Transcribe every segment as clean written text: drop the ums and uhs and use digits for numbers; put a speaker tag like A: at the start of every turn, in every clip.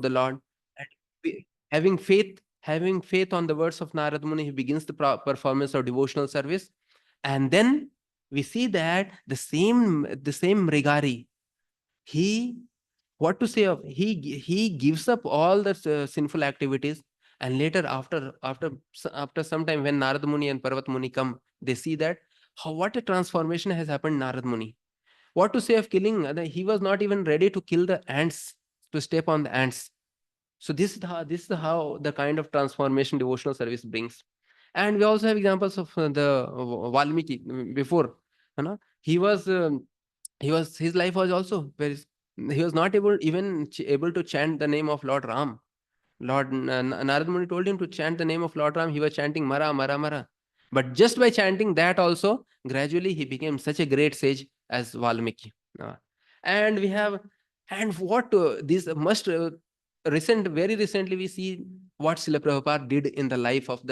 A: the Lord. And having faith on the words of Narad Muni, he begins the performance of devotional service. And then we see that the same Rigari, he, what to say of, he gives up all the sinful activities. And later, after some time, when Narad Muni and Parvat Muni come, they see that what a transformation has happened in Narad Muni. What to say of killing? He was not even ready to kill the ants, to step on the ants. So this is how the kind of transformation devotional service brings. And we also have examples of the Valmiki before. You know, his life was also very. He was not able to chant the name of Lord Ram. Narad Muni told him to chant the name of Lord Ram. He was chanting Mara, Mara, Mara. But just by chanting that also, gradually he became such a great sage as Valmiki. Uh, and we have, and what this must very recently we see what Srila Prabhupada did in the life of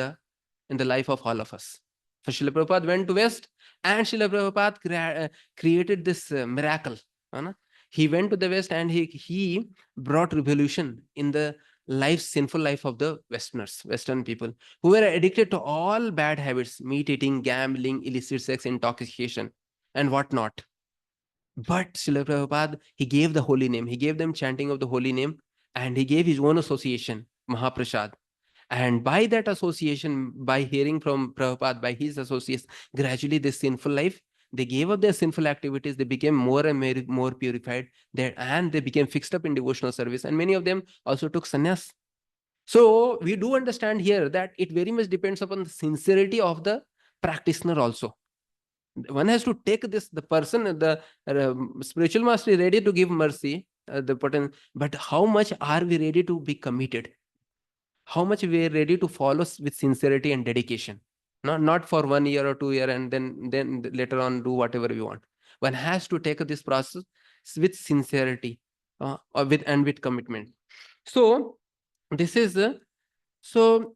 A: all of us. So Srila Prabhupada went to West, and Srila Prabhupada created this miracle. He went to the West, and he brought revolution in the sinful life of the Western people, who were addicted to all bad habits: meat eating, gambling, illicit sex, intoxication, and whatnot. But Srila Prabhupada, he gave the holy name. He gave them chanting of the holy name, and he gave his own association, Mahaprasad. And by that association, by hearing from Prabhupada, by his associates, gradually this sinful life, they gave up their sinful activities. They became more and more purified, and they became fixed up in devotional service. And many of them also took sannyas. So we do understand here that it very much depends upon the sincerity of the practitioner also. One has to take this, the person, the spiritual master is ready to give mercy, but how much are we ready to be committed? How much we are ready to follow with sincerity and dedication? Not for 1 year or 2 year and then later on do whatever we want. One has to take this process with sincerity, or with commitment. So this is so.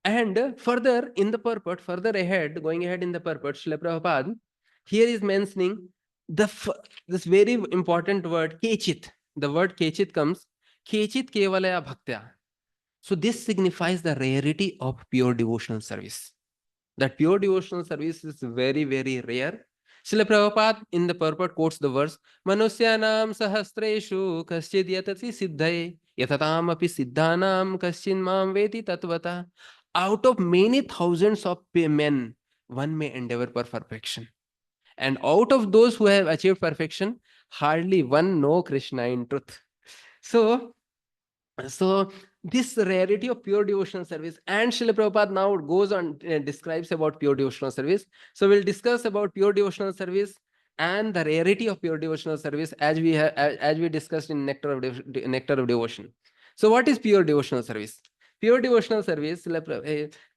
A: And further in the purport, going ahead in the purport, Srila Prabhupada here is mentioning this very important word, kechit. The word kechit comes, kechit kevalaya bhaktya. So this signifies the rarity of pure devotional service. That pure devotional service is very, very rare. Srila Prabhupada in the purport quotes the verse, Manusyanam sahastreshu kaschid yatati siddhaye yatatam api siddhanam kaschin mam veti tatvata. Out of many thousands of men, one may endeavor for perfection. And out of those who have achieved perfection, hardly one know Krishna in truth. So this rarity of pure devotional service, and Srila Prabhupada now goes on describes about pure devotional service. So we'll discuss about pure devotional service and the rarity of pure devotional service as we discussed in Nectar of Devotion. So what is pure devotional service? Pure devotional service,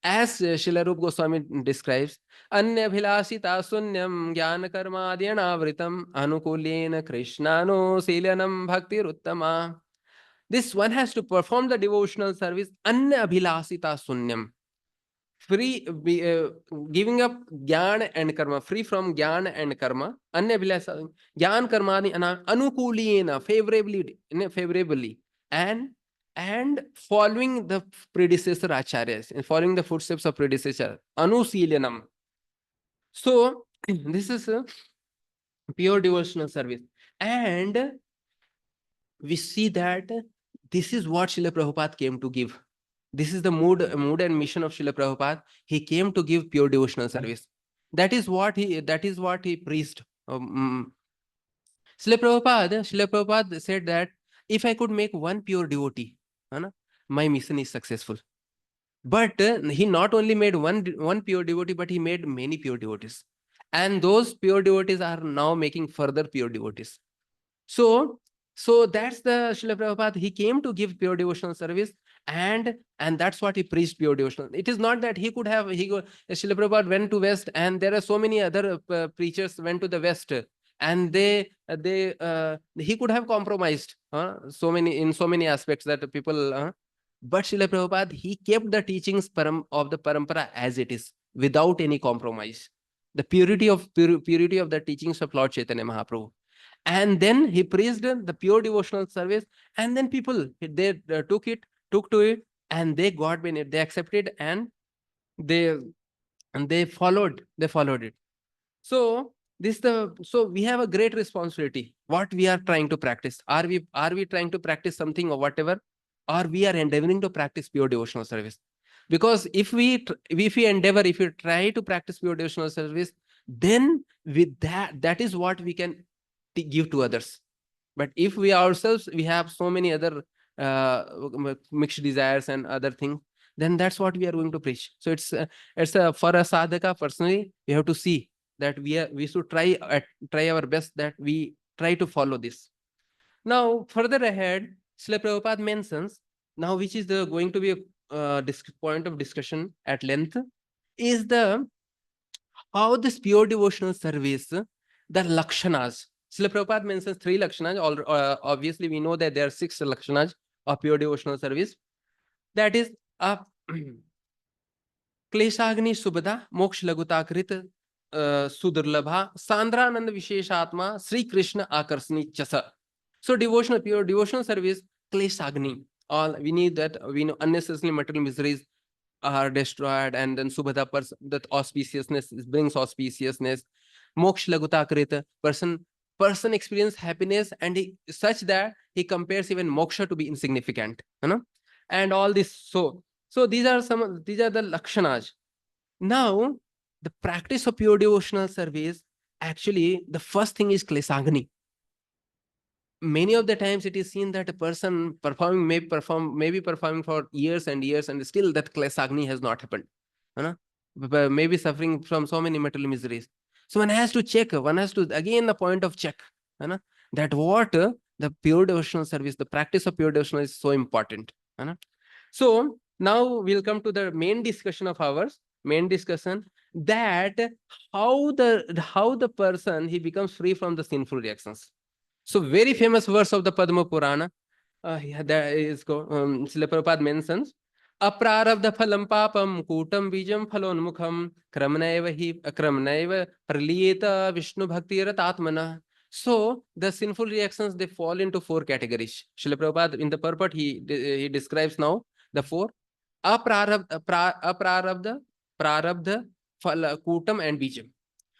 A: as Srila Rupa Goswami describes, Anya bhilasita sunyam jnana karma adyanavritam anukulena krishnano silyanam bhakti ruttama. This one has to perform the devotional service anya abhilasita sunyam, giving up jnana and karma, free from jnana and karma. Anya abhilasita jnana karmani anukulena, favorably, and following the predecessor acharyas, and following the footsteps of predecessor, anusilyanam. So this is a pure devotional service, and we see that this is what Srila Prabhupada came to give. This is the mood and mission of Srila Prabhupada. He came to give pure devotional service. That is what he preached. Srila Prabhupada said that if I could make one pure devotee, my mission is successful. But he not only made one pure devotee, but he made many pure devotees. And those pure devotees are now making further pure devotees. So that's the Srila Prabhupada. He came to give pure devotional service, and that's what he preached, pure devotional. It is not that Srila Prabhupada went to West, and there are so many other preachers went to the West, and he could have compromised in so many aspects that people. But Srila Prabhupada, he kept the teachings of the parampara as it is, without any compromise. The purity of the teachings of Lord Chaitanya Mahaprabhu. And then he preached the pure devotional service, and then people, they took to it, and they got benefit, they accepted, and they they followed it. So we have a great responsibility. What we are trying to practice? Are we trying to practice something or whatever, or we are endeavoring to practice pure devotional service? Because if we try to practice pure devotional service, then with that is what we can give to others. But if we ourselves, we have so many other mixed desires and other things, then that's what we are going to preach. So it's for a sadhaka personally, we have to see that we should try our best, that we try to follow this. Now further ahead, Srila Prabhupada mentions, now which is the going to be a point of discussion at length, is the how this pure devotional service, the lakshanas. Srila Prabhupada mentions 3 lakshanas. Obviously, we know that there are 6 lakshanas of pure devotional service. That is क्लेशाग्नि सुबदा मोक्ष लघुताकृत सुदुर्लभा सांद्रानंद विशेषात्मा श्री कृष्ण आकर्षणी चस. So devotional, pure devotional service, kleshagni. All we need that, we know unnecessary material miseries are destroyed, and then subhada, that auspiciousness brings auspiciousness. Moksha lagutakrita, person experience happiness, and such that he compares even moksha to be insignificant, you know, and all this. So these are the lakshanas. Now the practice of pure devotional service, actually the first thing is klesagni. Many of the times it is seen that a person may be performing for years and years, and still that klesagni has not happened, you know? Maybe suffering from so many material miseries. So one has to check, one has to, again, the point of check, you know, that what the pure devotional service, the practice of pure devotional is so important, you know? So now we'll come to the main discussion of ours, that how the person, he becomes free from the sinful reactions. So very famous verse of the Padma Purana, that is Srila Prabhupada mentions, aprarabdha phalam papam kutam bijam phalonmukham kramnaiva praliyeta vishnu bhakti ratatmana. So the sinful reactions, they fall into 4 categories. Srila Prabhupada in the purport, he describes now the 4: aprarabdha, prarabdha, phala, kutam, and bijam.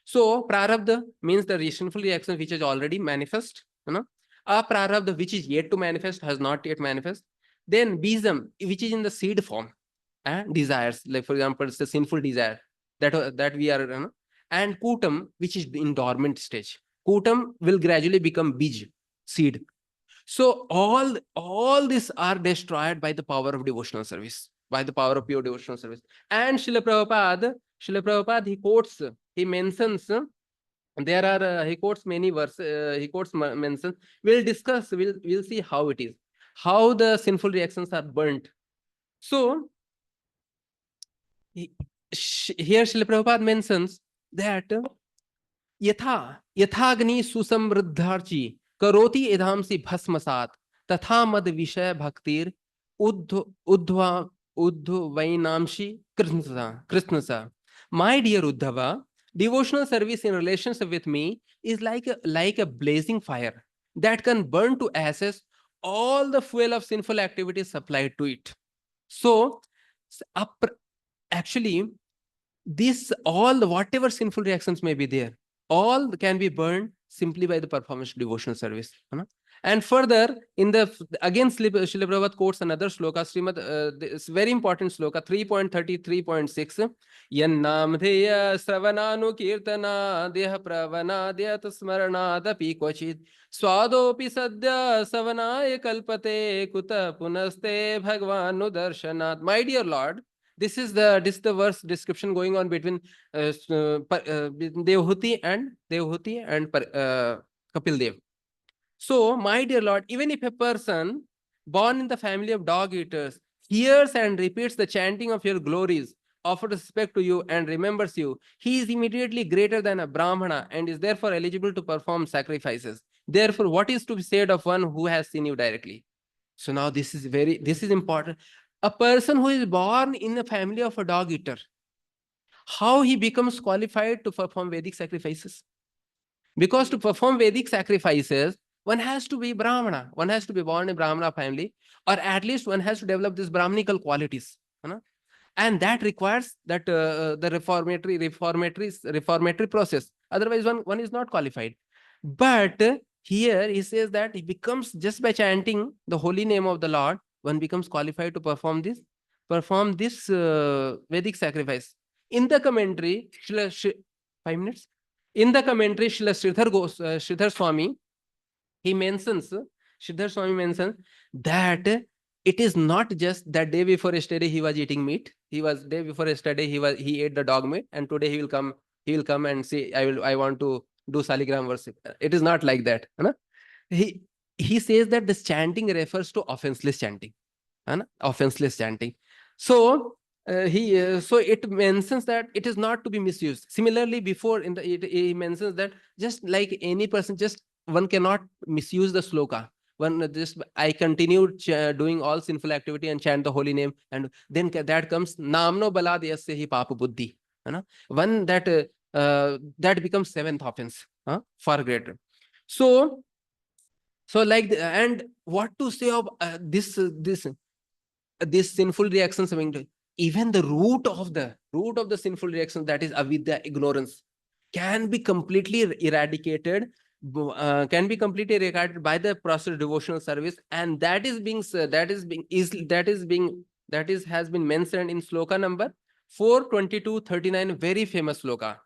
A: So prarabdha means the sinful reaction which is already manifest, you know. Aprarabdha, which is yet to manifest, has not yet manifest. Then bijam, which is in the seed form, desires, like for example, it's the sinful desire that we are, you know. And kutam, which is in dormant stage. Kutam will gradually become bij, seed. So all these are destroyed by the power of devotional service, by the power of pure devotional service. And Srila Prabhupada, he mentions, there are he quotes many verses, mentions. We'll see how it is, how the sinful reactions are burnt. So here Srila Prabhupada mentions that यथाग्नि सुसमृद्धार्ची करोति इधांसी भस्मसात तथा मद विषय भक्तिर उद्धवैनांशी कृष्णसा. My dear Uddhava, devotional service in relationship with me is like a blazing fire that can burn to ashes all the fuel of sinful activities supplied to it. So actually, whatever sinful reactions may be there, all can be burned simply by the performance of devotional service. And further, again, Srila Prabhupada quotes another sloka, this very important sloka, 3.33.6. Yannam dheya sravananu kirtana deha pravana deyat smarnadapi kvachit swadopi sadya savanaya kalpate kuta punaste bhagvanu darshanat. My dear Lord, this is the verse description going on between Devhuti and Kapil Dev. So, my dear Lord, even if a person born in the family of dog eaters hears and repeats the chanting of your glories, offers respect to you and remembers you, he is immediately greater than a Brahmana and is therefore eligible to perform sacrifices. Therefore, what is to be said of one who has seen you directly? So now this is important. A person who is born in the family of a dog eater, how he becomes qualified to perform Vedic sacrifices? Because to perform Vedic sacrifices, one has to be Brahmana. One has to be born in Brahmana family, or at least one has to develop these Brahminical qualities. And that requires that the reformatory process. Otherwise, one is not qualified. But here he says that he becomes, just by chanting the holy name of the Lord, one becomes qualified to perform this Vedic sacrifice. In the commentary, 5 minutes. In the commentary, Sridhar Swami, he mentions, Sridhar Swami mentions that it is not just that day before yesterday he was eating meat. Day before yesterday he ate the dog meat, and today he will come and say, I want to do Saligram worship. It is not like that. He he says that this chanting refers to offenseless chanting. Offenseless chanting. So so it mentions that it is not to be misused. Similarly, before in the he mentions that just like any person, just one cannot misuse the sloka. One just, I continued doing all sinful activity and chant the holy name, and then that comes namno balad yasya hi papa buddhi. One that becomes seventh offense, far greater. So like and what to say of this sinful reactions coming to, even the root of the sinful reactions, that is avidya, ignorance, can be completely eradicated, by the process of devotional service. And that is being has been mentioned in sloka number 42239, very famous sloka.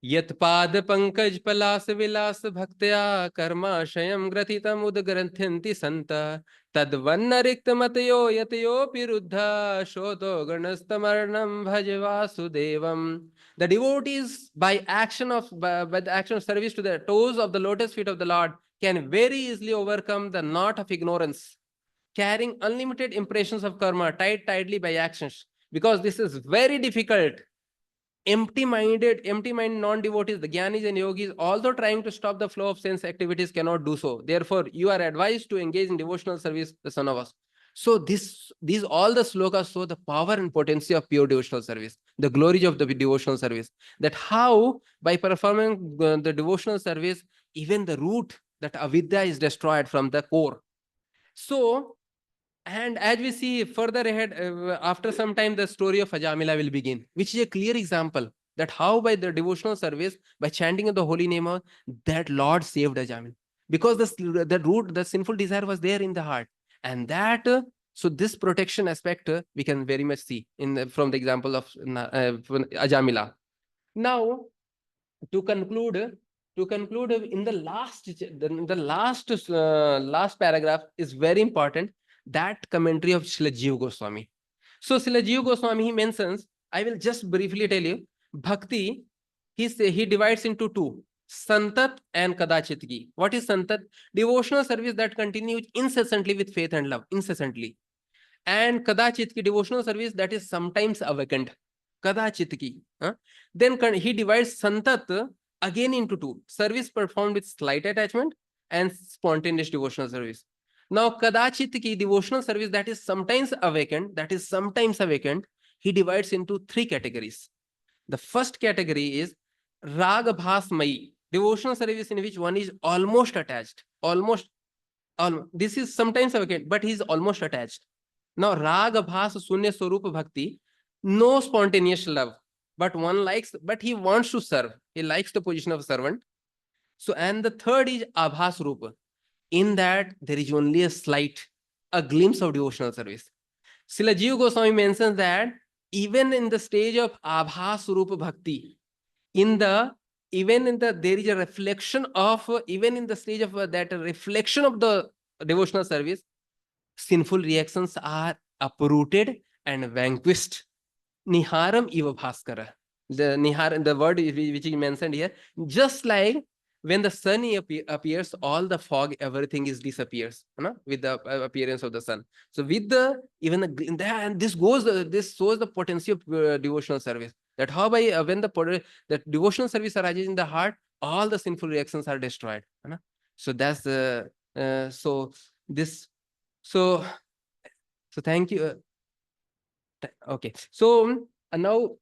A: यत्पाद Pankaj पलास विलास भक्त्या कर्माशयम ग्रथितम उदग्रंथ्यन्ति संत तद्वन्न रिक्त मतयो यतयोपि रुद्धा शोतो गणस्तमर्णम भज Vasudevam. The devotees, by the action of service to the toes of the lotus feet of the Lord, can very easily overcome the knot of ignorance, carrying unlimited impressions of karma tied tightly by actions. Because this is very difficult. Empty-minded non-devotees, the Gyanis and Yogis, although trying to stop the flow of sense activities, cannot do so. Therefore, you are advised to engage in devotional service, the son of us. So these all the slokas show the power and potency of pure devotional service, the glory of the devotional service. That how, by performing the devotional service, even the root, that avidya, is destroyed from the core. So, and as we see further ahead, after some time, the story of Ajamila will begin, which is a clear example that how by the devotional service, by chanting of the holy name, that Lord saved Ajamila. Because the root, the sinful desire was there in the heart. And that, so this protection aspect, we can very much see from the example of Ajamila. Now, to conclude, in the last paragraph is very important, that commentary of Srila Jiva Goswami. So Srila Jiva Goswami, he mentions, I will just briefly tell you, bhakti, he divides into two, santat and kadachitki. What is santat? Devotional service that continues incessantly with faith and love, incessantly. And kadachitki, devotional service that is sometimes awakened, kadachitki. Then he divides santat again into two, service performed with slight attachment and spontaneous devotional service. Now, kadachitki, devotional service that is sometimes awakened, he divides into three categories. The first category is ragabhasmayi, devotional service in which one is almost attached. This is sometimes awakened, but he is almost attached. Now, ragabhas sunya swarup bhakti, no spontaneous love, but he wants to serve. He likes the position of servant. So, and the third is abhas rupa. In that, there is only a glimpse of devotional service. Srila Jiva Goswami mentions that even in the stage of abhas rupa bhakti, there is a reflection of, even in the stage of that reflection of the devotional service, sinful reactions are uprooted and vanquished. Niharam iva bhaskara. The word which is mentioned here, just like when the sun appears, all the fog, everything is disappears, with the appearance of the sun. So with and this shows the potency of devotional service. That how by when the devotional service arises in the heart, all the sinful reactions are destroyed. So that's the so thank you. Okay. So now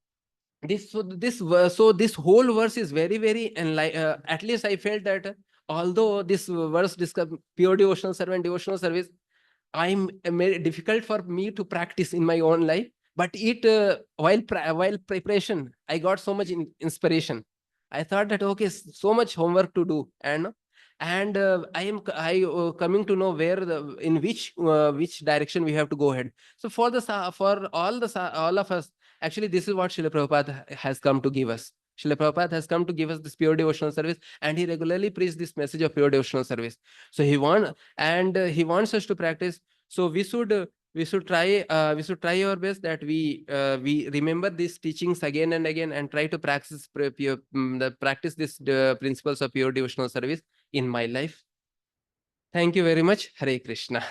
A: this whole verse is very very, and like at least I felt that although this verse discuss pure devotional servant devotional service, I'm very difficult for me to practice in my own life. But it while preparation, I got so much inspiration. I thought that okay, so much homework to do, and I coming to know where the in which direction we have to go ahead. So for for all of us, actually, this is what Srila Prabhupada has come to give us. Srila Prabhupada has come to give us this pure devotional service, and he regularly preaches this message of pure devotional service. So he wants us to practice. So we should try our best that we remember these teachings again and again and try to practice this the principles of pure devotional service in my life. Thank you very much. Hare Krishna.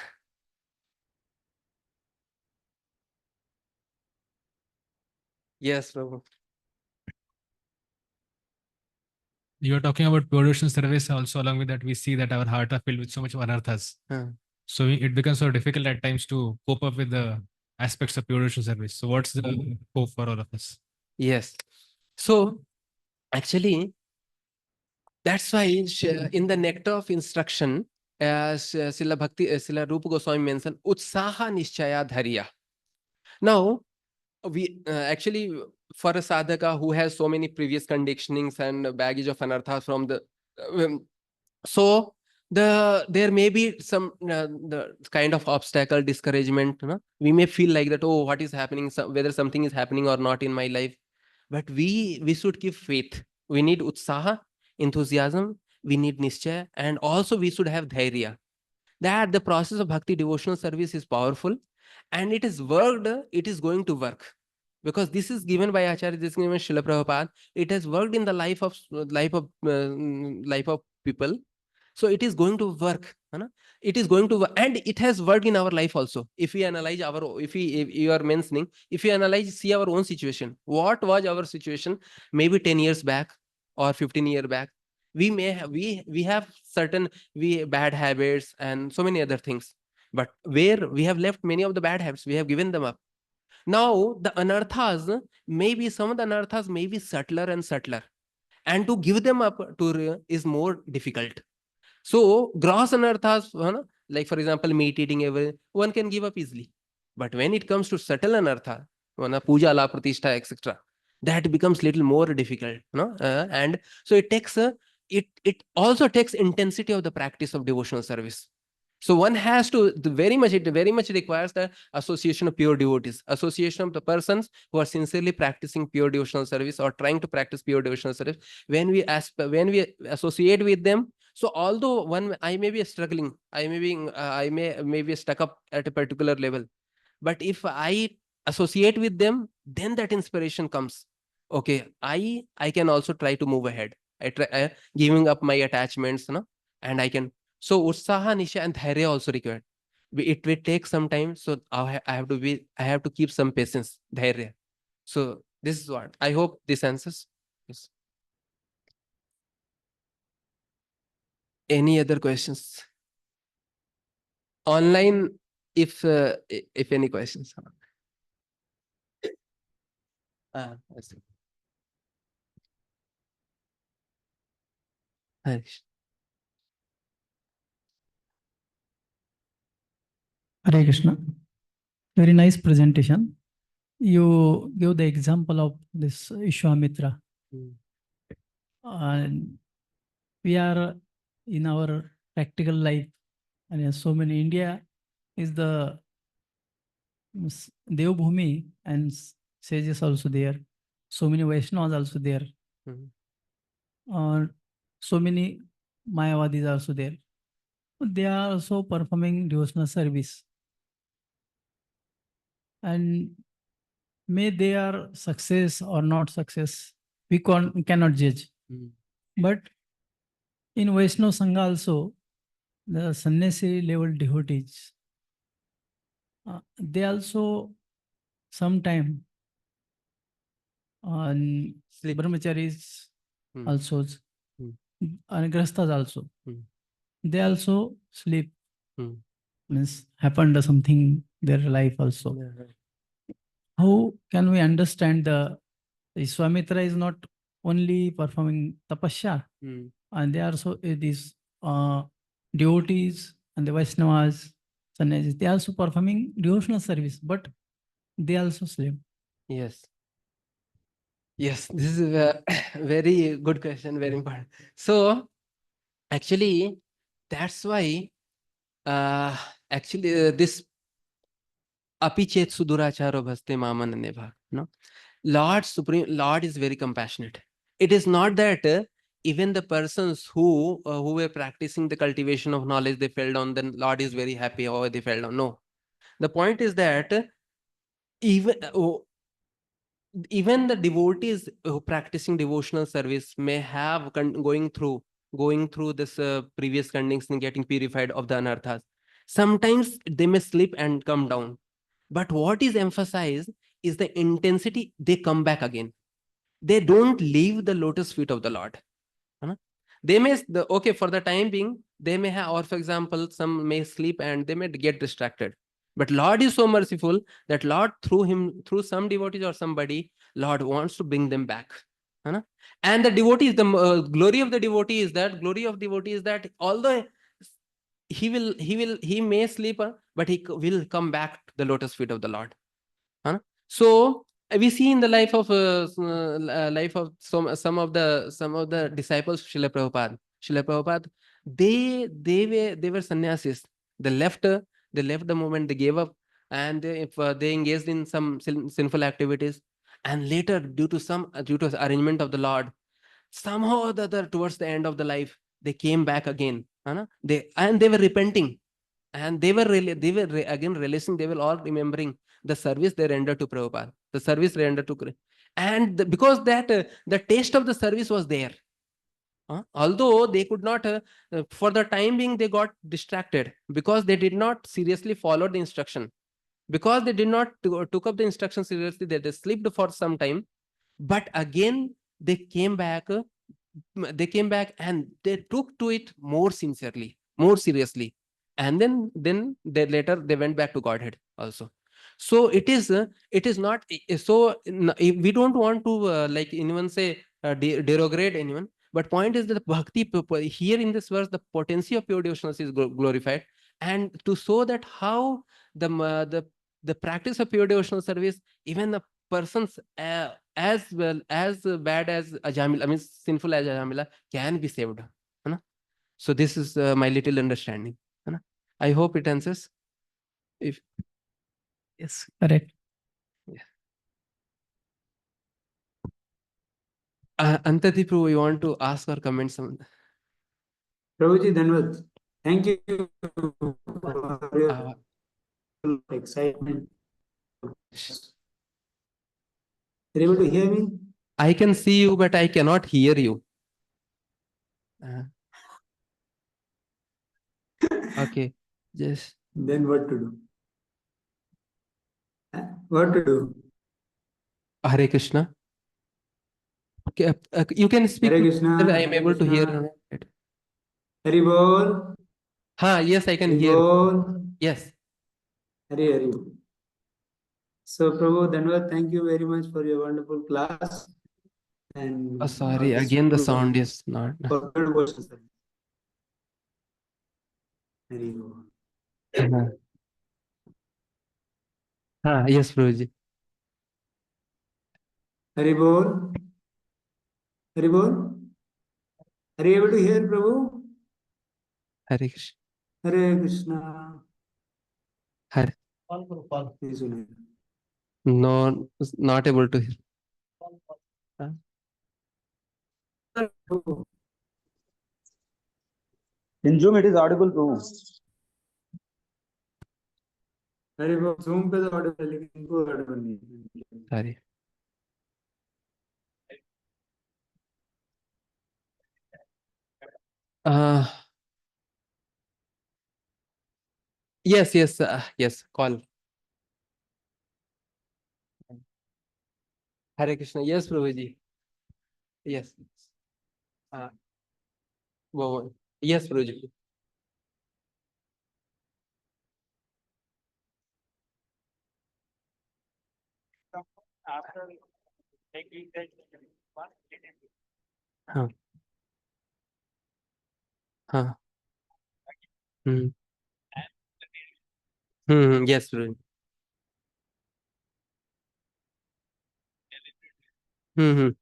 A: Yes, Prabhu.
B: You are talking about pure devotional service. Also, along with that, we see that our heart are filled with so much anarthas. So it becomes so difficult at times to cope up with the aspects of pure devotional service. So what's the hope for all of us?
A: Yes. So actually, that's why in the nectar of instruction, as Srila Bhakti, Srila Rupa Goswami mentioned, Utsaha Nishchaya Dharya. Now, we actually, for a sadhaka who has so many previous conditionings and baggage of anartha from the so there may be some the kind of obstacle discouragement, we may feel like that, oh, what is happening, whether something is happening or not in my life. But we should give faith. We need utsaha, enthusiasm, we need nischaya, and also we should have dhairya, that the process of bhakti devotional service is powerful, and it is worked, it is going to work, because this is given by Acharya, this is given by Srila Prabhupada. It has worked in the life of people. So it is going to work, it is going to work, and it has worked in our life also. If we analyze if you are mentioning, if we analyze, see our own situation, what was our situation maybe 10 years back or 15 years back. We may have we have certain we bad habits and so many other things, but where we have left many of the bad habits, we have given them up. Now the anarthas, maybe some of the anarthas may be subtler and subtler, and to give them up is more difficult. So gross anarthas, like for example, meat eating, one can give up easily. But when it comes to subtle anartha, puja, la pratishtha, etc., that becomes little more difficult. And so it also takes intensity of the practice of devotional service. So one has to it very much requires the association of pure devotees, association of the persons who are sincerely practicing pure devotional service or trying to practice pure devotional service. When we associate with them, so although one I may be struggling, I may be stuck up at a particular level, but if I associate with them, then that inspiration comes. Okay, I can also try to move ahead. I try giving up my attachments, and I can. So utsaha, nisha, and dhairya also required. It will take some time. So I have to keep some patience, dhairya. So this is what I hope this answers. Yes. Any other questions? Online, if any questions. I see. Harish.
C: Hare Krishna. Very nice presentation. You give the example of this Vishwamitra. And we are in our practical life, and so many India is the Devbhumi, and sages also there. So many Vaishnavas also there. So many Mayavadis also there. They are also performing devotional service. And may they are success or not success, we cannot judge. But in Vaishnava Sangha also, the sannyasi level devotees, they also sometime on brahmacharis also, and grasthas also, they also sleep. Means happened something their life also. How can we understand the Vishwamitra is not only performing tapasya, and they are also these devotees and the Vaishnavas, sannyasis, they are also performing devotional service, but they also slave.
A: Yes. Yes, this is a very good question, very important. So, actually, that's why, this apichet suduracharo bhaste maman nebha. No, Lord is very compassionate. It is not that even the persons who were practicing the cultivation of knowledge, they fell down, then Lord is very happy or they fell down. No, the point is that even even the devotees who practicing devotional service may have going through this previous conditions, getting purified of the anarthas. Sometimes they may slip and come down, but what is emphasized is the intensity. They come back again. They don't leave the lotus feet of the Lord. Huh? They may okay, for the time being they may have, or for example some may sleep and they may get distracted, but Lord is so merciful that Lord through some devotees or somebody, Lord wants to bring them back. Huh? And the devotees, the glory of the devotee is that although he may sleep, but he will come back to the lotus feet of the Lord. Huh? So we see in the life of some of the disciples of Srila Prabhupada, they were sannyasis. They left the movement, they gave up, and they engaged in some sinful activities. And later, due to arrangement of the Lord, somehow or the other, towards the end of the life, they came back again. Huh? They were repenting, and again realizing, they were all remembering the service they rendered to Prabhupada, the service rendered to and because that the taste of the service was there. Although they could not, for the time being, they got distracted because they did not seriously follow the instruction. Because they did not took up the instruction seriously, they slipped for some time. But again, they came back. They came back and they took to it more sincerely, more seriously, and then they later they went back to Godhead also. So it is not so we don't want to like anyone say derogate anyone, but point is that the bhakti here in this verse, the potency of pure devotionals is glorified, and to show that how the practice of pure devotional service, even the persons as well as bad as Ajamila, I mean sinful as Ajamila, can be saved. है ना? So this is my little understanding. है ना? I hope it answers. If
C: Yes, correct.
A: Antati Prabhu, you want to ask or comment something?
D: Prabhuji, Dhanwad, thank you for your excitement. Are you able to hear me?
A: I can see you, but I cannot hear you. Okay, just.
D: Then what to do? What to do?
A: Hare Krishna. Okay, you can speak.
D: Hare Krishna.
A: I am able to hear.
D: Hari Bol.
A: Yes, I can
D: Hari
A: hear.
D: Bol.
A: Yes.
D: Hari. So, Prabhu Dhanwad, thank you very much for your wonderful class. And
A: Sorry, again the sound is not.
D: Hari Bol.
A: Yes, Prabhuji.
D: Hari Bol. Hari Bol. Are you able to hear, Prabhu?
A: Hare Krishna.
D: Hare Krishna.
A: Hare. No, not able to hear.
E: In Zoom, it is audible too.
D: अरे वो Zoom पे तो audible है लेकिन इनको audible नहीं है.
A: Sorry. Yes, call. Hare Krishna. Yes, Prabhuji. Yes. Yes, Prabhuji. हाँ हाँ हम्म yes Rohit. Hmm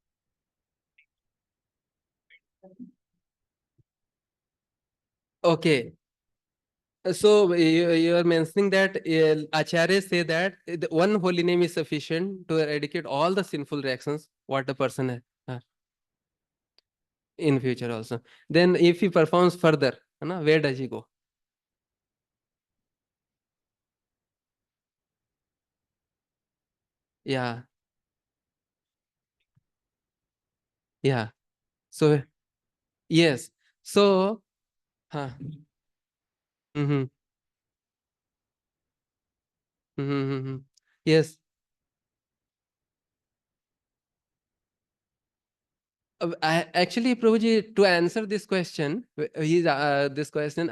A: okay. So you are mentioning that Acharyas say that the one holy name is sufficient to eradicate all the sinful reactions what a person has in future also. Then if he performs further, where does he go? Yeah, yeah. So yes. So, huh. Mm-hmm. Mm-hmm. Mm-hmm. Yes. Actually, Prabhuji, to answer this question, this question,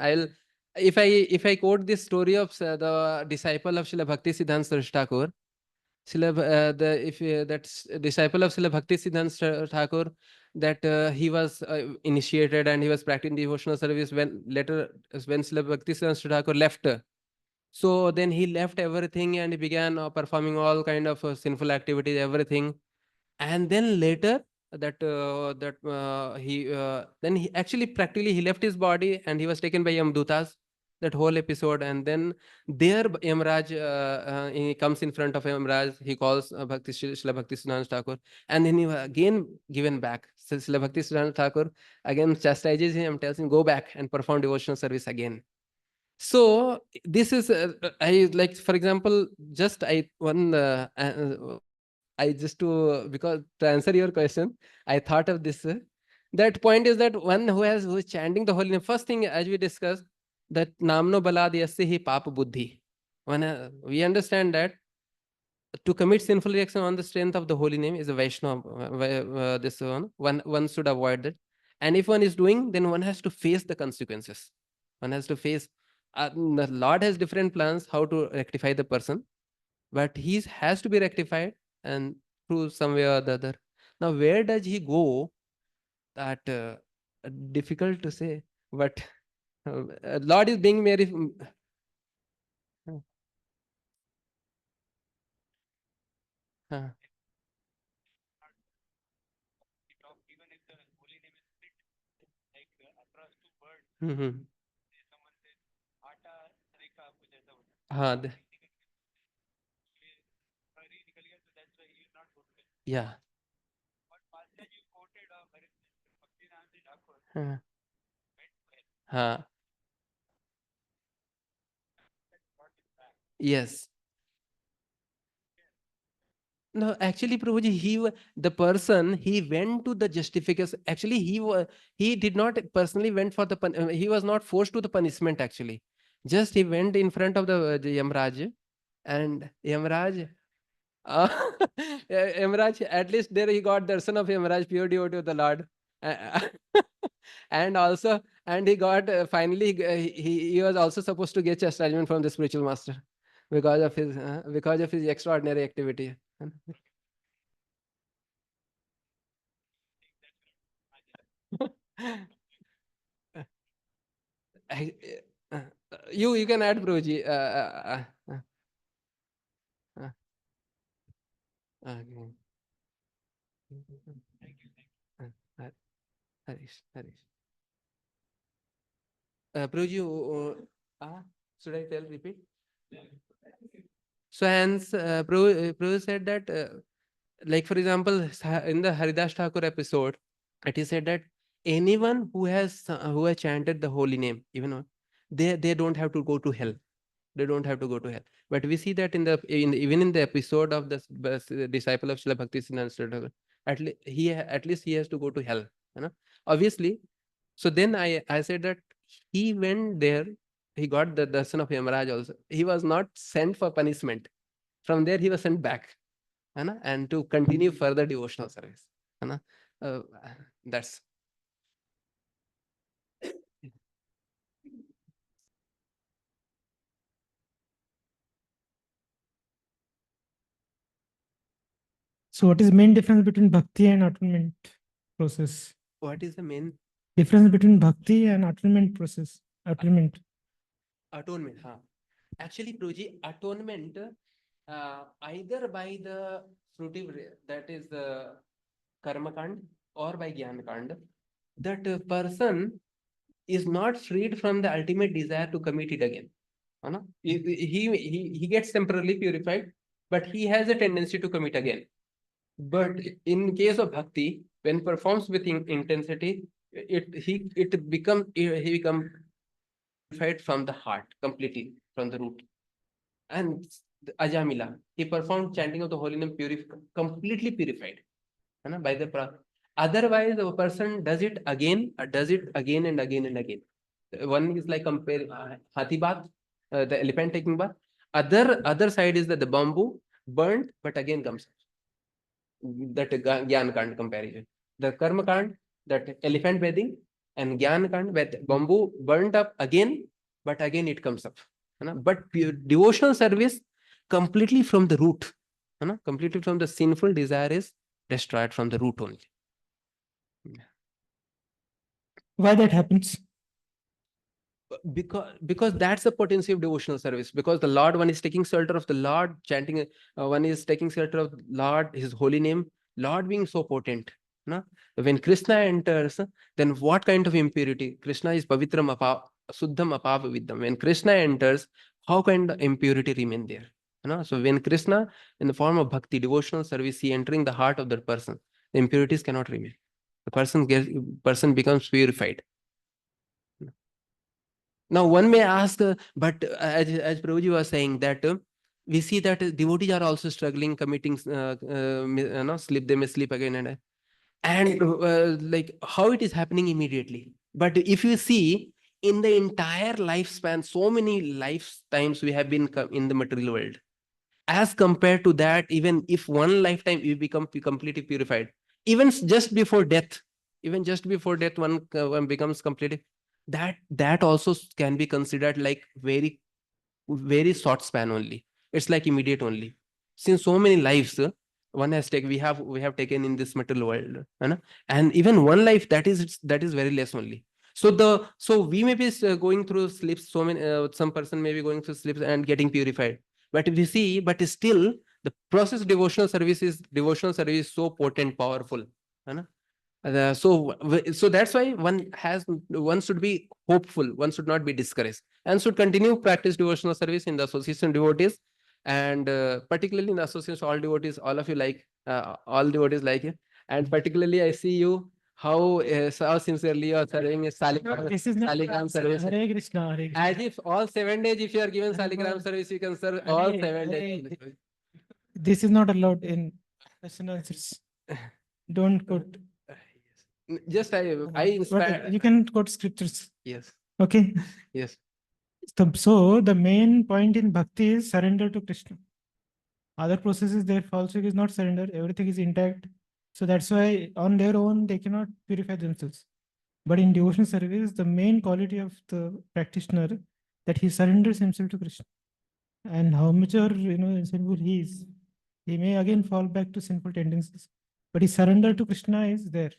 A: if I quote this story of the disciple of Srila Bhakti Siddhanta Saraswati Thakur, if that's a disciple of Srila Bhakti Siddhanta Thakur, that he was initiated and he was practicing devotional service when later when Srila Bhakti Siddhanta Thakur left. So then he left everything and he began performing all kind of sinful activities, everything. And then later he then he actually practically he left his body and he was taken by Yamdutas, that whole episode. And then there Yamraj he comes in front of Yamraj, he calls Srila Bhakti Siddhanta Thakur, and then he was again given back. So Srila Bhakti Siddhanta Thakur again chastises him, tells him go back and perform devotional service again. So this is I like, for example, just I one I just to because to answer your question, I thought of this. That point is that one who is chanting the holy name. First thing, as we discussed, that namno balad yasya hi papa buddhi. When we understand that to commit sinful reaction on the strength of the holy name is a Vaishnava. This one should avoid that. And if one is doing, then one has to face the consequences. One has to face. The Lord has different plans how to rectify the person, but he has to be rectified and through some way or the other. Now, where does he go? That difficult to say, but Lord is being very. Uh, mhm. हाँ, yeah. हाँ, हाँ, yes. No, actually, Prabhuji, the person, he went to the justification. Actually, he did not personally went for the he was not forced to the punishment. Actually, just he went in front of the Yamraj, and Yamraj, uh, Yamraj, at least there he got darshan of Yamraj, pure devotee of the Lord. Uh, and also, and he got finally he was also supposed to get chastisement from the spiritual master because of his extraordinary activity. I, you can add Broji. Okay. Harish, Harish. Broji, should I tell? Repeat. So hence, Prabhu said that, like for example, in the Haridas Thakur episode, it is said that anyone who has chanted the holy name, even they don't have to go to hell. They don't have to go to hell. But we see that even in the episode of the disciple of Srila Bhakti Siddhanta Thakur, at least he has to go to hell. You know? Obviously. So then I said that he went there. He got the darshan of Yamaraj also. He was not sent for punishment. From there, he was sent back, and to continue further devotional service. Uh, that's
F: So what is main difference between bhakti and atonement process?
A: What is the main
F: Difference between bhakti and atonement process? Atonement.
A: atonement? Huh? Actually, Prabhuji, atonement either by the fruitive, that is the karma kand, or by jnana kand, that person is not freed from the ultimate desire to commit it again. No? He gets temporarily purified, but he has a tendency to commit again. But in case of bhakti, when performs with intensity, it becomes he becomes purified from the heart completely, from the root. And the Ajamila, he performed chanting of the holy name completely purified, by the otherwise the person does it again and again and again. One is like compare hathi bath, the elephant taking bath. Other side is that the bamboo burnt but again comes up. That Gyan Kand comparison. The Karma Kand, that elephant bathing, and Gyan Kand, where bamboo burnt up again, but again it comes up. But devotional service completely from the root, completely from the sinful desire is destroyed from the root only.
F: Why that happens?
A: Because that's the potency of devotional service. Because the Lord, one is taking shelter of the Lord, chanting, one is taking shelter of Lord, his holy name, Lord being so potent. When Krishna enters, then what kind of impurity? Krishna is pavitram suddham apava viddham. When Krishna enters, how can the impurity remain there? So when Krishna, in the form of bhakti, devotional service, he entering the heart of that person, the impurities cannot remain. The person becomes purified. Now, one may ask, but as Prabhuji was saying that we see that devotees are also struggling, committing, sleep, they may sleep again and like how it is happening immediately. But if you see in the entire lifespan, so many lifetimes we have been in the material world. As compared to that, even if one lifetime you become completely purified, even just before death, one becomes completely, that also can be considered like very, very short span only. It's like immediate only. Since so many lives one has taken, we have taken in this material world, and even one life, that is very less only. So we may be going through sleeps. So many some person may be going through sleeps and getting purified. But if you see, but still the process devotional service is so potent, powerful. So that's why one should be hopeful, one should not be discouraged, and should continue practice devotional service in the association devotees, and particularly in the association all devotees, all of you like, all devotees like you, and particularly I see you how sincerely you are serving a
F: This is not
A: Saligram service.
F: Hare Krishna, Hare Krishna.
A: As if all 7 days, if you are given Saligram service, you can serve all 7 days.
F: This is not allowed in question answers. Don't quote.
A: Just I
F: But
A: inspire.
F: you can quote scriptures.
A: Yes.
F: Okay.
A: Yes.
F: So the main point in bhakti is surrender to Krishna. Other processes, their falsehood is not surrender. Everything is intact. So that's why on their own, they cannot purify themselves. But in devotional service, the main quality of the practitioner that he surrenders himself to Krishna. And how much sinful he is, he may again fall back to sinful tendencies. But his surrender to Krishna is there.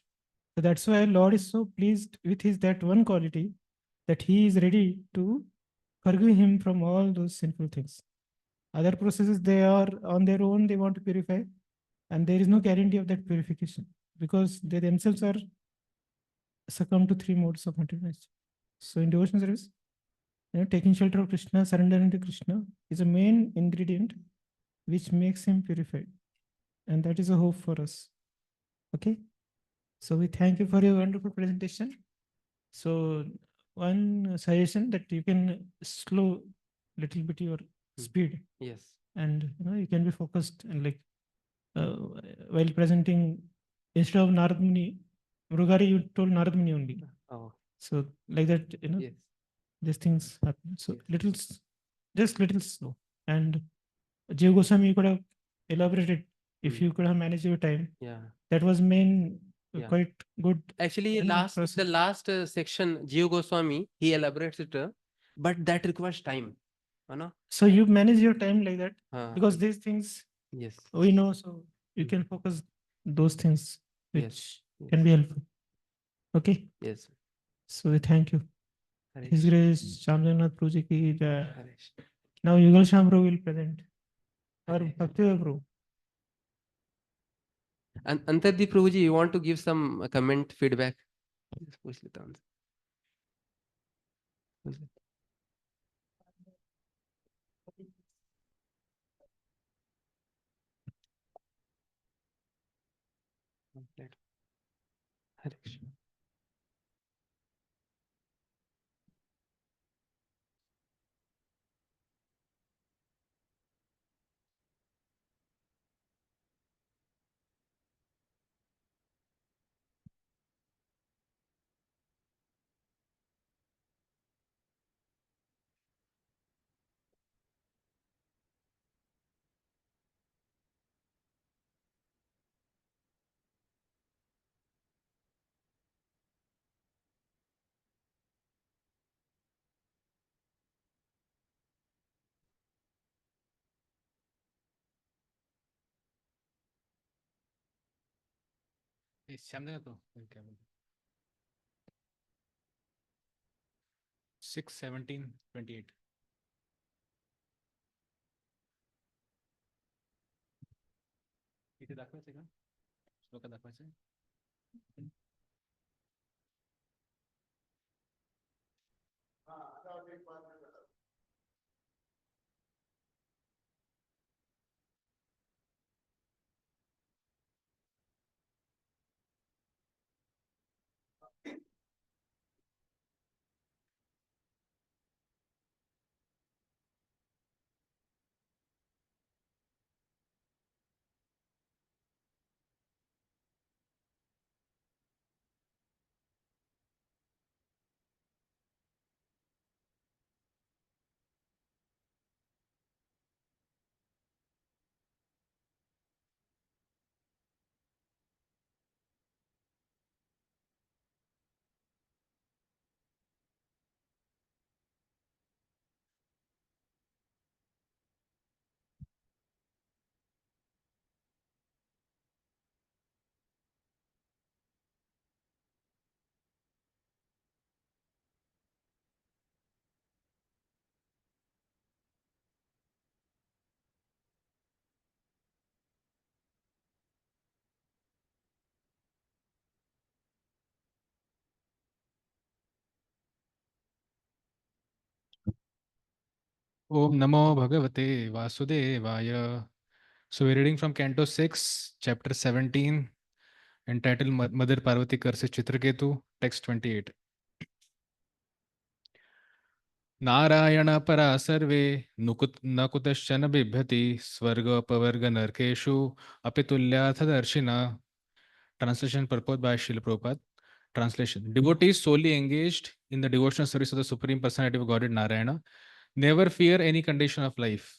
F: So that's why Lord is so pleased with his that one quality, that he is ready to forgive him from all those sinful things. Other processes, they are on their own, they want to purify, and there is no guarantee of that purification because they themselves are succumb to 3 modes of material. So in devotional service, taking shelter of Krishna, surrendering to Krishna is a main ingredient which makes him purified. And that is a hope for us. Okay. So we thank you for your wonderful presentation. So one suggestion that you can slow little bit your speed.
A: Yes.
F: And you can be focused and like while presenting, instead of Narad Muni, Mrugari, you told Narad Muni only.
A: Oh.
F: So like that,
A: Yes.
F: these things happen. So
A: Yes.
F: just little slow. And Jiva Goswami, you could have elaborated if you could have managed your time.
A: Yeah.
F: That was main quite good.
A: Actually, the last section, Jiva Goswami, he elaborates it, but that requires time.
F: So you manage your time like that because these things
A: Yes.
F: we know. So you can focus those things which
A: Yes.
F: can be helpful. Okay.
A: Yes.
F: So we thank you.
A: Hare
F: His
A: Krishna.
F: Grace Shamjanath Prabhu ki jai.
A: Hare Krishna.
F: Now Yugal Sham Prabhu will present. Or
A: Hare
F: Bhakti Prabhu.
A: And Antardeep Prabhuji, you want to give some comment, feedback? Just push it down. Push it. Hare Krishna.
B: Shyamnagar 6:17:28. इथे दाखवायचं का? श्लोक दाखवायचं. Om Namo Bhagavate Vasudevaya. So we're reading from Canto 6, Chapter 17, entitled Mother Parvati Curses Chitraketu, text 28. Narayan परा सर्वे न कुतश्चन बिभ्यति स्वर्ग अपवर्ग नरकेषु अपि तुल्याथ दर्शिना. Translation purport by Srila Prabhupada. Translation. Devotees solely engaged in the devotional service of the Supreme Personality of Godhead Narayana never fear any condition of life.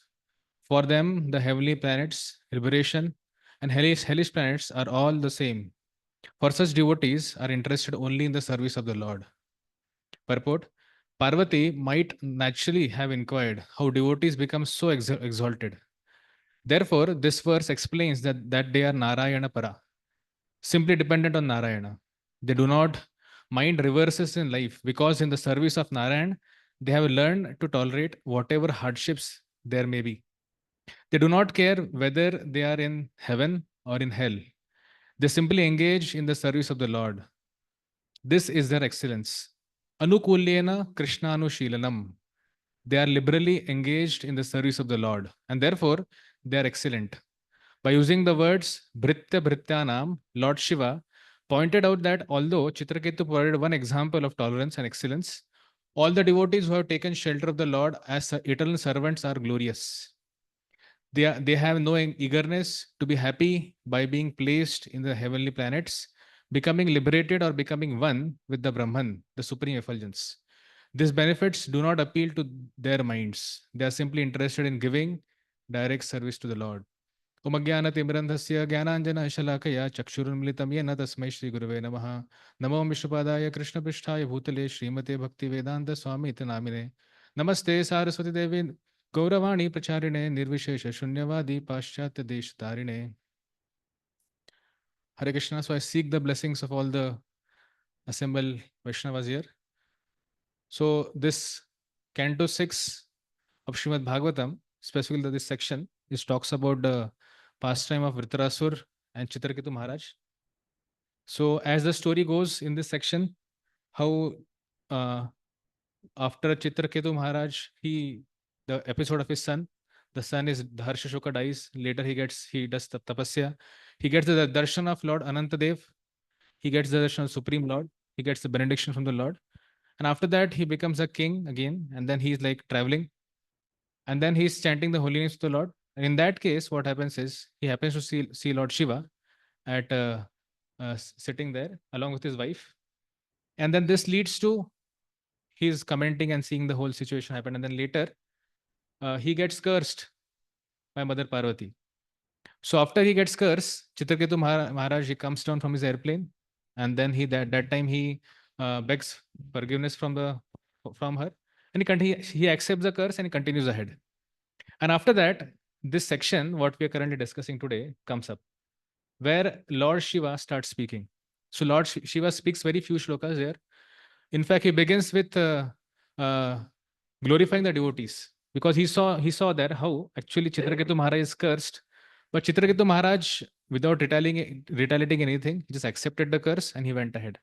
B: For them, the heavenly planets, liberation, and hellish planets are all the same. For such devotees are interested only in the service of the Lord. Purport. Parvati might naturally have inquired how devotees become so exalted. Therefore, this verse explains that they are Narayana Para, simply dependent on Narayana. They do not mind reverses in life because in the service of Narayan, they have learned to tolerate whatever hardships there may be. They do not care whether they are in heaven or in hell. They simply engage in the service of the Lord. This is their excellence. Anukulyena Krishnanushilanam. They are liberally engaged in the service of the Lord, and therefore they are excellent. By using the words Bhritya Bhrityanam, Lord Shiva pointed out that although Chitraketu provided one example of tolerance and excellence, all the devotees who have taken shelter of the Lord as eternal servants are glorious. They have no eagerness to be happy by being placed in the heavenly planets, becoming liberated or becoming one with the Brahman, the supreme effulgence. These benefits do not appeal to their minds. They are simply interested in giving direct service to the Lord. उमज्ञानतिमिरन्धस्य ज्ञानाञ्जनशलाकया चक्षुरुन्मिलितं येन तस्मै श्रीगुरवे नमः. नमो विष्णुपादाय कृष्णपृष्ठाय भूतले श्रीमते भक्तिवेदान्तस्वामीति नामिने. नमस्ते सारस्वती देवी गौरवाणी प्रचारिणे निर्विशेष शून्यवादी पाश्चात्य देश तारिणे. Hare Krishna. So I seek the blessings of all the assembled Vaishnavas here. So this Canto 6 of Srimad Bhagavatam, specifically this section, is talks about the pastime of Vritarasur and Chitraketu Maharaj. So as the story goes in this section, how after Chitraketu Maharaj, the episode of his son, the son is Harsha Shoka dies. Later he does tapasya. He gets the darshan of Lord Anantadev. He gets the darshan of Supreme Lord. He gets the benediction from the Lord. And after that, he becomes a king again. And then he's like traveling. And then he's chanting the holy names of the Lord. And in that case, what happens is he happens to see Lord Shiva at sitting there along with his wife. And then this leads to he's commenting and seeing the whole situation happen. And then later, he gets cursed by Mother Parvati. So after he gets cursed, Chitraketu Maharaj, he comes down from his airplane. And then that time he begs forgiveness from her. And he accepts the curse and he continues ahead. And after that, this section, what we are currently discussing today, comes up, where Lord Shiva starts speaking. So Lord Shiva speaks very few shlokas here. In fact, he begins with glorifying the devotees, because he saw there how actually Chitraketu Maharaj is cursed, but Chitraketu Maharaj, without retaliating anything, he just accepted the curse and he went ahead.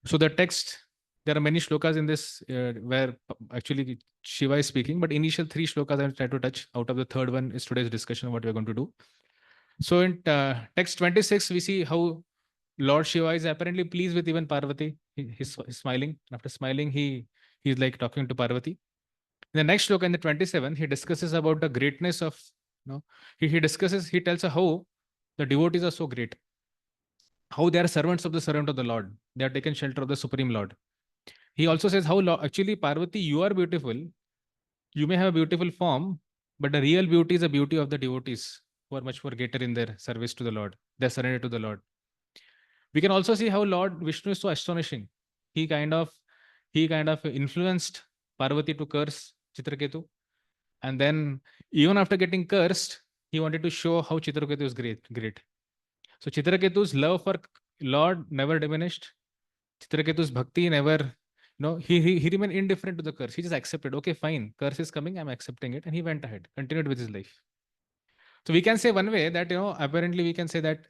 B: So the text, there are many shlokas in this where actually Shiva is speaking, but initial 3 shlokas I will try to touch. Out of the third one is today's discussion, what we are going to do. So in text 26, we see how Lord Shiva is apparently pleased with even Parvati. He's smiling. After smiling, he's like talking to Parvati. In the next shloka, in the 27, he discusses about the greatness of, he tells her how the devotees are so great, how they are servants of the servant of the Lord. They are taken shelter of the Supreme Lord. He also says how actually Parvati, you are beautiful. You may have a beautiful form, but the real beauty is the beauty of the devotees who are much more greater in their service to the Lord. They are surrendered to the Lord. We can also see how Lord Vishnu is so astonishing. He kind of influenced Parvati to curse Chitraketu. And then even after getting cursed, he wanted to show how Chitraketu is great. So Chitraketu's love for Lord never diminished. Chitraketu's bhakti never, he remained indifferent to the curse. He just accepted, okay, fine, curse is coming, I'm accepting it. And he went ahead, continued with his life. So we can say one way that, apparently we can say that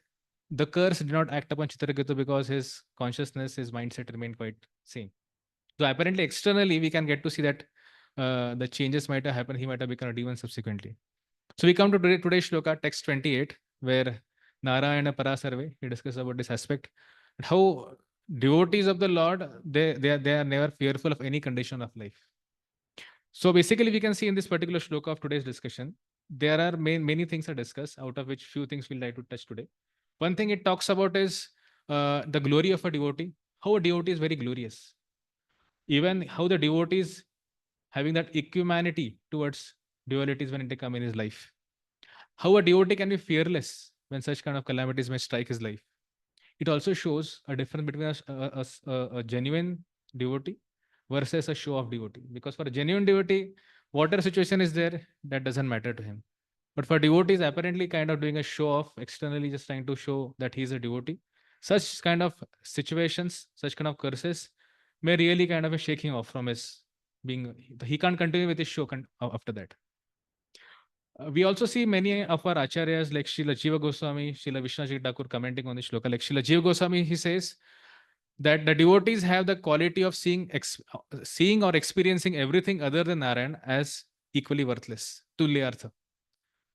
B: the curse did not act upon Chitraketu because his consciousness, his mindset remained quite same. So apparently externally we can get to see that the changes might have happened. He might have become a demon subsequently. So we come to today's shloka, text 28, where Narayana Parasarve, he discusses about this aspect, how devotees of the Lord, they are never fearful of any condition of life. So basically we can see in this particular shloka of today's discussion, there are many things are discussed, out of which few things we'll like to touch today. One thing it talks about is the glory of a devotee, how a devotee is very glorious. Even how the devotees having that equanimity towards dualities when they come in his life. How a devotee can be fearless when such kind of calamities may strike his life. It also shows a difference between a genuine devotee versus a show-off devotee. Because for a genuine devotee, whatever situation is there, that doesn't matter to him. But for devotees, apparently kind of doing a show-off, externally just trying to show that he's a devotee, such kind of situations, such kind of curses may really kind of be shaking off from his being. He can't continue with his show after that. We also see many of our acharyas like Srila Jiva Goswami, Srila Vishwanath Thakur commenting on this shloka. Like Srila Jiva Goswami, he says that the devotees have the quality of seeing or experiencing everything other than Narayan as equally worthless. Tulyartha.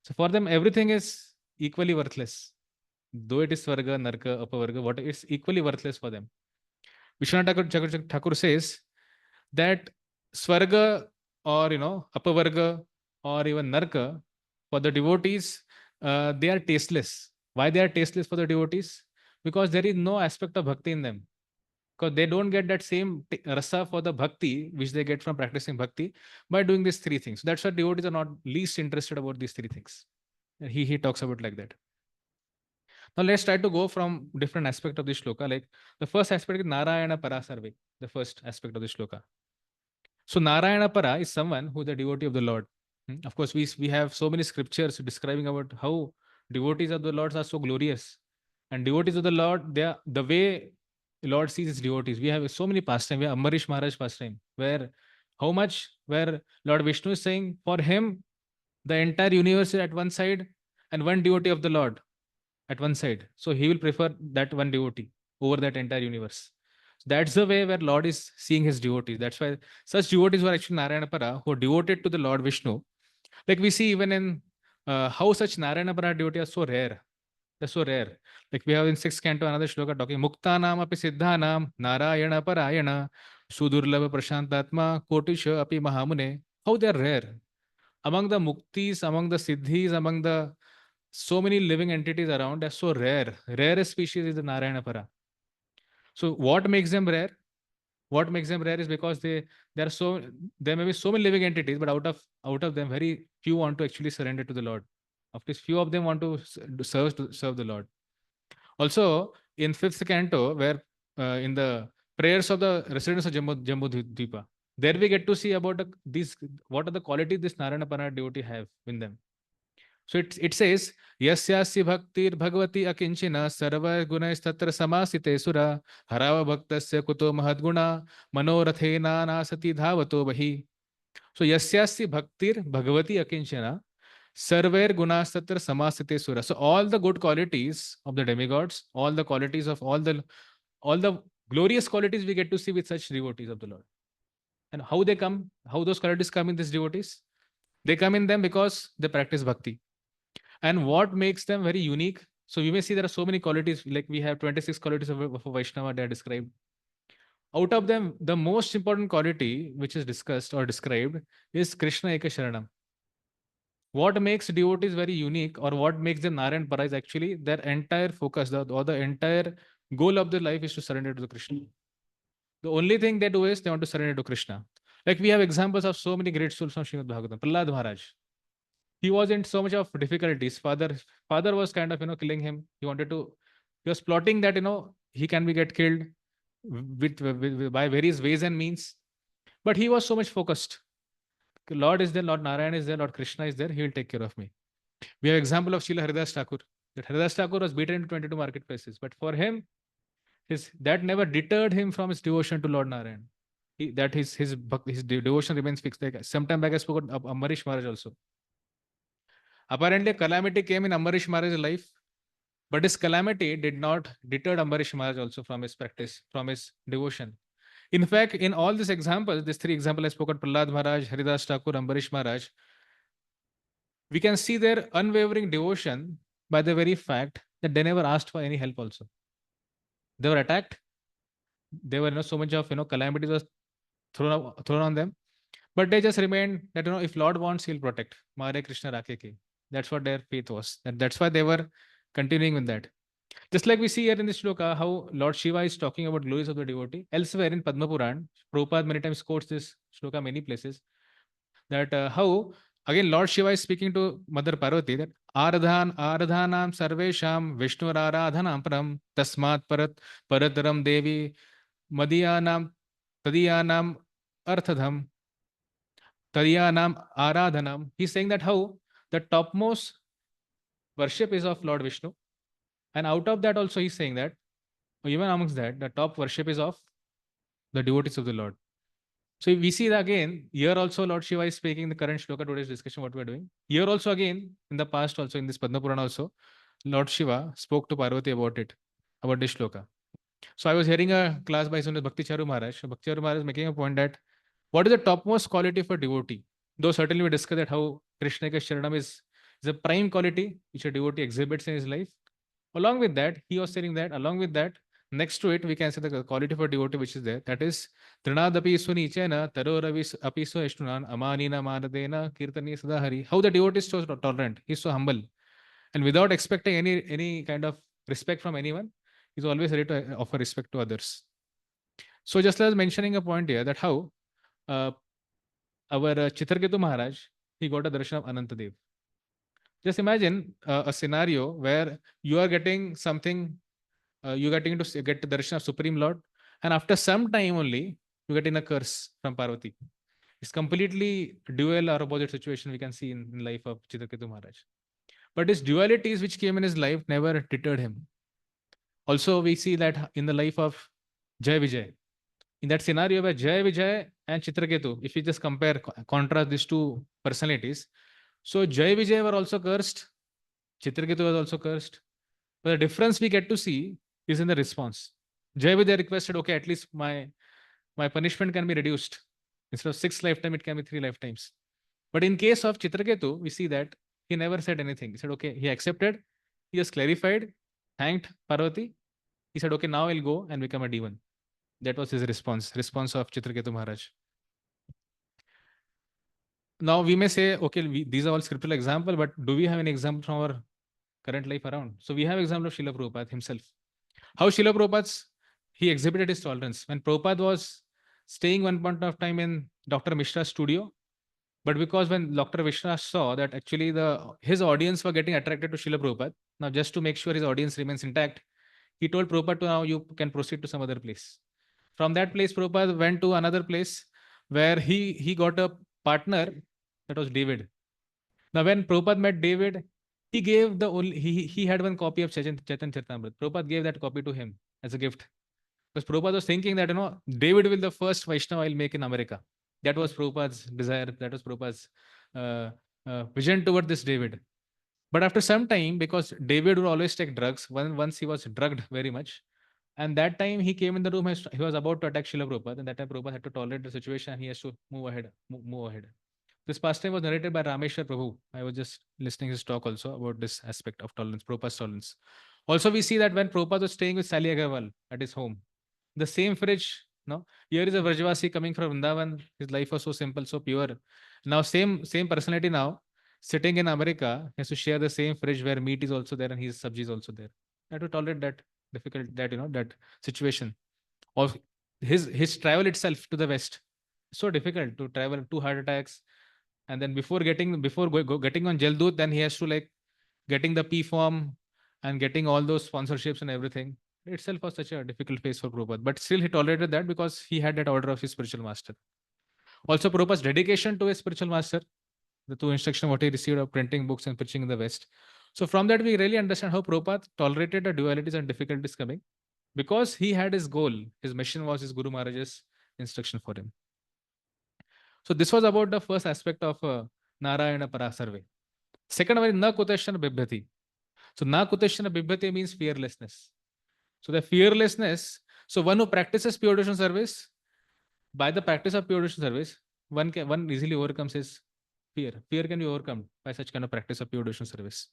B: So for them, everything is equally worthless. Though it is Swarga, Narka, Apavarga, what it's equally worthless for them. Vishwanath Thakur says that Swarga or Apavarga or even Narka, for the devotees, they are tasteless. Why they are tasteless for the devotees? Because there is no aspect of bhakti in them. Because they don't get that same rasa for the bhakti which they get from practicing bhakti by doing these 3 things. So that's why devotees are not least interested about these 3 things. And he talks about like that. Now let's try to go from different aspect of this shloka. Like the first aspect is Narayana Parasarve, the first aspect of this shloka. So Narayana Para is someone who is the devotee of the Lord. Of course, we have so many scriptures describing about how devotees of the Lord are so glorious. And devotees of the Lord, they are the way Lord sees his devotees. We have so many pastime. We have Ambarish Maharaj pastime, where how much where Lord Vishnu is saying for him the entire universe is at one side and one devotee of the Lord at one side. So he will prefer that one devotee over that entire universe. So that's the way where Lord is seeing his devotees. That's why such devotees were actually Narayanapara who are devoted to the Lord Vishnu. Like we see even in how such Narayanapara devotees are so rare. They're so rare. Like we have in 6th canto another shloka talking Muktanam api siddhanam Narayana parayana Sudurlava prashantatma Kotisha api mahamune. How they are rare. Among the muktis, among the siddhis, among the so many living entities around, they're so rare. Rarest species is the Narayana para. So what makes them rare? What makes them rare is because there may be so many living entities, but out of them, very few want to actually surrender to the Lord. Of course, few of them want to serve the Lord. Also, in 5th canto, where in the prayers of the residents of Jambu Dvipa, there we get to see about these what are the qualities this Narayana devotee have in them. So it says, Yasyasya bhaktir bhagavati akinchina sarva gunaistattra samasite sura harava bhaktasya kuto mahadguna manorathena nasati dhavato bahi. So Yasyasya bhaktir bhagavati akinchina sarvair gunastatra samasite sura. So all the good qualities of the demigods, all the qualities of all the glorious qualities we get to see with such devotees of the Lord. And how they come, how those qualities come in these devotees? They come in them because they practice bhakti. And what makes them very unique? So you may see there are so many qualities, like we have 26 qualities of a Vaishnava that are described. Out of them, the most important quality which is discussed or described is Krishna Eka Sharanam. What makes devotees very unique or what makes them Narayan Para is actually their entire focus or the entire goal of their life is to surrender to the Krishna. The only thing they do is they want to surrender to Krishna. Like we have examples of so many great souls from Srimad Bhagavatam. Prahlad Maharaj. He was in so much of difficulties. Father was kind of killing him. He was plotting that he can get killed by various ways and means. But he was so much focused. Lord is there, Lord Narayan is there, Lord Krishna is there. He will take care of me. We have example of Srila Haridas Thakur. That Haridas Thakur was beaten in 22 marketplaces, but for him, that never deterred him from his devotion to Lord Narayan. His devotion remains fixed. Like sometime back I spoke about Ambarish Maharaj also. Apparently, a calamity came in Ambarish Maharaj's life, but his calamity did not deter Ambarish Maharaj also from his practice, from his devotion. In fact, in all these examples, these 3 examples I spoke about, Prahlad Maharaj, Haridas Thakur, Ambarish Maharaj, we can see their unwavering devotion by the very fact that they never asked for any help also. They were attacked. There were so much of calamities was thrown on them, but they just remained that if Lord wants, He'll protect. Mare Krishna Rakhe Ke. That's what their faith was. And that's why they were continuing with that. Just like we see here in this shloka, how Lord Shiva is talking about glories of the devotee. Elsewhere in Padma Puran, Prabhupada many times quotes this shloka many places, that how, again, Lord Shiva is speaking to Mother Parvati, that Aradhanam sarvesham Vishnu aradhanam param tasmat paradaram devi tadiyanam arthadham tadiyanam aradhanam. He's saying that how the topmost worship is of Lord Vishnu. And out of that also he's saying that, even amongst that, the top worship is of the devotees of the Lord. So we see that again, here also Lord Shiva is speaking the current shloka, today's discussion, what we're doing. Here also again, in the past also, in this Padma Purana also, Lord Shiva spoke to Parvati about it, about this shloka. So I was hearing a class by his name Bhakti Charu Maharaj. So Bhakti Charu Maharaj is making a point that what is the topmost quality for devotee? Though certainly we discussed that how Krishna Ka Sharanam is a prime quality which a devotee exhibits in his life. Along with that, he was saying that, along with that, next to it, we can say the quality for devotee which is there. That is, Trinadapi Sunichena, Taroravis Apiso Eshtunan, Amanina Manadena, Kirtani Sadahari. How the devotee is so tolerant, he's so humble. And without expecting any kind of respect from anyone, he's always ready to offer respect to others. So just as mentioning a point here, that how our Chitraketu Maharaj, he got a darshan of Anantadev. Just imagine a scenario where you are getting something, you're getting to get the darshan of Supreme Lord, and after some time only, you get in a curse from Parvati. It's completely dual or opposite situation we can see in life of Chitraketu Maharaj. But his dualities which came in his life never deterred him. Also, we see that in the life of Jai Vijay. In that scenario where Jai Vijay and Chitraketu, if you just compare, contrast these two personalities, so Jai Vijay were also cursed, Chitraketu was also cursed. But the difference we get to see is in the response. Jai Vijay requested, okay, at least my punishment can be reduced. Instead of 6 lifetimes, it can be 3 lifetimes. But in case of Chitraketu, we see that he never said anything. He said, okay, he accepted, he just clarified, thanked Parvati. He said, okay, now I'll go and become a demon. That was his response of Chitraketu Maharaj. Now we may say, okay, these are all scriptural examples, but do we have an example from our current life around? So we have example of Srila Prabhupada himself. How Srila Prabhupada, he exhibited his tolerance. When Prabhupada was staying one point of time in Dr. Mishra's studio, but because when Dr. Mishra saw that actually his audience were getting attracted to Srila Prabhupada, now just to make sure his audience remains intact, he told Prabhupada to now you can proceed to some other place. From that place, Prabhupada went to another place where he got a partner, that was David. Now, when Prabhupada met David, he gave he had one copy of Chaitanya Charitamrita. Prabhupada gave that copy to him as a gift. Because Prabhupada was thinking that, David will be the first Vaishnava I'll make in America. That was Prabhupada's desire. That was Prabhupada's vision toward this David. But after some time, because David would always take drugs, once he was drugged very much, and that time he came in the room, he was about to attack Srila Prabhupada, and that time Prabhupada had to tolerate the situation, and he has to move ahead. This pastime was narrated by Rameshwar Prabhu. I was just listening his talk also about this aspect of tolerance, Prabhupada's tolerance. Also, we see that when Prabhupada was staying with Sally Agarwal at his home, the same fridge, here is a Vrajavasi coming from Vrindavan. His life was so simple, so pure. Now, same personality now, sitting in America, he has to share the same fridge where meat is also there and his sabji is also there. I have to tolerate that difficult, that situation. Or his travel itself to the West, so difficult to travel, 2 heart attacks. And then before getting on Jaldut, then he has to getting the P form and getting all those sponsorships and everything. It itself was such a difficult phase for Prabhupada. But still he tolerated that because he had that order of his spiritual master. Also, Prabhupada's dedication to his spiritual master, the 2 instructions what he received of printing books and preaching in the West. So from that, we really understand how Prabhupada tolerated the dualities and difficulties coming because he had his goal. His mission was his Guru Maharaj's instruction for him. So this was about the first aspect of Narayana Parasarve. Second one is Na Kuteshana Bibhyati. So Na Kuteshana Bibhyati means fearlessness. So the fearlessness, so one who practices pure devotion service, by the practice of pure devotion service, one easily overcomes his fear. Fear can be overcome by such kind of practice of pure devotion service.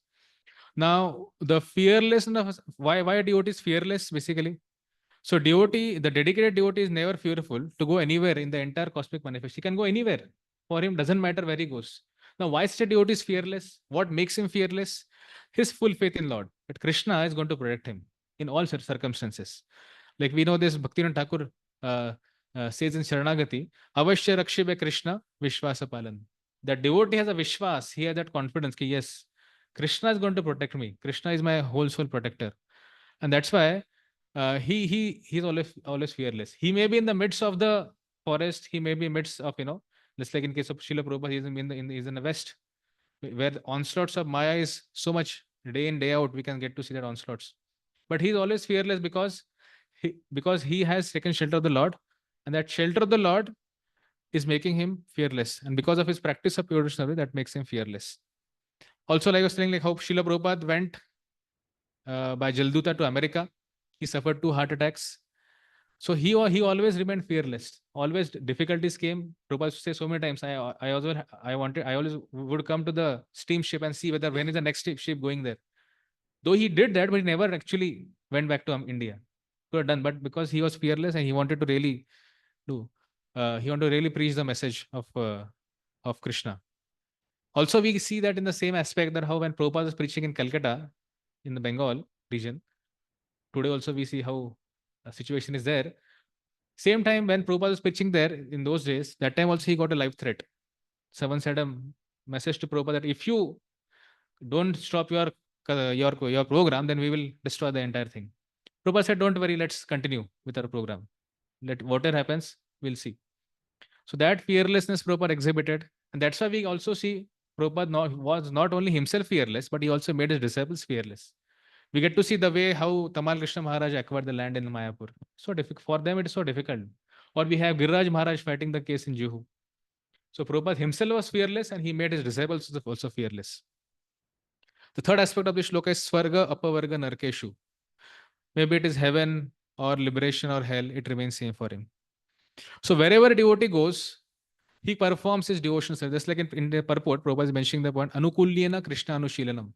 B: Now, the fearlessness, why a devotee is fearless basically? So devotee, the dedicated devotee is never fearful to go anywhere in the entire cosmic manifest. He can go anywhere. For him, doesn't matter where he goes. Now, why such a devotee is fearless? What makes him fearless? His full faith in Lord. That Krishna is going to protect him in all circumstances. Like we know this, Bhakti Thakur says in Sharanagati, Avashya Rakshibe Krishna Vishwasa Palan. That devotee has a Vishwas, he has that confidence that yes, Krishna is going to protect me. Krishna is my whole soul protector. And that's why he's always fearless. He may be in the midst of the forest, he may be in the midst of, just like in case of Srila Prabhupada, he's in the West, where the onslaughts of Maya is so much day in, day out, we can get to see that onslaughts. But he's always fearless because he has taken shelter of the Lord, and that shelter of the Lord is making him fearless. And because of his practice of pure service, that makes him fearless. Also, like I was saying, like how Srila Prabhupada went by Jalduta to America, he suffered 2 heart attacks. So he always remained fearless. Always difficulties came. Prabhupada say so many times, I always would come to the steamship and see whether when is the next ship going there. Though he did that, but he never actually went back to India. Could have done, but because he was fearless and he wanted to really preach the message of Krishna. Also, we see that in the same aspect that how when Prabhupada was preaching in Calcutta, in the Bengal region, today also we see how the situation is there. Same time when Prabhupada was preaching there in those days, that time also he got a life threat. Someone said a message to Prabhupada that if you don't stop your program, then we will destroy the entire thing. Prabhupada said, don't worry, let's continue with our program. Let whatever happens, we'll see. So that fearlessness Prabhupada exhibited, and that's why we also see Prabhupada was not only himself fearless, but he also made his disciples fearless. We get to see the way how Tamal Krishna Maharaj acquired the land in Mayapur. So difficult for them, it is so difficult. Or we have Giriraj Maharaj fighting the case in Juhu. So Prabhupada himself was fearless and he made his disciples also fearless. The third aspect of this shloka is Swarga, Apavarga, Narkeshu. Maybe it is heaven or liberation or hell, it remains same for him. So wherever a devotee goes, he performs his devotional service. Just like in the purport, Prabhupada is mentioning the point, Anukulyena Krishna Anushilanam.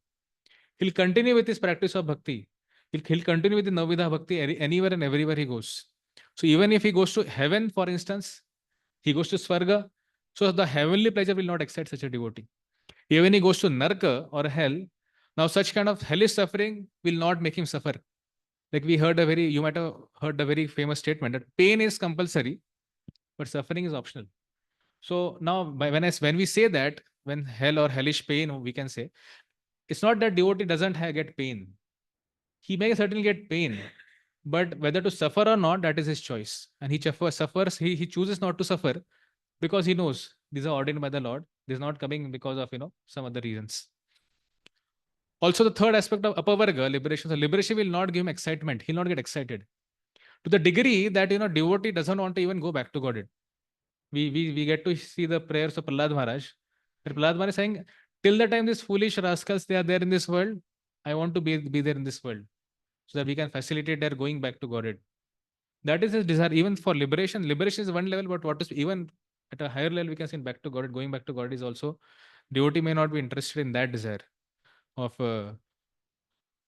B: He'll continue with his practice of bhakti. He'll continue with the Navvidha bhakti anywhere and everywhere he goes. So even if he goes to heaven, for instance, he goes to Swarga, so the heavenly pleasure will not excite such a devotee. Even he goes to Narka or hell, now such kind of hellish suffering will not make him suffer. Like you might have heard a very famous statement that pain is compulsory, but suffering is optional. So now when we say that, when hell or hellish pain, we can say, it's not that devotee doesn't get pain. He may certainly get pain, but whether to suffer or not, that is his choice. And he suffers, he chooses not to suffer because he knows these are ordained by the Lord. This is not coming because of some other reasons. Also, the third aspect of apavarga, liberation. So liberation will not give him excitement. He'll not get excited. To the degree that devotee doesn't want to even go back to Godhead. We get to see the prayers of Prahlad Maharaj. Prahlad Maharaj is saying, till the time these foolish rascals, they are there in this world, I want to be there in this world, so that we can facilitate their going back to Godhead. That is his desire. Even for liberation, liberation is one level, but what is even at a higher level, we can say back to God, going back to God is also, devotee may not be interested in that desire of.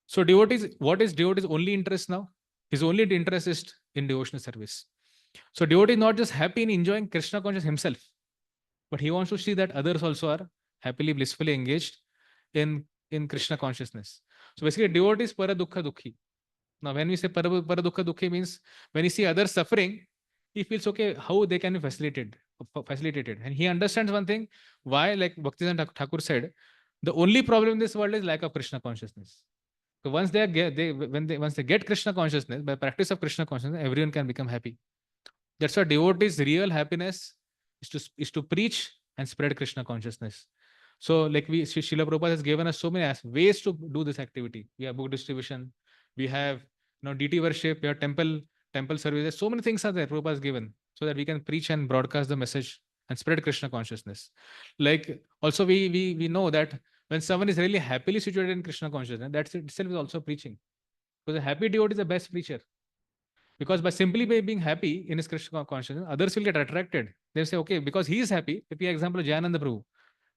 B: So devotees, what is devotee's only interest now? His only interest is in devotional service. So devotee is not just happy in enjoying Krishna consciousness himself, but he wants to see that others also are happily, blissfully engaged in Krishna consciousness. So basically, devotee is para dukkha dukhi. Now, when we say para dukkha dukhi means when you see others suffering, he feels okay how they can be facilitated. And he understands one thing, why, like Bhaktivedanta Thakur said, the only problem in this world is lack of Krishna consciousness. So once they get Krishna consciousness, by practice of Krishna consciousness, everyone can become happy. That's why devotees' real happiness is to preach and spread Krishna consciousness. So, like Srila Prabhupada has given us so many ways to do this activity. We have book distribution, we have deity worship, we have temple services. So many things are there Prabhupada has given, so that we can preach and broadcast the message and spread Krishna consciousness. Like also we know that when someone is really happily situated in Krishna consciousness, that itself is also preaching. Because a happy devotee is the best preacher. Because by simply being happy in his Krishna consciousness, others will get attracted. They'll say, okay, because he is happy. If we example Jayananda Prabhu,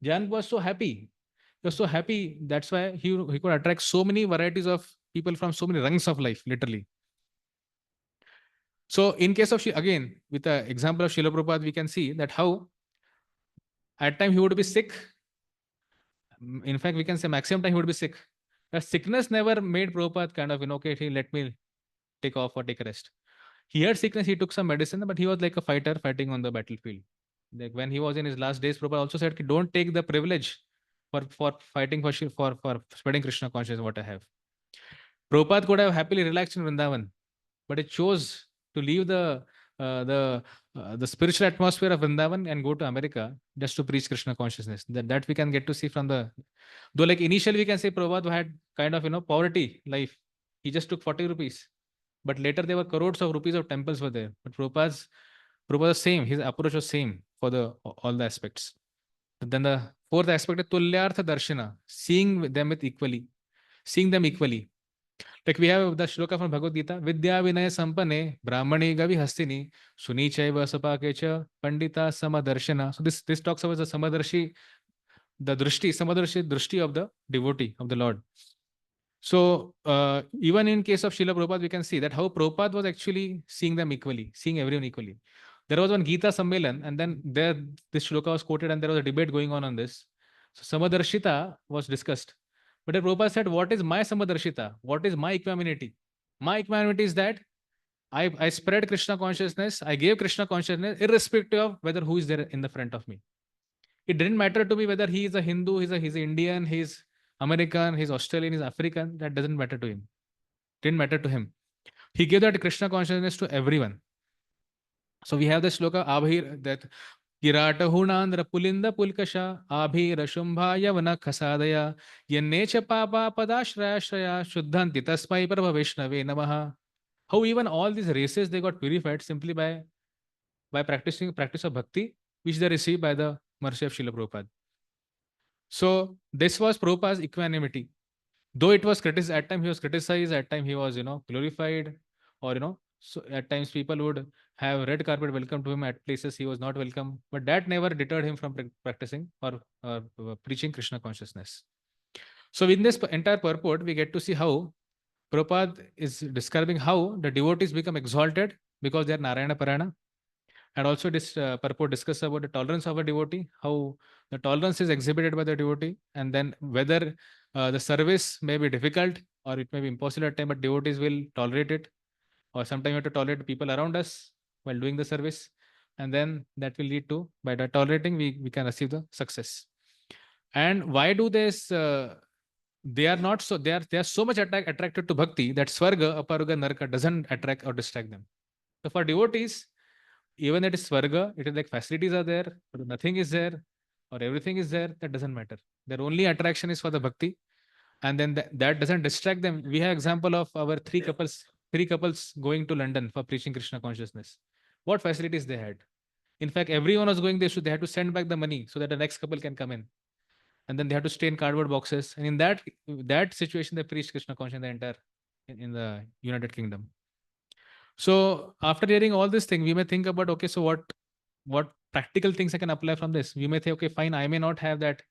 B: Jan was so happy. He was so happy. That's why he could attract so many varieties of people from so many rungs of life, literally. So in case of, again, with the example of Srila Prabhupada, we can see that how at time he would be sick. In fact, we can say maximum time he would be sick. The sickness never made Prabhupada kind of, okay, let me take off or take a rest. He had sickness, he took some medicine, but he was like a fighter fighting on the battlefield. Like when he was in his last days, Prabhupada also said, don't take the privilege for fighting for spreading Krishna consciousness, what I have. Prabhupada could have happily relaxed in Vrindavan, but it chose to leave the spiritual atmosphere of Vrindavan and go to America just to preach Krishna consciousness. That we can get to see from though like initially we can say Prabhupada had kind of, poverty life. He just took 40 rupees. But later there were crores of rupees of temples were there. But Prabhupada was same. His approach was same for all the aspects. But then the fourth aspect is Tulyartha Darshana, seeing them equally. Like we have the shloka from Bhagavad Gita, Vidya Vinaya Sampane, Brahmani Gavi Hastini, Suni Chaiva Sapakecha, Pandita Samadarshana. So this talks about the Samadarshi, the Drishti of the devotee, of the Lord. So even in case of Srila Prabhupada, we can see that how Prabhupada was actually seeing them equally, seeing everyone equally. There was one Gita Sammelan, and then this shloka was quoted, and there was a debate going on this. So Samadarshita was discussed. But then Prabhupada said, what is my Samadarshita? What is my equanimity? My equanimity is that I spread Krishna consciousness, I gave Krishna consciousness, irrespective of whether who is there in the front of me. It didn't matter to me whether he is a Hindu, he's an Indian, he's American, he's Australian, he's African. That doesn't matter to him. Didn't matter to him. He gave that Krishna consciousness to everyone. So we have the shloka Abhir, that किराटहुणांद्र पुलिंद पुलकशा Abhir Shumbha यवन खसादया यन्नेच पापा पदाश्रयाश्रया शुद्धंति तस्मै प्रभ वैष्णवे नमः. How even all these races they got purified simply by practicing practice of bhakti which they received by the mercy of Srila Prabhupada. So this was Prabhupada's equanimity. Though it was criticized, at times he was criticized, at times he was, glorified, or, so at times people would have red carpet welcome to him at places he was not welcome, but that never deterred him from practicing or preaching Krishna consciousness. So in this entire purport, we get to see how Prabhupada is describing how the devotees become exalted because they are Narayana Parayana. And also this purport discusses about the tolerance of a devotee, how the tolerance is exhibited by the devotee, and then whether the service may be difficult or it may be impossible at time, but devotees will tolerate it. Or sometimes you have to tolerate people around us while doing the service. And then that will lead to, by the tolerating, we can achieve the success. And why do this? They are not so, they are so much attracted to bhakti that Swarga, Aparuga, Naraka doesn't attract or distract them. So for devotees, even it is Swarga, it is like facilities are there, but nothing is there, or everything is there, that doesn't matter. Their only attraction is for the bhakti, and then that doesn't distract them. We have example of our three couples going to London for preaching Krishna consciousness. What facilities they had? In fact, everyone was going there, so they had to send back the money so that the next couple can come in. And then they had to stay in cardboard boxes. And in that situation, they preached Krishna consciousness in the United Kingdom. So after hearing all this thing, we may think about, okay, so what practical things I can apply from this? We may say, okay, fine, I may not have that,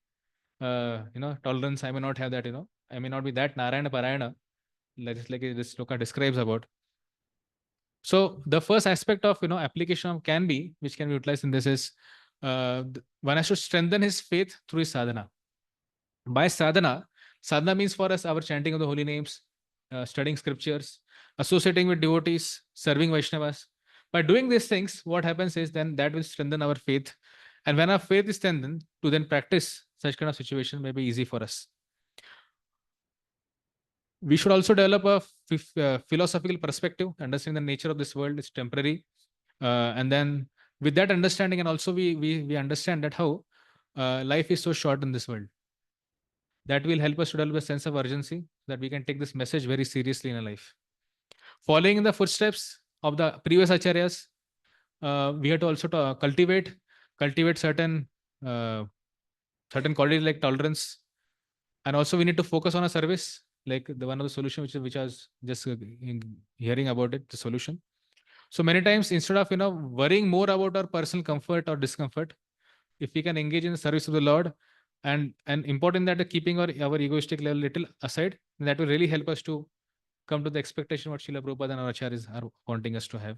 B: tolerance. I may not have that, I may not be that Narayana Parayana, like this sloka describes about. So the first aspect of, application of can be, which can be utilized in this is, one has to strengthen his faith through his sadhana. By sadhana means for us our chanting of the holy names, studying scriptures, associating with devotees, serving Vaishnavas. By doing these things, what happens is then that will strengthen our faith. And when our faith is strengthened, to then practice such kind of situation may be easy for us. We should also develop a philosophical perspective, understanding the nature of this world is temporary. And then with that understanding, and also we understand that how life is so short in this world. That will help us to develop a sense of urgency that we can take this message very seriously in our life. Following in the footsteps of the previous acharyas, we have to also cultivate certain qualities like tolerance, and also we need to focus on a service, like the one of the solution which I was just hearing about it, the solution. So many times, instead of worrying more about our personal comfort or discomfort, if we can engage in the service of the Lord, and important that keeping our egoistic level little aside, that will really help us to come to the expectation what Srila Prabhupada and our acharyas are wanting us to have.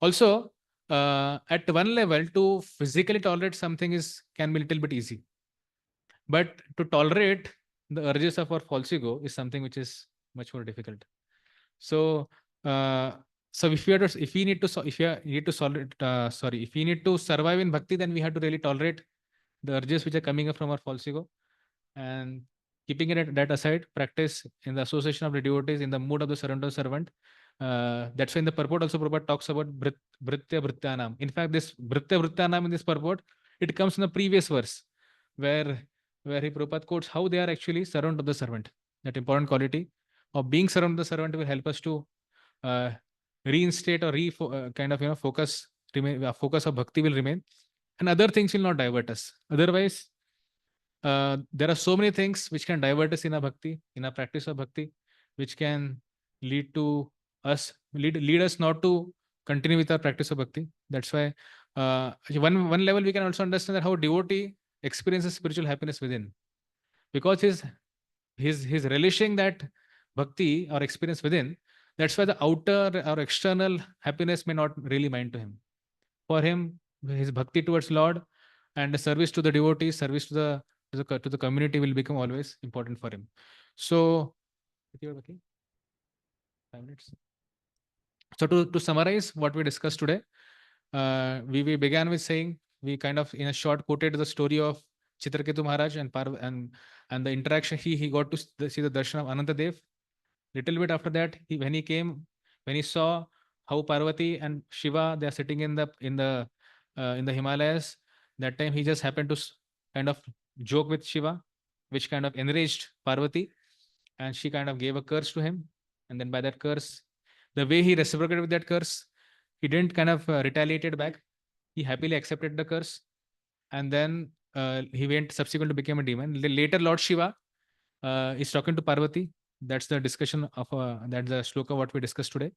B: Also, at one level, to physically tolerate something can be a little bit easy, but to tolerate the urges of our false ego is something which is much more difficult. So, if we need to survive in bhakti, then we have to really tolerate the urges which are coming up from our false ego, and keeping it at that aside, practice in the association of the devotees in the mood of the surrender servant. That's why in the purport also Prabhupada talks about Bhritya Bhrityanam. In fact, this Bhritya Bhrityanam in this purport, it comes in the previous verse where Prabhupada quotes how they are actually servant of the servant. That important quality of being servant of the servant will help us to reinstate or focus of bhakti will remain, and other things will not divert us. Otherwise, there are so many things which can divert us in our bhakti, in our practice of bhakti, which can lead us not to continue with our practice of bhakti. That's why one level we can also understand that how devotee experiences spiritual happiness within, because he's relishing that bhakti or experience within. That's why the outer or external happiness may not really mind to him. For him, his bhakti towards Lord and the service to the devotees, service to the community will become always important for him. So, 5 minutes. So to summarize what we discussed today, we began with saying, we kind of in a short quoted the story of Chitraketu Maharaj and the interaction he got to see the darshan of Anantadev. Little bit after that, when he saw how Parvati and Shiva, they are sitting in the in the Himalayas. That time he just happened to kind of joke with Shiva, which kind of enraged Parvati, and she kind of gave a curse to him. And then by that curse, the way he reciprocated with that curse, he didn't kind of retaliated back. He happily accepted the curse, and then he went subsequently became a demon. Later, Lord Shiva is talking to Parvati. That's the discussion of that's the shloka what we discussed today.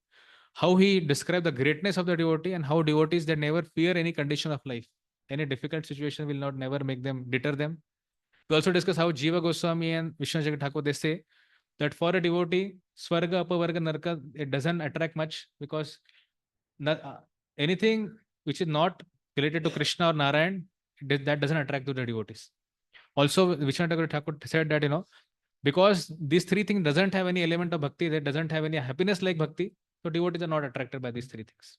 B: How he described the greatness of the devotee and how devotees that never fear any condition of life. Any difficult situation will not never make them deter them. We also discuss how Jiva Goswami and Vishnu Thakur they say that for a devotee, Swarga, Apavarga, Narka, it doesn't attract much because not, anything which is not related to Krishna or Narayan, that doesn't attract to the devotees. Also, Vishnu Thakur said that, because these three things doesn't have any element of bhakti, that doesn't have any happiness like bhakti, so devotees are not attracted by these three things.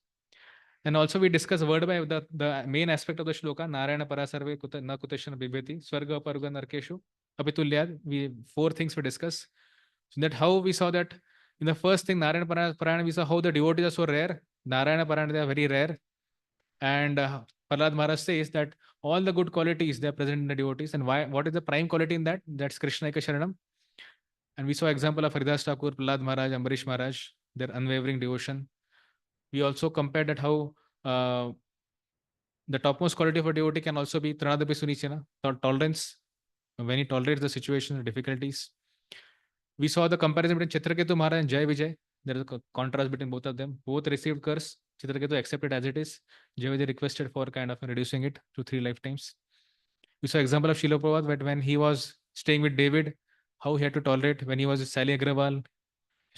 B: And also we discuss word by the main aspect of the shloka, Narayana Parasarve na Kuteshana Bibheti, Swarga Parga Narkeshu, Apitulyad. We 4 things we discuss. So that how we saw that in the first thing, Narayana Parayana, we saw how the devotees are so rare. Narayana Parayana, they are very rare. And Prahlad Maharaj says that all the good qualities they are present in the devotees. And why? What is the prime quality in that? That's Krishna Eka Sharanam. And we saw example of Haridas Thakur, Prahlad Maharaj, Ambarish Maharaj, their unwavering devotion. We also compared that how the topmost quality of a devotee can also be Tranadapi Sunichana, tolerance, when he tolerates the situation, the difficulties. We saw the comparison between Chitraketu Maharaj and Jai Vijay. There is a contrast between both of them. Both received curse. Chitraketu accepted as it is. Jai Vijay requested for kind of reducing it to 3 lifetimes. We saw example of Srila Prabhupada when he was staying with David, how he had to tolerate when he was with Sally Agrawal,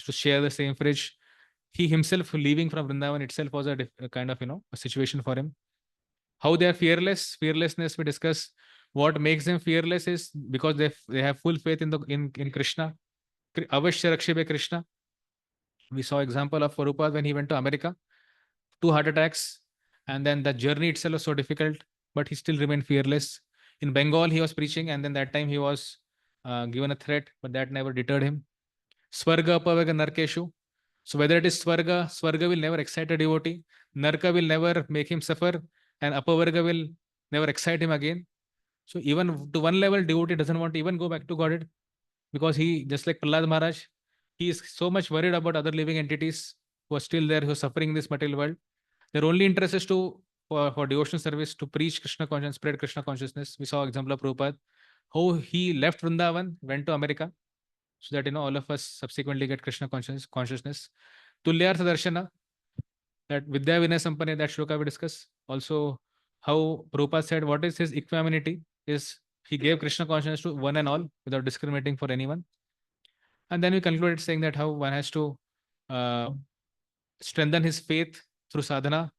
B: to share the same fridge. He himself leaving from Vrindavan itself was a kind of a situation for him. How they are fearless. Fearlessness we discuss. What makes them fearless is because they have full faith in Krishna. Avashya Rakshibe Krishna. We saw example of Prabhupada when he went to America, 2 heart attacks, and then the journey itself was so difficult, but he still remained fearless. In Bengal, he was preaching, and then that time he was given a threat, but that never deterred him. Swarga, Apavaga, Narkeshu. So whether it is Swarga will never excite a devotee, Narka will never make him suffer, and Apavarga will never excite him again. So even to one level, devotee doesn't want to even go back to Godhead, because he, just like Prahlad Maharaj, he is so much worried about other living entities who are still there, who are suffering in this material world. Their only interest is for devotional service, to preach Krishna consciousness, spread Krishna consciousness. We saw example of Prabhupada, how he left Vrindavan, went to America, so that all of us subsequently get Krishna consciousness. Tulyartha Darshana, that Vidya Vinay Sampane, that shloka we discuss. Also, how Prabhupada said, what is his equanimity? Is he gave Krishna consciousness to one and all without discriminating for anyone. And then we concluded saying that how one has to strengthen his faith through sadhana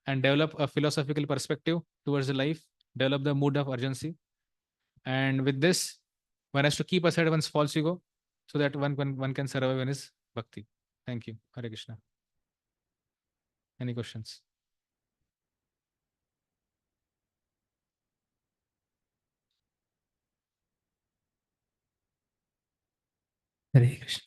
B: and develop a philosophical perspective towards the life, develop the mood of urgency. And with this, one has to keep aside one's false ego so that one can survive in his bhakti. Thank you. Hare Krishna. Any questions?
A: Hare Krishna.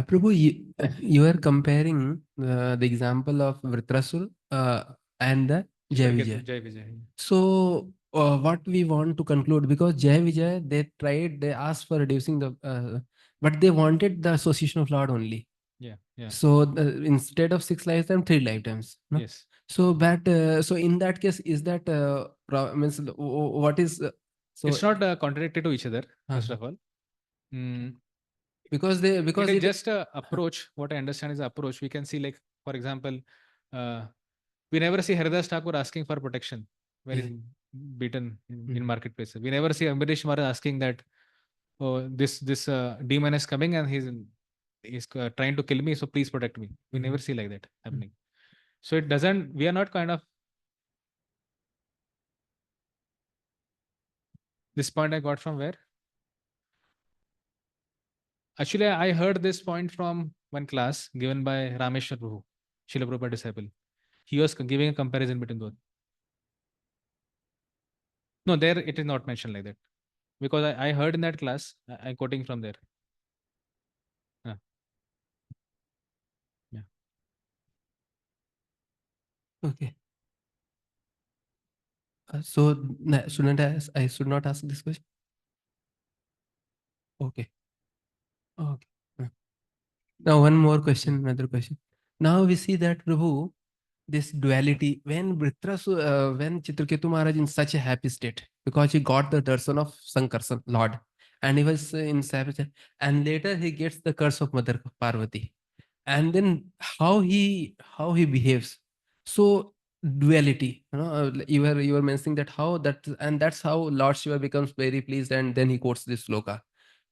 A: Prabhu, you are comparing the example of Vritrasur and the Jai Vijay.
B: Jai Vijay.
A: So, what we want to conclude, because Jai Vijay, they asked for reducing but they wanted the association of Lord only.
B: Yeah.
A: So, instead of 6 lifetimes, 3 lifetimes. No?
B: Yes.
A: So, so in that case, is that means what is so?
B: It's not contradictory to each other, first of all.
A: Because
B: it is just a approach. What I understand is the approach. We can see, like, for example, we never see Haridas Thakur asking for protection when he's beaten in marketplaces. We never see Ambarish Maharaj asking that, oh, this demon is coming and he's trying to kill me, so please protect me. We never see like that happening. So it doesn't, we are not kind of, this point I got from where? Actually, I heard this point from one class given by Rameshwar Prabhu, Srila Prabhupada disciple. He was giving a comparison between both. No, there it is not mentioned like that. Because I heard in that class, I'm quoting from there.
A: Okay. So shouldn't I should not ask this question? Okay. Okay. Now one more question, another question. Now we see that Prabhu, this duality, when when Chitraketu Maharaj in such a happy state, because he got the darshan of Sankarsan, Lord, and he was in happy, and later he gets the curse of Mother Parvati, and then how he behaves. So duality, you were mentioning that how that, and that's how Lord Shiva becomes very pleased, and then he quotes this sloka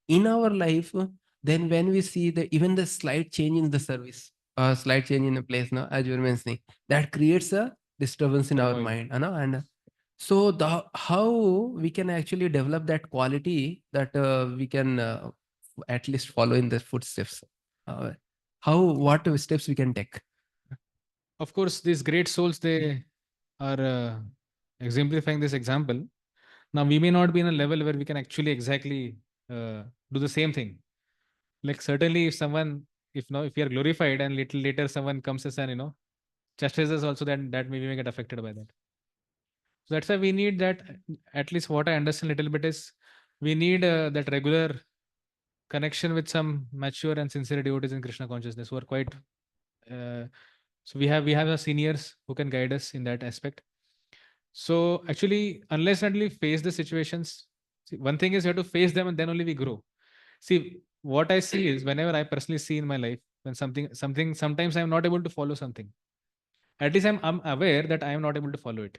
A: in our life. Then when we see the even the slight change in the service, slight change in the place, now as you were mentioning, that creates a disturbance in our mind, and so the how we can actually develop that quality that we can at least follow in the footsteps, uh, how what steps we can take.
B: Of course, these great souls, they are exemplifying this example. Now, we may not be in a level where we can actually exactly do the same thing. Like certainly, if someone, if we are glorified and little later someone comes as an, chastises also, then that maybe may get affected by that. So that's why we need that. At least what I understand a little bit is we need that regular connection with some mature and sincere devotees in Krishna consciousness who are quite. So we have our seniors who can guide us in that aspect. So actually, unless and until we face the situations, see, one thing is you have to face them and then only we grow. See, what I see is whenever I personally see in my life, when sometimes I'm not able to follow something. At least I'm aware that I am not able to follow it.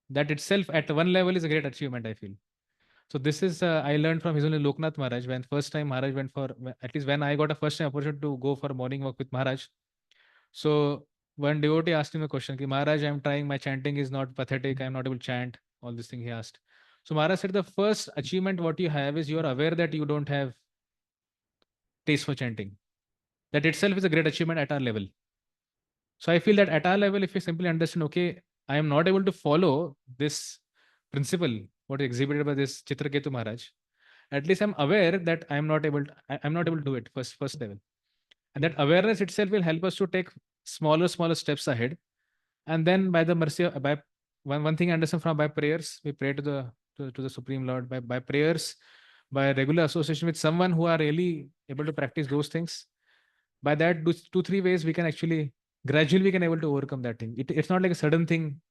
B: That itself at one level is a great achievement, I feel. So this is I learned from His Holiness Loknath Maharaj when first time Maharaj went for, at least when I got a first time opportunity to go for morning walk with Maharaj. So one devotee asked him a question, Ki, Maharaj, I'm trying, my chanting is not pathetic, I'm not able to chant, all this thing he asked. So Maharaj said the first achievement what you have is you are aware that you don't have taste for chanting. That itself is a great achievement at our level. So I feel that at our level, if you simply understand, okay, I am not able to follow this principle, what is exhibited by this Chitraketu Maharaj, at least I'm aware that I'm not able to, I'm not able to do it first level. And that awareness itself will help us to take smaller steps ahead. And then by the mercy of, by one thing I understand from by prayers, we pray to the Supreme Lord. By prayers, by regular association with someone who are really able to practice those things, by that 2-3 ways we can actually gradually we can able to overcome that thing. It's not like a sudden thing.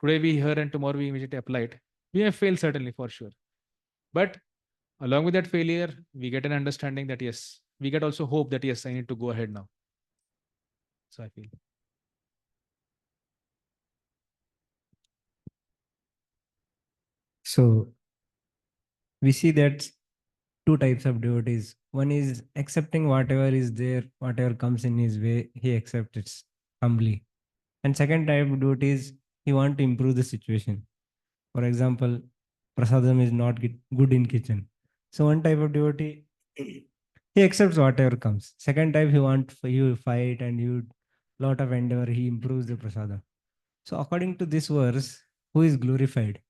B: Today we hear and tomorrow we immediately apply it. We may fail certainly for sure. But along with that failure, we get an understanding that yes, we get also hope that yes, I need to go ahead now. So I feel.
G: So we see that two types of devotees. One is accepting whatever is there, whatever comes in his way, he accepts it humbly. And second type of devotees, he want to improve the situation. For example, prasadam is not good in kitchen. So one type of devotee, he accepts whatever comes. Second type, he want for you fight and you lot of endeavor, he improves the prasadam. So according to this verse, who is glorified?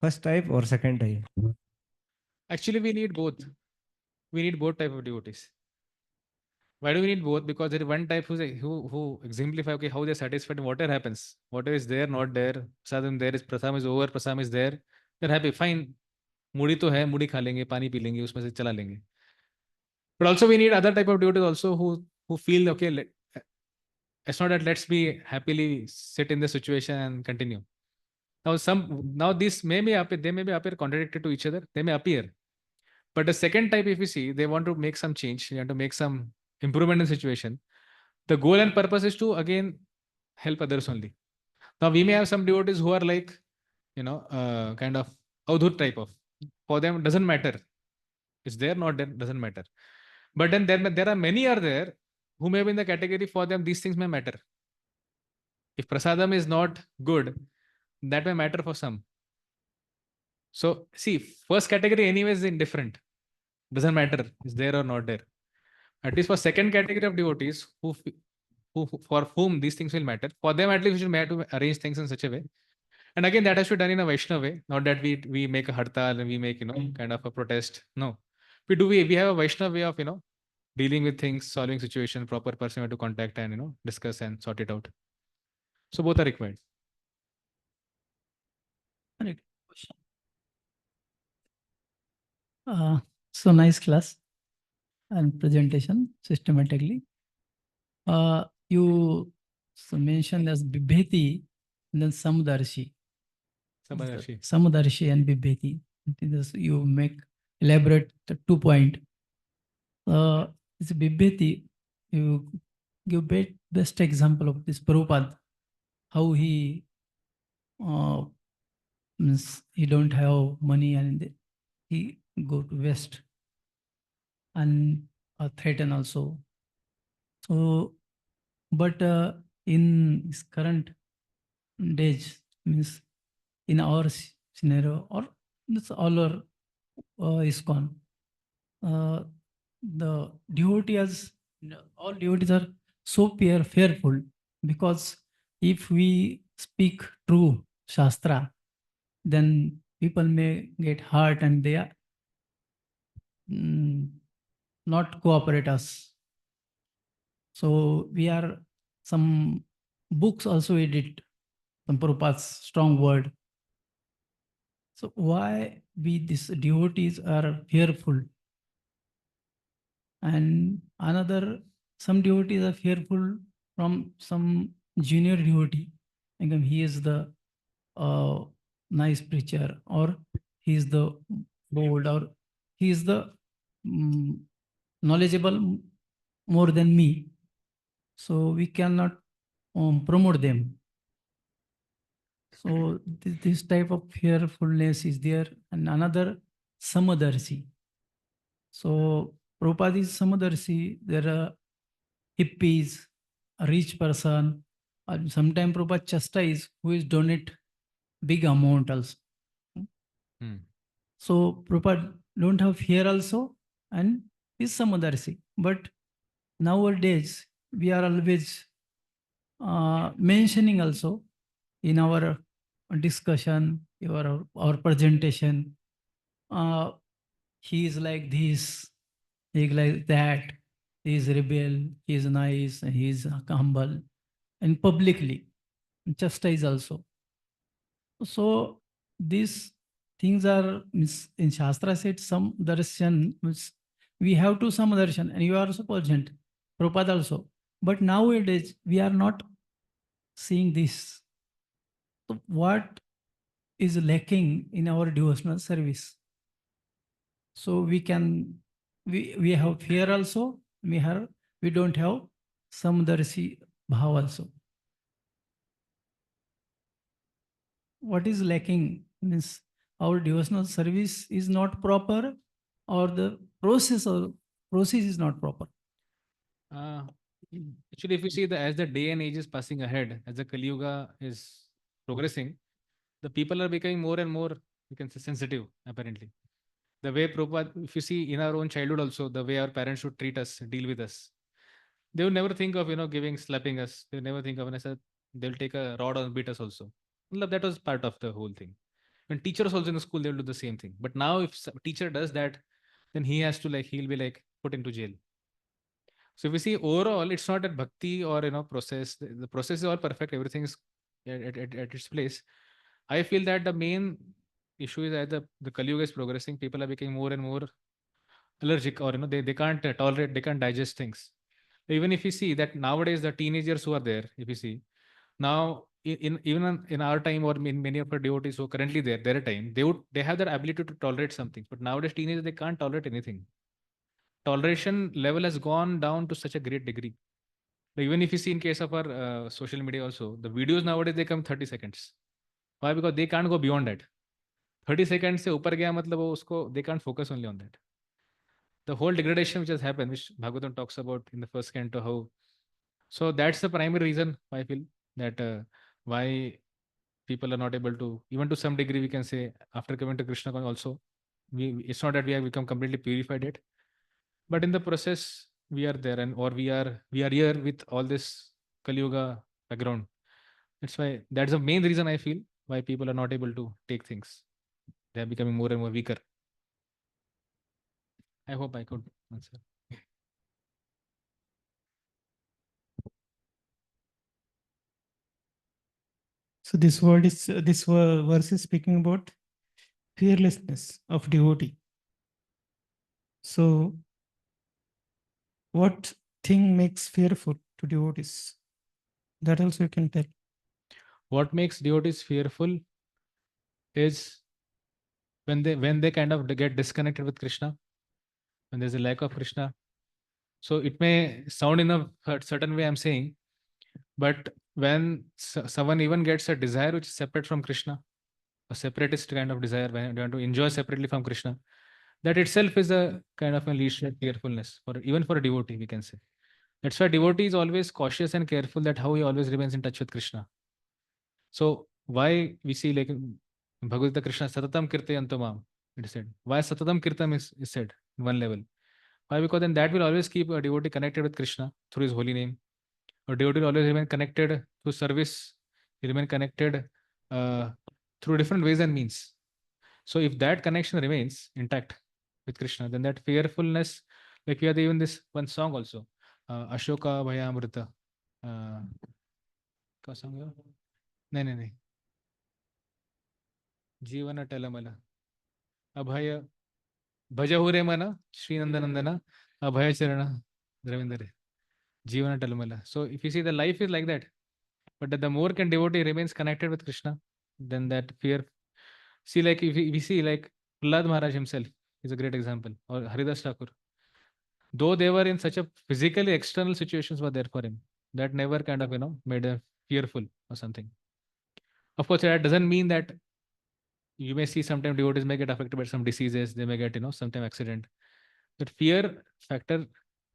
G: First type or second type?
B: Actually, we need both. We need both type of devotees. Why do we need both? Because there is one type who exemplify okay how they're satisfied. Whatever happens, whatever is there, not there, prasadam there is, prasadam is over, prasadam is there. They're happy. Fine. मूढ़ी तो है, मूढ़ी खा लेंगे, पानी P लेंगे, उसमें से चला लेंगे. But also we need other type of devotees also who feel okay. It's not that let's be happily sit in the situation and continue. Now these they may be appear contradicted to each other. They may appear. But the second type, if you see, they want to make some change, they want to make some improvement in the situation. The goal and purpose is to again help others only. Now we may have some devotees who are like, kind of avdhut type of. For them, it doesn't matter. It's there, not there, doesn't matter. But then there are many are there who may be in the category for them, these things may matter. If prasadam is not good, that may matter for some. So see, first category anyway is indifferent. Doesn't matter, is there or not there. At least for second category of devotees who for whom these things will matter, for them at least we should have to arrange things in such a way. And again, that has to be done in a Vaishnava way, not that we make a hartal and we make kind of a protest. No, we have a Vaishnava way of dealing with things, solving situation. Proper person we have to contact and discuss and sort it out. So both are required.
C: Correct question. So nice class and presentation systematically. You mentioned as Bibheti and then Samudarshi. Samudarshi and Bibheti. You make elaborate the 2 point. This Bibheti, you give best example of this Prabhupada, how he means he don't have money and he go to West and threaten also. So, but in his current days, means in our scenario, or this all our ISKCON, the devotees, all devotees are so fearful, because if we speak true Shastra, then people may get hurt and they are not cooperate us. So we are some books also edit some Prabhupada's strong word. So why we these devotees are fearful? And another, some devotees are fearful from some junior devotee. Again, he is the nice preacher, or he is the bold, or he is the knowledgeable more than me. So we cannot promote them. So this type of fearfulness is there. And another, Samadarshi. So Prabhupada is Samadarshi. There are hippies, a rich person. Sometimes Prabhupada chastise who is donate big amount also. So Prabhupada don't have fear also, and is Samadarshi. But nowadays we are always mentioning also in our discussion, our presentation, he is like this, he is like that, he is rebel, he is nice, he is humble, and publicly chastise also. So these things are in Shastra said some darshan, we have to some darshan, and you are also present, Prabhupada also. But nowadays we are not seeing this. So what is lacking in our devotional service? So we have fear also, we don't have samdarshi bhav also. What is lacking means our devotional service is not proper, or the process is not proper.
B: Actually, if you see as the day and age is passing ahead, as the Kali Yuga is progressing, the people are becoming more and more, you can say, sensitive, apparently. The way Prabhupada, if you see in our own childhood also, the way our parents should treat us, deal with us, they would never think of, slapping us. They would never think of, they'll take a rod and beat us also. That was part of the whole thing. When teachers also in the school, they'll do the same thing. But now if a teacher does that, then he has to he'll be put into jail. So if we see overall, it's not a bhakti or process. The process is all perfect. Everything is at its place. I feel that the main issue is that the Kali Yuga is progressing. People are becoming more and more allergic, or they can't tolerate, they can't digest things. Even if you see that nowadays the teenagers who are there, if you see now even in our time, or in many of our devotees who are currently there, their time, they have their ability to tolerate something. But nowadays teenagers, they can't tolerate anything. Toleration level has gone down to such a great degree. Even if you see in case of our social media also, the videos nowadays, they come 30 seconds. Why? Because they can't go beyond that. 30 seconds से ऊपर गया मतलब वो उसको, they can't focus only on that. The whole degradation which has happened, which Bhagavatam talks about in the first canto, how. So that's the primary reason I feel that why people are not able to, even to some degree, we can say, after coming to Krishna also, it's not that we have become completely purified yet, but in the process we are there, and or we are here with all this Kali Yuga background. That's the main reason I feel why people are not able to take things. They are becoming more and more weaker. I hope I could answer.
F: So this verse is speaking about fearlessness of devotee. So what thing makes fearful to devotees? That also you can tell.
B: What makes devotees fearful is when they kind of get disconnected with Krishna, when there's a lack of Krishna. So it may sound in a certain way I'm saying, but when someone even gets a desire which is separate from Krishna, a separatist kind of desire, when they want to enjoy separately from Krishna, that itself is a kind of a leash of fearfulness for even for a devotee, we can say. That's why devotee is always cautious and careful that how he always remains in touch with Krishna. So why we see like Bhagavad Gita Krishna Satatam Kirtayanto Mam, it is said. Why Satatam Kirtam is said in one level? Why? Because then that will always keep a devotee connected with Krishna through his holy name. A devotee will always remain connected through service. He remain connected uh, through different ways and means. So if that connection remains intact with Krishna, then that fearfulness, like we had even this one song also, Ashoka Bhayamrita. क्या song है वो? नहीं जीवन टलमल अभय भजहु रे मन श्रीनंदनंदन अभय चरण रविंद्र जीवन टलमल. So if you see the life is like that, but the more can devotee remains connected with Krishna, then that fear. See, like if we see like Prahlad Maharaj himself is a great example, or Haridas Thakur. Though they were in such a physically external situations were there for him, that never kind of made him fearful or something. Of course, that doesn't mean that you may see sometimes devotees may get affected by some diseases, they may get sometime accident. But fear factor,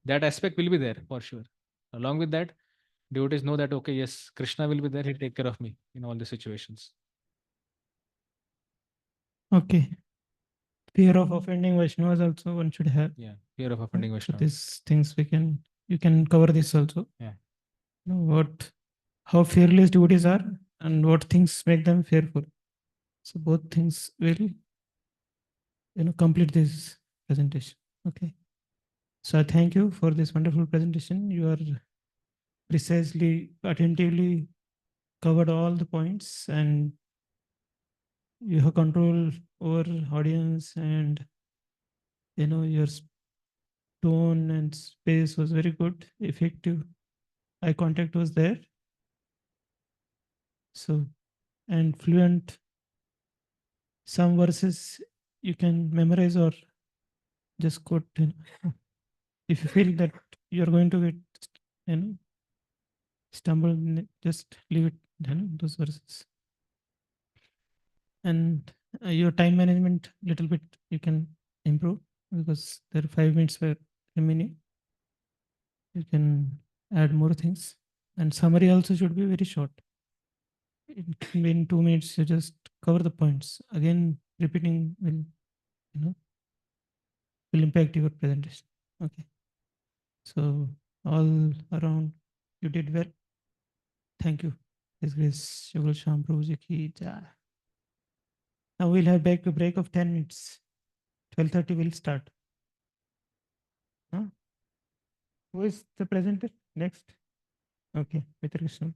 B: that aspect will be there for sure. Along with that, devotees know that okay, yes, Krishna will be there, he'll take care of me in all the situations.
F: Okay. Fear of offending Vaishnavas also one should have.
B: Yeah, fear of offending
F: So
B: Vaishnava.
F: these things you can cover this also.
B: Yeah.
F: How fearless devotees are and what things make them fearful. So both things will complete this presentation. Okay. So I thank you for this wonderful presentation. You are precisely, attentively covered all the points, and you have control over audience, and your tone and space was very good, effective. Eye contact was there. So, and fluent. Some verses you can memorize or just quote. If you feel that you're going to get, stumble, just leave it. Those verses. And your time management little bit you can improve, because there are 5 minutes were remaining. You can add more things, and summary also should be very short. In 2 minutes you just cover the points. Again repeating will impact your presentation. Okay, so all around you did well. Thank you. His Grace Shugul Sham Prabhu Ji ki jai. Now we'll have back a break of 10 minutes. 12:30 will start. Huh? Who is the presenter next? Okay, Mr. Krishna.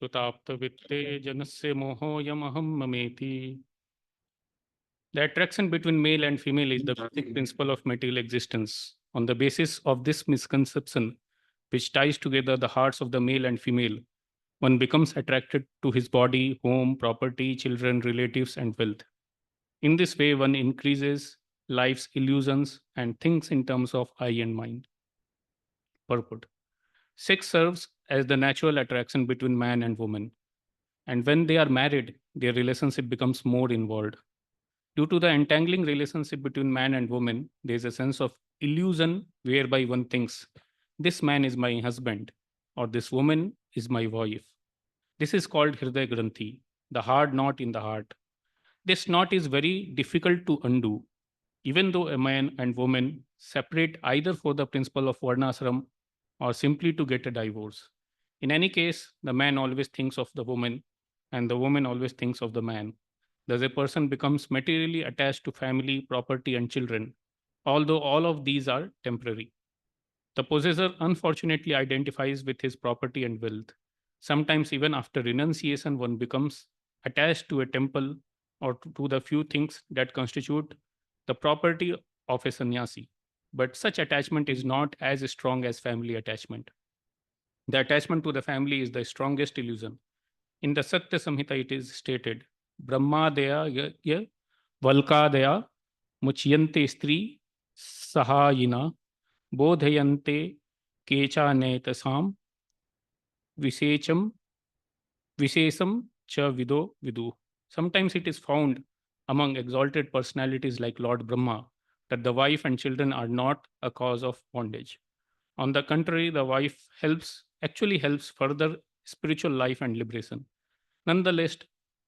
H: Sutaaptavitte janasya mohoyam aham mameti. The attraction between male and female is the basic principle of material existence. On the basis of this misconception, which ties together the hearts of the male and female, one becomes attracted to his body, home, property, children, relatives, and wealth. In this way, one increases life's illusions and thinks in terms of I and mind. Purport. Sex serves as the natural attraction between man and woman. And when they are married, their relationship becomes more involved. Due to the entangling relationship between man and woman, there is a sense of illusion whereby one thinks, this man is my husband, or this woman is my wife. This is called Hriday Granthi, the hard knot in the heart. This knot is very difficult to undo, even though a man and woman separate either for the principle of Varnashram or simply to get a divorce. In any case, the man always thinks of the woman, and the woman always thinks of the man. Thus, a person becomes materially attached to family, property, and children, although all of these are temporary. The possessor unfortunately identifies with his property and wealth. Sometimes, even after renunciation, one becomes attached to a temple or to the few things that constitute the property of a sannyasi. But such attachment is not as strong as family attachment. The attachment to the family is the strongest illusion. In the Satya Samhita, it is stated, Brahmadaya ya Valkadaya Muchyante Stri Sahayina Bodhayante Kechanetasam Visecham Visesam Cha Vido Vidu. Sometimes it is found among exalted personalities like Lord Brahma that the wife and children are not a cause of bondage. On the contrary, the wife actually helps further spiritual life and liberation. Nonetheless,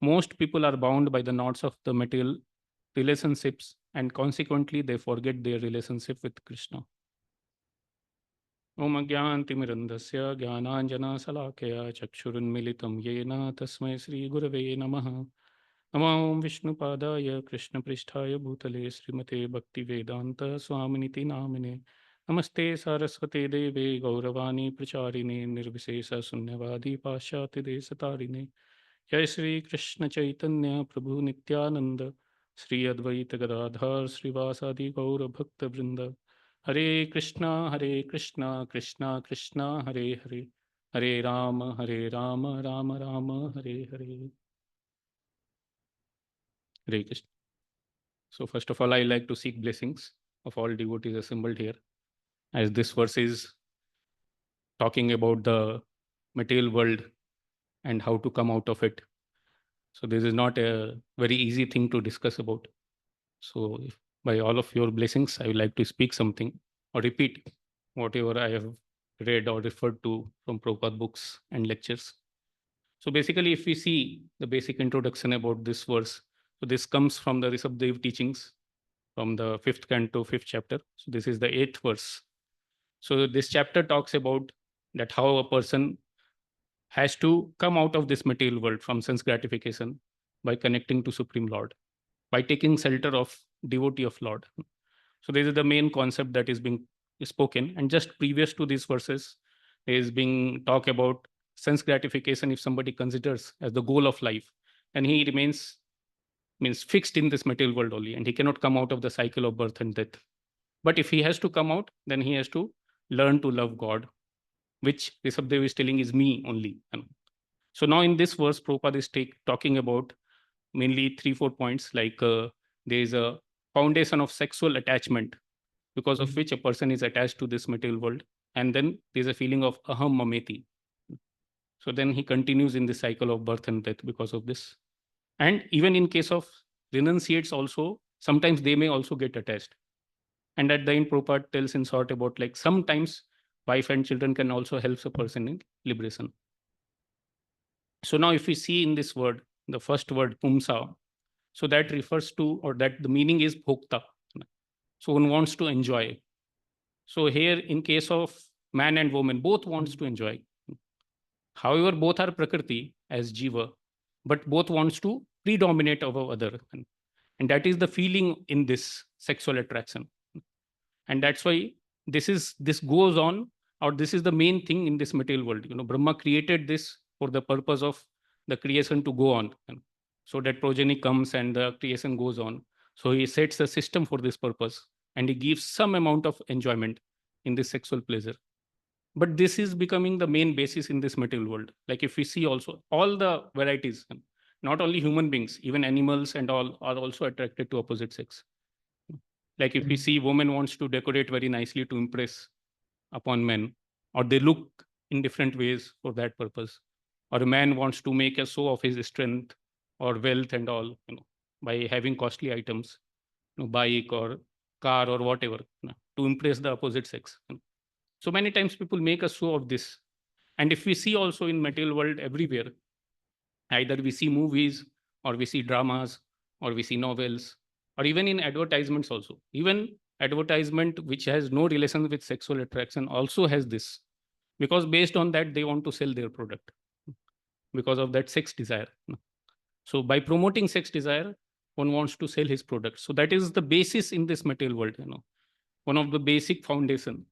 H: most people are bound by the knots of the material relationships and consequently they forget their relationship with Krishna. Om Agyantimirandasya Gyananjana Salakaya Chakshurunmilitam Yena Tasmai Sri Gurave Namaha. Namo Vishnupadaya Krishna Pristhaya Bhutale Srimate Bhakti Vedanta Swaminiti Namine. Namaste Saraswate Deve Gauravani Pracharine Nirvisesa Sunyavadi Pashyati Desatarine. Jai Sri Krishna Chaitanya Prabhu Nityananda Sri Advaita Gadadhar Srivasadi Gaura Bhakta Vrinda. Hare Krishna Krishna Krishna Hare Hare Hare Rama Rama Rama Hare Hare. Hare Krishna. So first of all, I like to seek blessings of all devotees assembled here, as this verse is talking about the material world and how to come out of it. So this is not a very easy thing to discuss about. So if by all of your blessings, I would like to speak something or repeat whatever I have read or referred to from Prabhupada books and lectures. So basically, if we see the basic introduction about this verse, so this comes from the Rishabhdev teachings from the 5th canto, 5th chapter. So this is the 8th verse. So this chapter talks about that how a person has to come out of this material world from sense gratification by connecting to Supreme Lord, by taking shelter of devotee of Lord. So this is the main concept that is being spoken. And just previous to these verses is being talk about sense gratification. If somebody considers as the goal of life, and he remains means fixed in this material world only, and he cannot come out of the cycle of birth and death. But if he has to come out, then he has to learn to love God, which Rishabhdev is telling is me only. So now in this verse, Prabhupada is talking about mainly 3-4 points, like there is a foundation of sexual attachment, because of which a person is attached to this material world. And then there's a feeling of aham mameti. So then he continues in the cycle of birth and death because of this. And even in case of renunciates also, sometimes they may also get attached. And at the end, Prabhupada tells in short about like sometimes wife and children can also help a person in liberation. So now if we see in this word, the first word, pumsa, so that refers to, or that the meaning is bhokta. So one wants to enjoy. So here in case of man and woman, both wants to enjoy. However, both are prakriti as jiva, but both wants to predominate over other. And that is the feeling in this sexual attraction. And that's why this goes on, or this is the main thing in this material world. Brahma created this for the purpose of the creation to go on, so that progeny comes and the creation goes on. So he sets a system for this purpose, and he gives some amount of enjoyment in this sexual pleasure. But this is becoming the main basis in this material world. Like if we see also all the varieties, not only human beings, even animals and all are also attracted to opposite sex. Like if we see women wants to decorate very nicely to impress upon men, or they look in different ways for that purpose, or a man wants to make a show of his strength or wealth and all, by having costly items, bike or car or whatever, to impress the opposite sex. So many times people make a show of this. And if we see also in material world everywhere, either we see movies or we see dramas or we see novels, or even in advertisements also. Even advertisement which has no relation with sexual attraction also has this, because based on that they want to sell their product because of that sex desire. So by promoting sex desire, one wants to sell his product. So that is the basis in this material world, one of the basic foundation,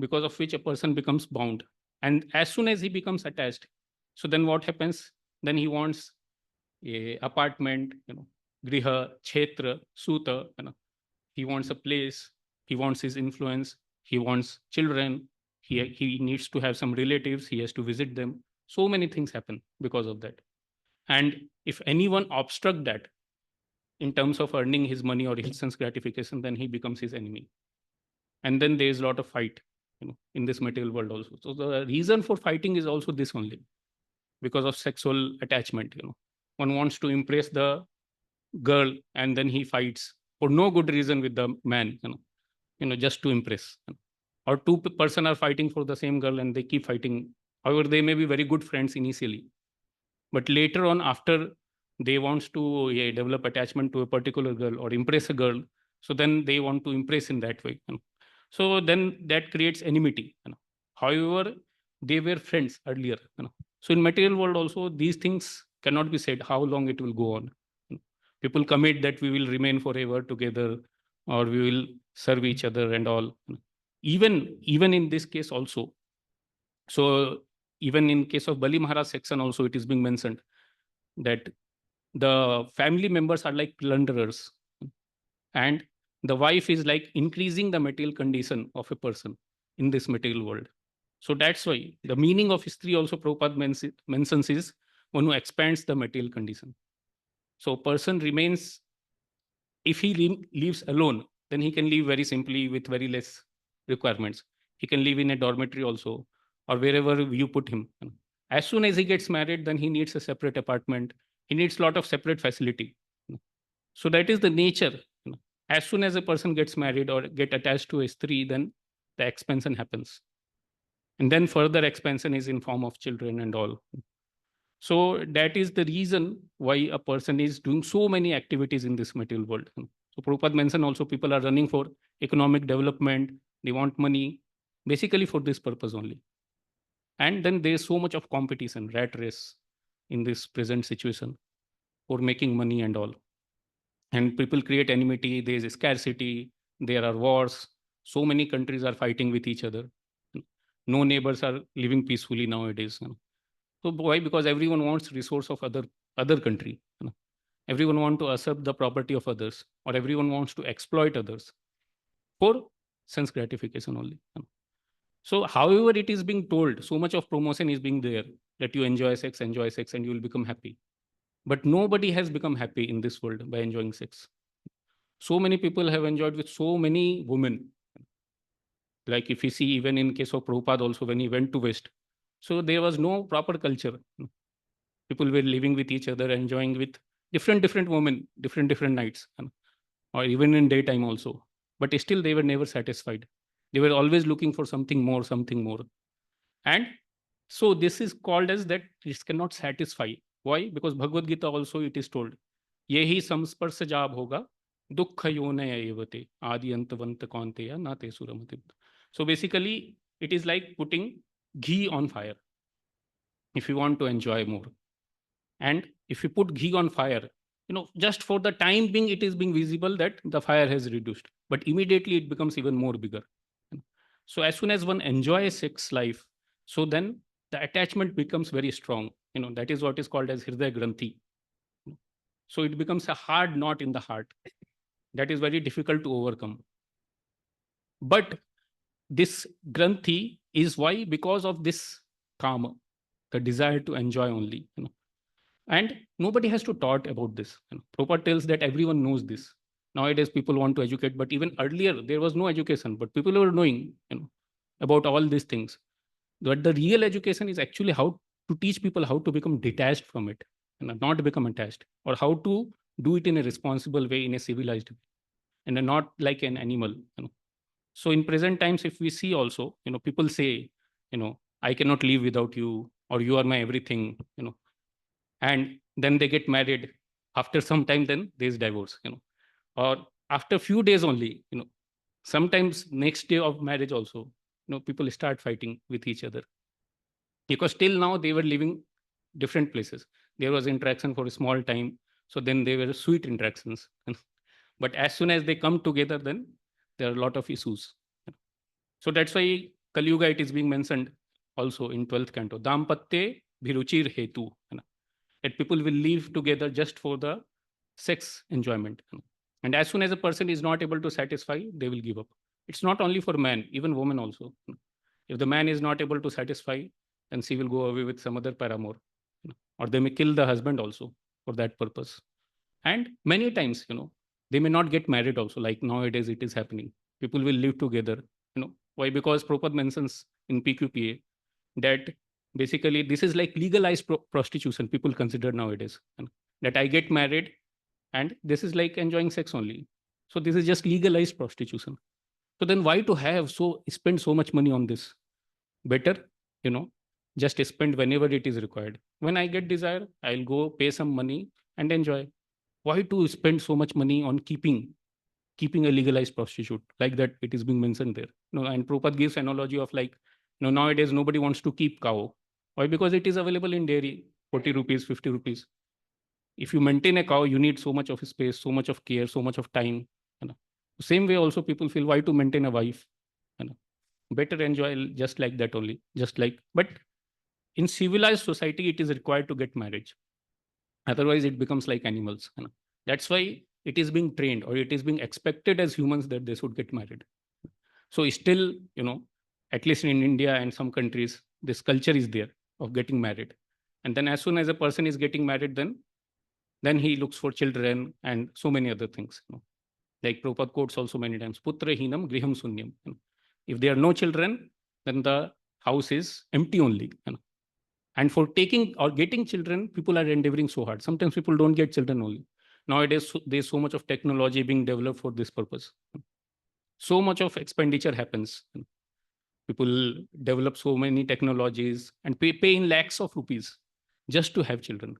H: because of which a person becomes bound. And as soon as he becomes attached, so then what happens? Then he wants a apartment, griha, kshetra, suta, he wants a place, he wants his influence, he wants children, he needs to have some relatives, he has to visit them. So many things happen because of that. And if anyone obstruct that in terms of earning his money or his sense gratification, then he becomes his enemy. And then there is a lot of fight, in this material world also. So the reason for fighting is also this only, because of sexual attachment. One wants to impress the girl, and then he fights for no good reason with the man, just to impress. Or two person are fighting for the same girl and they keep fighting. However, they may be very good friends initially, but later on, after they wants to develop attachment to a particular girl or impress a girl, so then they want to impress in that way. So then that creates enmity. However, they were friends earlier. So in material world also, these things cannot be said how long it will go on. People commit that we will remain forever together, or we will serve each other and all. Even in this case also. So even in case of Bali Maharaj section also, it is being mentioned that the family members are like plunderers, and the wife is like increasing the material condition of a person in this material world. So that's why the meaning of history also Prabhupada mentions is one who expands the material condition. So person remains, if he lives alone, then he can live very simply with very less requirements. He can live in a dormitory also, or wherever you put him. As soon as he gets married, then he needs a separate apartment. He needs a lot of separate facility. So that is the nature. As soon as a person gets married or get attached to a stree, then the expansion happens. And then further expansion is in form of children and all. So that is the reason why a person is doing so many activities in this material world. So Prabhupada mentioned also people are running for economic development. They want money, basically for this purpose only. And then there is so much of competition, rat race in this present situation for making money and all. And people create enmity, there is scarcity, there are wars. So many countries are fighting with each other. No neighbors are living peacefully nowadays. So why? Because everyone wants resource of other country. Everyone wants to usurp the property of others, or everyone wants to exploit others for sense gratification only. So however it is being told, so much of promotion is being there that you enjoy sex, and you will become happy. But nobody has become happy in this world by enjoying sex. So many people have enjoyed with so many women. Like if you see, even in case of Prabhupada also, when he went to West, so there was no proper culture. People were living with each other, enjoying with different women, different nights, or even in daytime also. But still they were never satisfied. They were always looking for something more. And so this is called as that this cannot satisfy. Why? Because Bhagavad Gita also it is told, yehi samsparsajab hoga dukkha yonaya evate adi antavant kaunteya na te suramati. So basically it is like putting ghee on fire if you want to enjoy more. And if you put ghee on fire, just for the time being, it is being visible that the fire has reduced, but immediately it becomes even more bigger. So as soon as one enjoys sex life, so then the attachment becomes very strong. That is what is called as Hriday Granthi. So it becomes a hard knot in the heart that is very difficult to overcome. But this Granthi is why? Because of this kama, the desire to enjoy only. And nobody has to taught about this. Prabhupada tells that everyone knows this. Nowadays, people want to educate, but even earlier, there was no education, but people were knowing about all these things. But the real education is actually how to teach people how to become detached from it, not become attached, or how to do it in a responsible way, in a civilized way, and not like an animal. So in present times, if we see also, people say, I cannot live without you, or you are my everything, and then they get married. After some time, then there's divorce, or after few days only, sometimes next day of marriage also, people start fighting with each other, because till now they were living different places. There was interaction for a small time, so then they were sweet interactions. But as soon as they come together, then there are a lot of issues. So that's why Kali Yuga, it is being mentioned also in 12th canto, Dampatye Bhiruchir Hetu, that people will live together just for the sex enjoyment. And as soon as a person is not able to satisfy, they will give up. It's not only for man, even women also. If the man is not able to satisfy, then she will go away with some other paramour, or they may kill the husband also for that purpose. And many times, they may not get married also, like nowadays it is happening. People will live together. Why? Because Prabhupada mentions in PQPA that basically this is like legalized prostitution, people consider nowadays. That I get married and this is like enjoying sex only. So this is just legalized prostitution. So then why to spend so much money on this? Better, just spend whenever it is required. When I get desire, I'll go pay some money and enjoy. Why to spend so much money on keeping a legalized prostitute? Like that, it is being mentioned there. And Prabhupada gives analogy of like, nowadays nobody wants to keep cow. Why? Because it is available in dairy, 40 rupees, 50 rupees. If you maintain a cow, you need so much of space, so much of care, so much of time. Same way also people feel, why to maintain a wife? Better enjoy just like that only. But in civilized society, it is required to get marriage. Otherwise, it becomes like animals. That's why it is being trained, or it is being expected as humans that they should get married. So still, at least in India and some countries, this culture is there of getting married. And then as soon as a person is getting married, then he looks for children and so many other things. Like Prabhupada quotes also many times, Putra hinam griham sunyam. If there are no children, then the house is empty only. And for taking or getting children, people are endeavoring so hard. Sometimes people don't get children only. Nowadays, there's so much of technology being developed for this purpose. So much of expenditure happens. People develop so many technologies and pay in lakhs of rupees just to have children.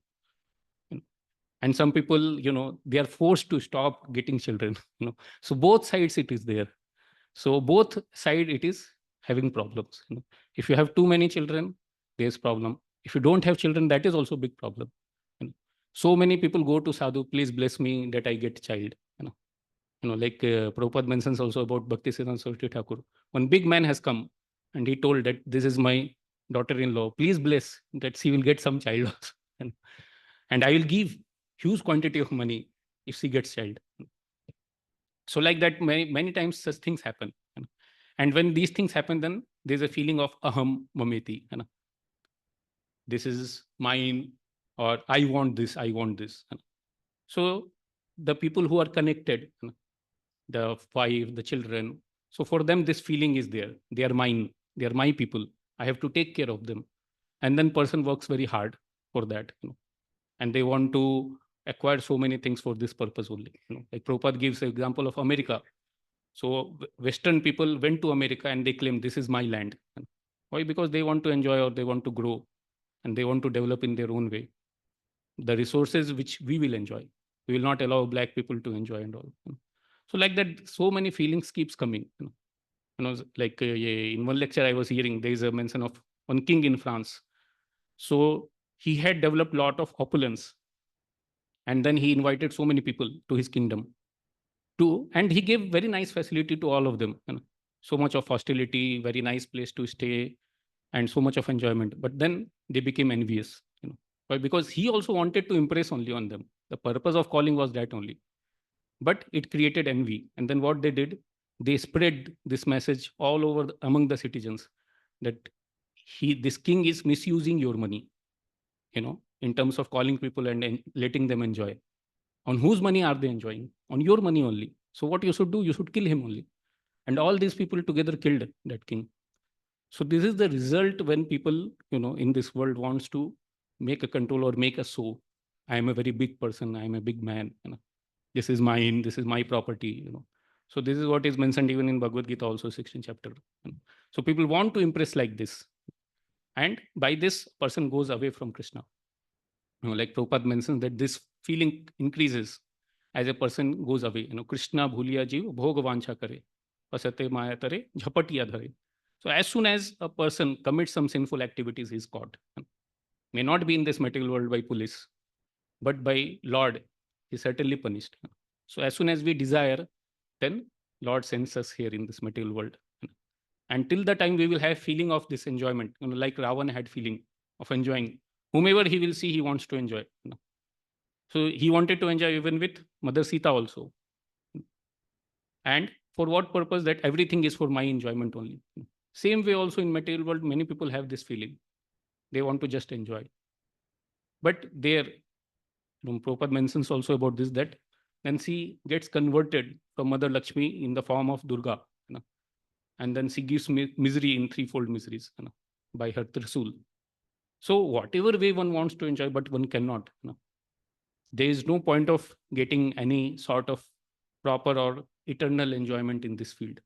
H: And some people, they are forced to stop getting children. So both sides it is there. So both side it is having problems. If you have too many children, there's problem. If you don't have children, that is also a big problem. So many people go to sadhu, please bless me that I get child. Like Prabhupada mentions also about Bhakti Siddhanta Saraswati Thakur. One big man has come and he told that this is my daughter-in-law. Please bless that she will get some child also. And I will give huge quantity of money if she gets child. So like that, many times such things happen. And when these things happen, then there's a feeling of aham mameti. This is mine, or I want this, I want this. So the people who are connected, the wife, the children, so for them, this feeling is there. They are mine. They are my people. I have to take care of them. And then person works very hard for that. And they want to acquire so many things for this purpose only. Like Prabhupada gives an example of America. So Western people went to America and they claim this is my land. Why? Because they want to enjoy, or they want to grow, and they want to develop in their own way the resources which we will enjoy. We will not allow black people to enjoy and all. So like that, so many feelings keeps coming. Like in one lecture I was hearing, there is a mention of one king in France. So he had developed a lot of opulence, and then he invited so many people to his kingdom, and he gave very nice facility to all of them. so much of hostility, very nice place to stay, and so much of enjoyment. But then they became envious, Why? Because he also wanted to impress only on them. The purpose of calling was that only. But it created envy. And then what they did, they spread this message all over among the citizens that this king is misusing your money, in terms of calling people and letting them enjoy. On whose money are they enjoying? On your money only. So what you should do, you should kill him only. And all these people together killed that king. So this is the result when people, in this world wants to make a control or make a show. I am a very big person. I am a big man. This is mine. This is my property. So this is what is mentioned even in Bhagavad Gita, also 16th chapter. So people want to impress like this, and by this person goes away from Krishna. Like Prabhupada mentions that this feeling increases as a person goes away. Krishna bhuliya jiv bhog vancha kare, pasate maya tare, jhapatiya dhare. So as soon as a person commits some sinful activities, he's caught. May not be in this material world by police, but by Lord, he's certainly punished. So as soon as we desire, then Lord sends us here in this material world. Until the time we will have feeling of this enjoyment, like Ravan had feeling of enjoying. Whomever he will see, he wants to enjoy. So he wanted to enjoy even with Mother Sita also. And for what purpose? That everything is for my enjoyment only. Same way also in material world, many people have this feeling. They want to just enjoy. But there, Prabhupada mentions also about this, that when she gets converted from Mother Lakshmi in the form of Durga, and then she gives misery in threefold miseries by her Trisul. So whatever way one wants to enjoy, but one cannot. There is no point of getting any sort of proper or eternal enjoyment in this field.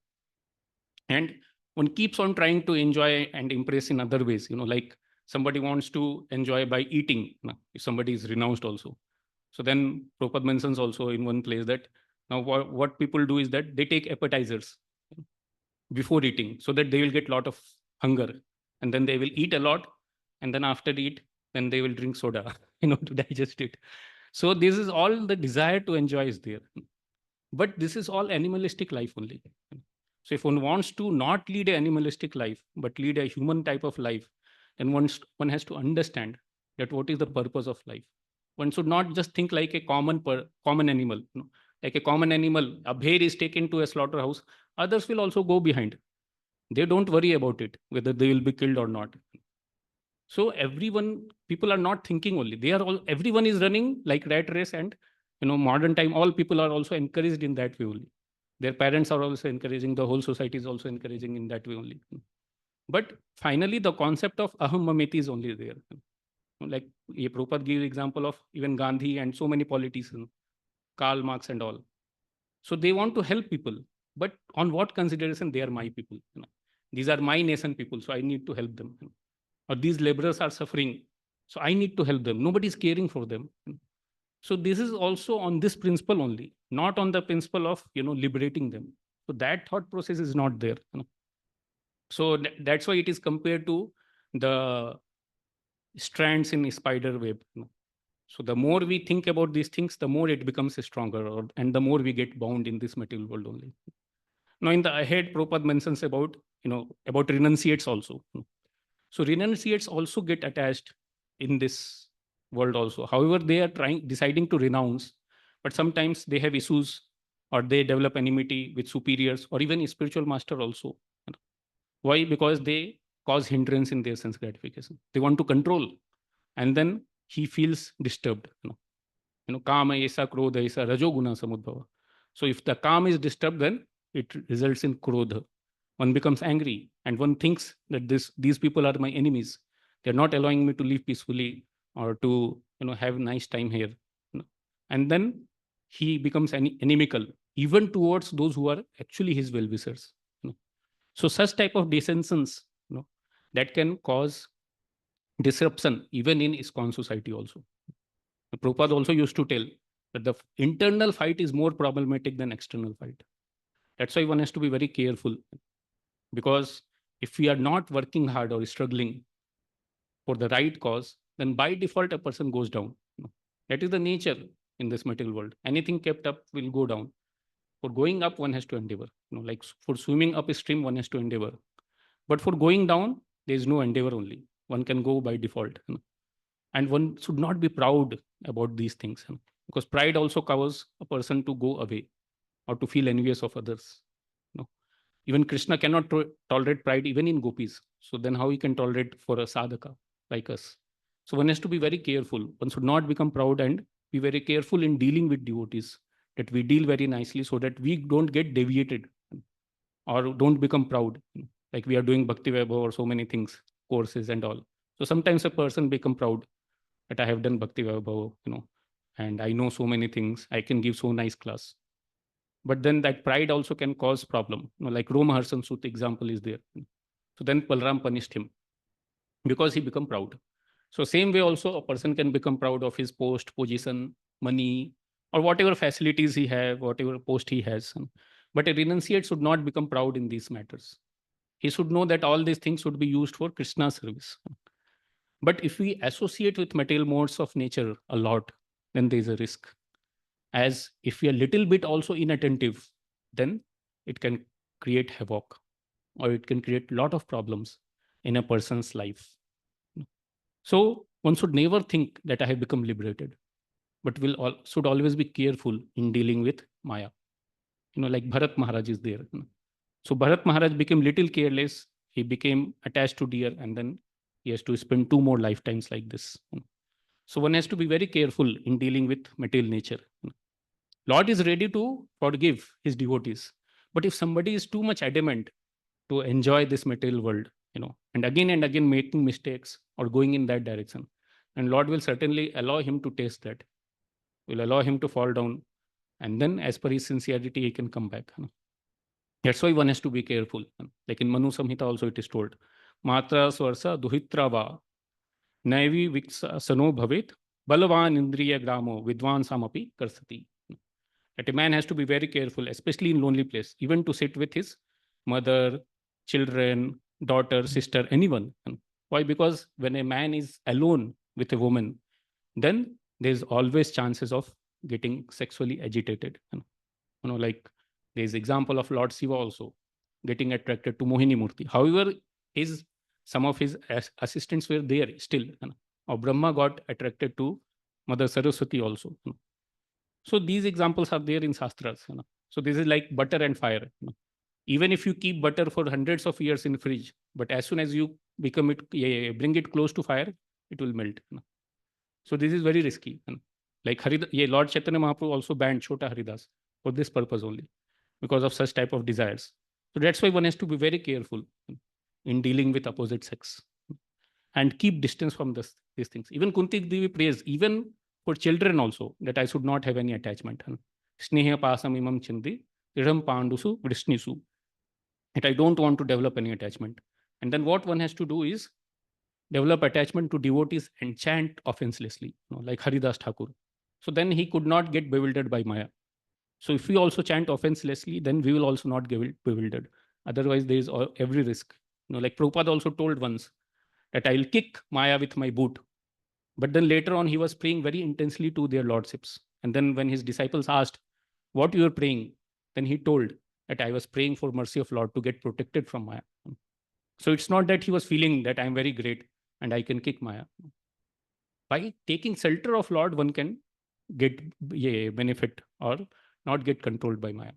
H: And one keeps on trying to enjoy and impress in other ways, like somebody wants to enjoy by eating, if somebody is renounced also. So then Prabhupada mentions also in one place that now what people do is that they take appetizers before eating so that they will get a lot of hunger, and then they will eat a lot, and then after eat, then they will drink soda, to digest it. So this is all the desire to enjoy is there. But this is all animalistic life only. So if one wants to not lead an animalistic life, but lead a human type of life, then one has to understand that what is the purpose of life. One should not just think like a common animal. Like a common animal, a bear is taken to a slaughterhouse, others will also go behind. They don't worry about it, whether they will be killed or not. So people are not thinking only. Everyone is running like rat race, and modern time, all people are also encouraged in that way only. Their parents are also encouraging, the whole society is also encouraging in that way only. But finally, the concept of aham mameti is only there. Like Prabhupada gives example of even Gandhi and so many politicians, Karl Marx and all. So they want to help people, but on what consideration? They are my people. These are my nation people, so I need to help them. Or these laborers are suffering, so I need to help them. Nobody is caring for them. So this is also on this principle only, not on the principle of liberating them. So that thought process is not there. So that's why it is compared to the strands in a spider web. So the more we think about these things, the more it becomes stronger, and the more we get bound in this material world only. Now in the ahead, Prabhupada mentions about renunciates also. So renunciates also get attached in this world also. However, they are deciding to renounce, but sometimes they have issues, or they develop enmity with superiors or even a spiritual master also. Why? Because they cause hindrance in their sense gratification. They want to control, and then he feels disturbed. Kama esa krodha esa rajoguna samudbhava. So if the calm is disturbed, then it results in krodha. One becomes angry, and one thinks that these people are my enemies. They're not allowing me to live peacefully or to have a nice time here. And then he becomes inimical, even towards those who are actually his well-wishers. So such type of dissensions, that can cause disruption even in ISKCON society also. Prabhupada also used to tell that the internal fight is more problematic than external fight. That's why one has to be very careful, because if we are not working hard or struggling for the right cause, then by default a person goes down. That is the nature in this material world. Anything kept up will go down. For going up, one has to endeavor. Like for swimming up a stream, one has to endeavor. But for going down, there is no endeavor only. One can go by default. And one should not be proud about these things, because pride also covers a person to go away or to feel envious of others. Even Krishna cannot tolerate pride even in gopis. So then how he can tolerate for a sadhaka like us? So one has to be very careful. One should not become proud and be very careful in dealing with devotees, that we deal very nicely so that we don't get deviated or don't become proud. Like we are doing Bhakti Vaibhav or so many things, courses and all. So sometimes a person become proud that I have done Bhakti Vaibhav, and I know so many things. I can give so nice class. But then that pride also can cause problem. Like Roma Harsan Sut example is there. So then Balram punished him because he become proud. So same way also a person can become proud of his post, position, money, or whatever facilities he have, whatever post he has. But a renunciate should not become proud in these matters. He should know that all these things should be used for Krishna's service. But if we associate with material modes of nature a lot, then there is a risk. As if we are little bit also inattentive, then it can create havoc, or it can create a lot of problems in a person's life. So one should never think that I have become liberated, but should always be careful in dealing with Maya. Like Bharat Maharaj is there. So Bharat Maharaj became little careless. He became attached to deer, and then he has to spend 2 more lifetimes like this. So one has to be very careful in dealing with material nature. Lord is ready to forgive his devotees. But if somebody is too much adamant to enjoy this material world, and again making mistakes or going in that direction, and Lord will certainly allow him to taste that, will allow him to fall down, and then as per his sincerity, he can come back. That's why one has to be careful. Like in Manu Samhita also it is told, Matra Swarsa Duhitra Va Naivi Viksa Sano Bhavit Balavan Indriya Gramo Vidwan Samapi Karsati. That a man has to be very careful, especially in lonely place, even to sit with his mother, children, daughter, sister, anyone. Why? Because when a man is alone with a woman, then there's always chances of getting sexually agitated. Like there's example of Lord Shiva also getting attracted to Mohini Murti. However, some of his assistants were there still. Or Brahma got attracted to Mother Saraswati also. So these examples are there in Shastras. So this is like butter and fire. Even if you keep butter for hundreds of years in fridge, but as soon as you bring it close to fire, it will melt. So this is very risky. Like Lord Chaitanya Mahaprabhu also banned Chota Haridas for this purpose only, because of such type of desires. So that's why one has to be very careful in dealing with opposite sex and keep distance from these things. Even Kunti Devi prays, even for children also, that I should not have any attachment. Sneha pasam imam chindi, idam pandusu vrishnisu. That I don't want to develop any attachment. And then what one has to do is develop attachment to devotees and chant offenselessly, like Haridas Thakur. So then he could not get bewildered by Maya. So if we also chant offenselessly, then we will also not get bewildered. Otherwise, there is every risk. Like Prabhupada also told once that I'll kick Maya with my boot. But then later on, he was praying very intensely to their lordships. And then when his disciples asked, what you are praying? Then he told that I was praying for mercy of Lord to get protected from Maya. So it's not that he was feeling that I'm very great and I can kick Maya. By taking shelter of Lord, one can get benefit or not get controlled by Maya.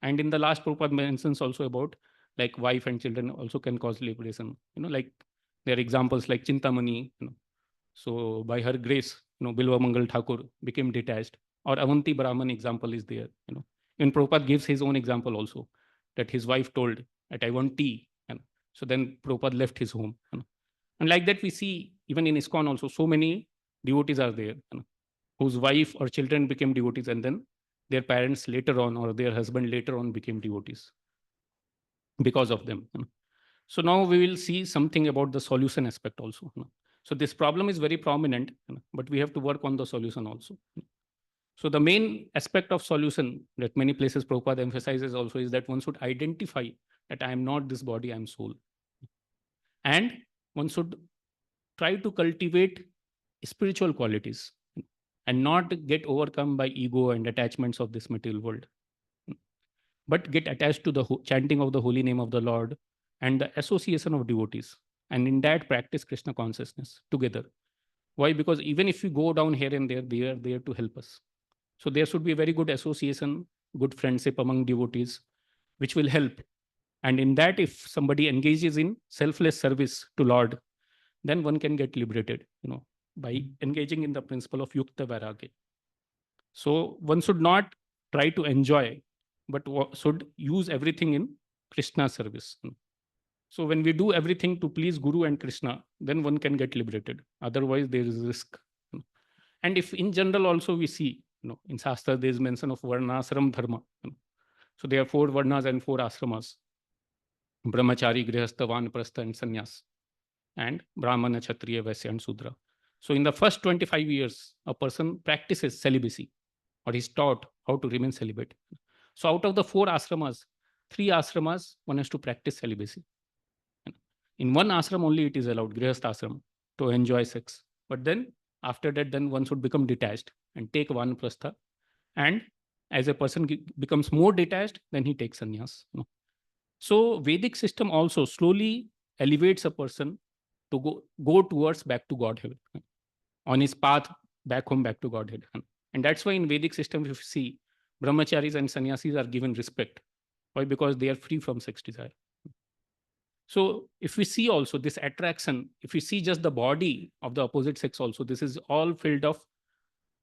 H: And in the last Prabhupada mentions also about like wife and children also can cause liberation. Like there are examples like Chintamani. So by her grace, Bilva Mangal Thakur became detached. Or Avanti Brahman example is there. Even Prabhupada gives his own example also, that his wife told that I want tea. So then Prabhupada left his home. And like that we see even in ISKCON also, so many devotees are there whose wife or children became devotees, and then their parents later on or their husband later on became devotees because of them. So now we will see something about the solution aspect also. So this problem is very prominent, but we have to work on the solution also. So the main aspect of solution that many places Prabhupada emphasizes also is that one should identify that I am not this body, I am soul. And one should try to cultivate spiritual qualities and not get overcome by ego and attachments of this material world. but get attached to the chanting of the holy name of the Lord and the association of devotees. And in that, practice Krishna consciousness together. Why? Because even if we go down here and there, they are there to help us. So there should be a very good association, good friendship among devotees, which will help. And in that, if somebody engages in selfless service to Lord, then one can get liberated, by engaging in the principle of yukta vairagya. So one should not try to enjoy, but should use everything in Krishna service. So when we do everything to please Guru and Krishna, then one can get liberated. Otherwise, there is risk. And if in general also we see, in Shastra there is mention of varnasram dharma. So there are 4 varnas and 4 ashramas: brahmachari, grihastha, vanaprastha, and sannyas, and brahmana, kshatriya, vaisya, and sudra. So in the first 25 years, a person practices celibacy, or is taught how to remain celibate. So out of the 4 ashramas, 3 ashramas, one has to practice celibacy. In one ashram only it is allowed, grihastha ashram, to enjoy sex. But then after that, then one should become detached and take vanaprastha. And as a person becomes more detached, then he takes sannyas. So Vedic system also slowly elevates a person to go towards back to Godhead, on his path back home, back to Godhead. And that's why in Vedic system, if you see, brahmacharis and sannyasis are given respect. Why? Because they are free from sex desire. So if we see also this attraction, if we see just the body of the opposite sex also, this is all filled of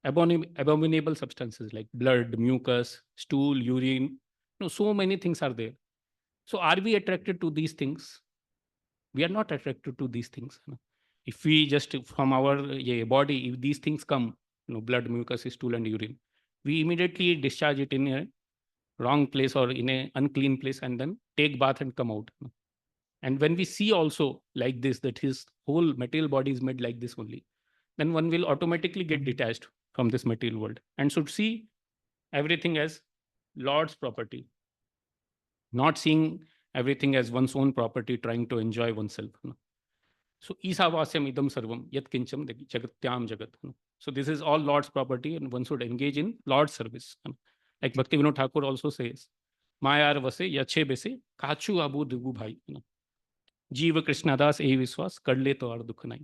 H: abominable substances like blood, mucus, stool, urine. So many things are there. So are we attracted to these things? We are not attracted to these things. If we just from our body, if these things come, blood, mucus, stool, and urine, we immediately discharge it in a wrong place or in an unclean place and then take bath and come out. And when we see also like this, that his whole material body is made like this only, then one will automatically get detached from this material world and should see everything as Lord's property, not seeing everything as one's own property, trying to enjoy oneself. So isavasyam idam sarvam yat kincham jagatyam jagat. So this is all Lord's property and one should engage in Lord's service. Like Bhakti Vinod Thakur also says, Mayar vase yache bese kachu abu digu bhai. Jiva Krishnadas e viswas kadle to ar dukh nai.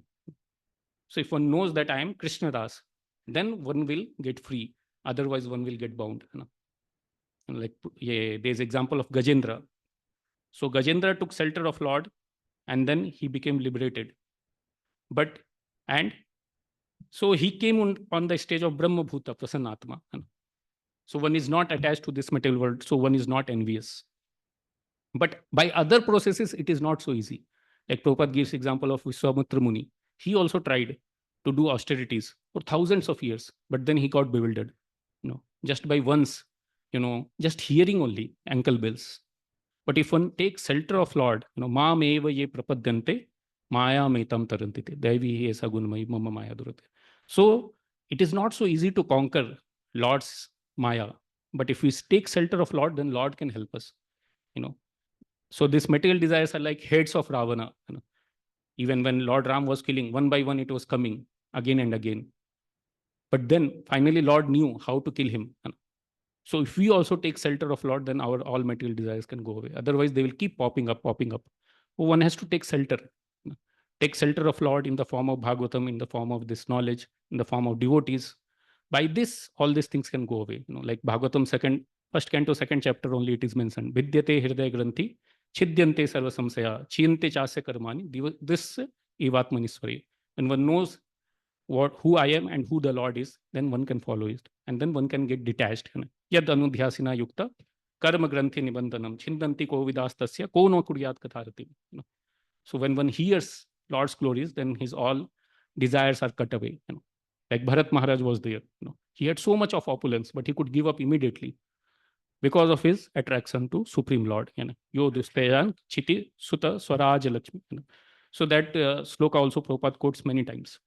H: So if one knows that I am Krishnadas, then one will get free. Otherwise, one will get bound. Like there's example of Gajendra. So Gajendra took shelter of Lord, and then he became liberated. And so he came on the stage of Brahma Bhuta, Prasannatma. So one is not attached to this material world, so one is not envious. But by other processes, it is not so easy. Like Prabhupada gives example of Vishwamitra Muni. He also tried to do austerities for thousands of years, but then he got bewildered. Just by once, just hearing only ankle bells. But if one takes shelter of Lord, Maam eva ye prapadyante, maya metam tarantite, Devi esa gunmai mama maya durate. So it is not so easy to conquer Lord's maya. But if we take shelter of Lord, then Lord can help us. So these material desires are like heads of Ravana. Even when Lord Ram was killing, one by one it was coming again and again. But then finally Lord knew how to kill him. So if we also take shelter of Lord, then our all material desires can go away. Otherwise, they will keep popping up. So one has to take shelter. Take shelter of Lord in the form of Bhagavatam, in the form of this knowledge, in the form of devotees. By this, all these things can go away. Like Bhagavatam first canto, second chapter only it is mentioned. Vidyate hridaya granthi, chidyante sarva samsaya, chiyante chasya karmani, this evatmaniswari. When one knows who I am and who the Lord is, then one can follow it. And then one can get detached. Yad anudhyasina yukta, karma granthi nibandhanam, chindanti ko vidastasya, ko no kuryat katharati. So when one hears Lord's glories, then his all desires are cut away. Like Bharat Maharaj was there. He had so much of opulence, but he could give up immediately because of his attraction to Supreme Lord. Yo dustayan chiti sutta swaraj lakshmi. So that sloka also Prabhupada quotes many times.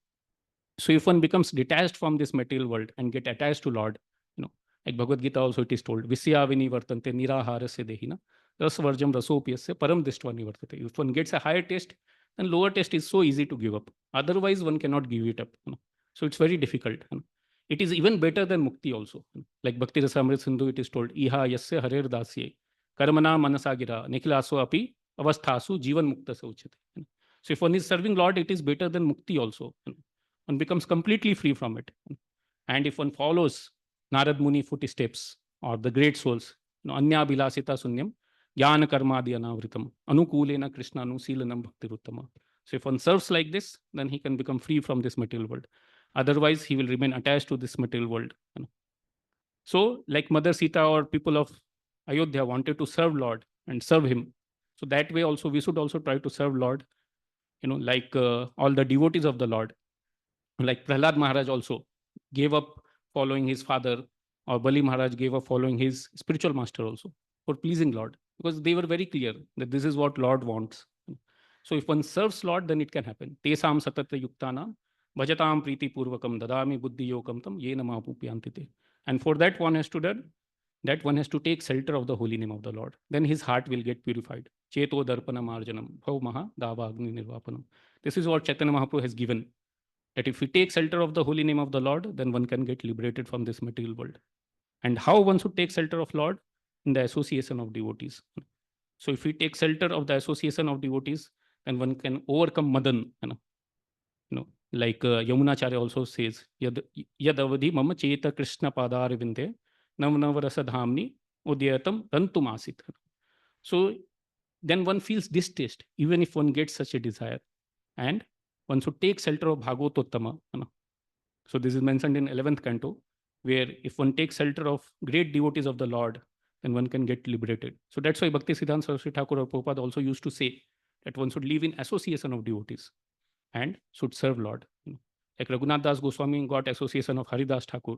H: So if one becomes detached from this material world and get attached to Lord, like Bhagavad Gita also it is told, Visya vinivartante niraharasya dehina, rasvarjam rasopyasya param dishtva nivartate. If one gets a higher taste, then lower taste is so easy to give up. Otherwise, one cannot give it up. So it's very difficult. It is even better than mukti also. Like Bhakti Rasamrita Sindhu, it is told, Iha yasya harer dasye, Karmana manasagira nikhilaso api avasthasu jivan mukta se uchyate. So if one is serving Lord, it is better than mukti also. One becomes completely free from it. And if one follows Narad Muni footsteps or the great souls, Anya Bilasita Sunyam, Jnana Karmadi Anavritam, Anukulena Krishna Anusilanam Bhakti Ruttama. So if one serves like this, then he can become free from this material world. Otherwise, he will remain attached to this material world. So, like Mother Sita or people of Ayodhya wanted to serve Lord and serve him. So that way also we should also try to serve Lord, like all the devotees of the Lord. Like Prahlad Maharaj also gave up following his father, or Bali Maharaj gave up following his spiritual master also for pleasing Lord, because they were very clear that this is what Lord wants. So if one serves Lord, then it can happen. Tesam satatra yuktana bhajatam priti purvakam dadami buddhi yokam tam ye namapupyantite. And for that one has to do that one has to take shelter of the holy name of the Lord. Then his heart will get purified. Cheto darpana marjanam bhav maha dava agni nirvapanam. This is what Chaitanya Mahaprabhu has given, that if we take shelter of the holy name of the Lord, then one can get liberated from this material world. And how one should take shelter of Lord? In the association of devotees. So if we take shelter of the association of devotees, then one can overcome Madan. Like Yamunacharya also says, Yad avadhi mama cheta Krishna padar vinde nav navarasa dhamni udyatam tantum asit. So then one feels distaste, even if one gets such a desire. And one should take shelter of Bhagavatottama. So this is mentioned in 11th canto, where if one takes shelter of great devotees of the Lord, then one can get liberated. So that's why Bhakti Siddhanta Saraswati Thakur or Prabhupada also used to say that one should live in association of devotees and should serve Lord. Like Raghunath Das Goswami got association of Haridas Thakur,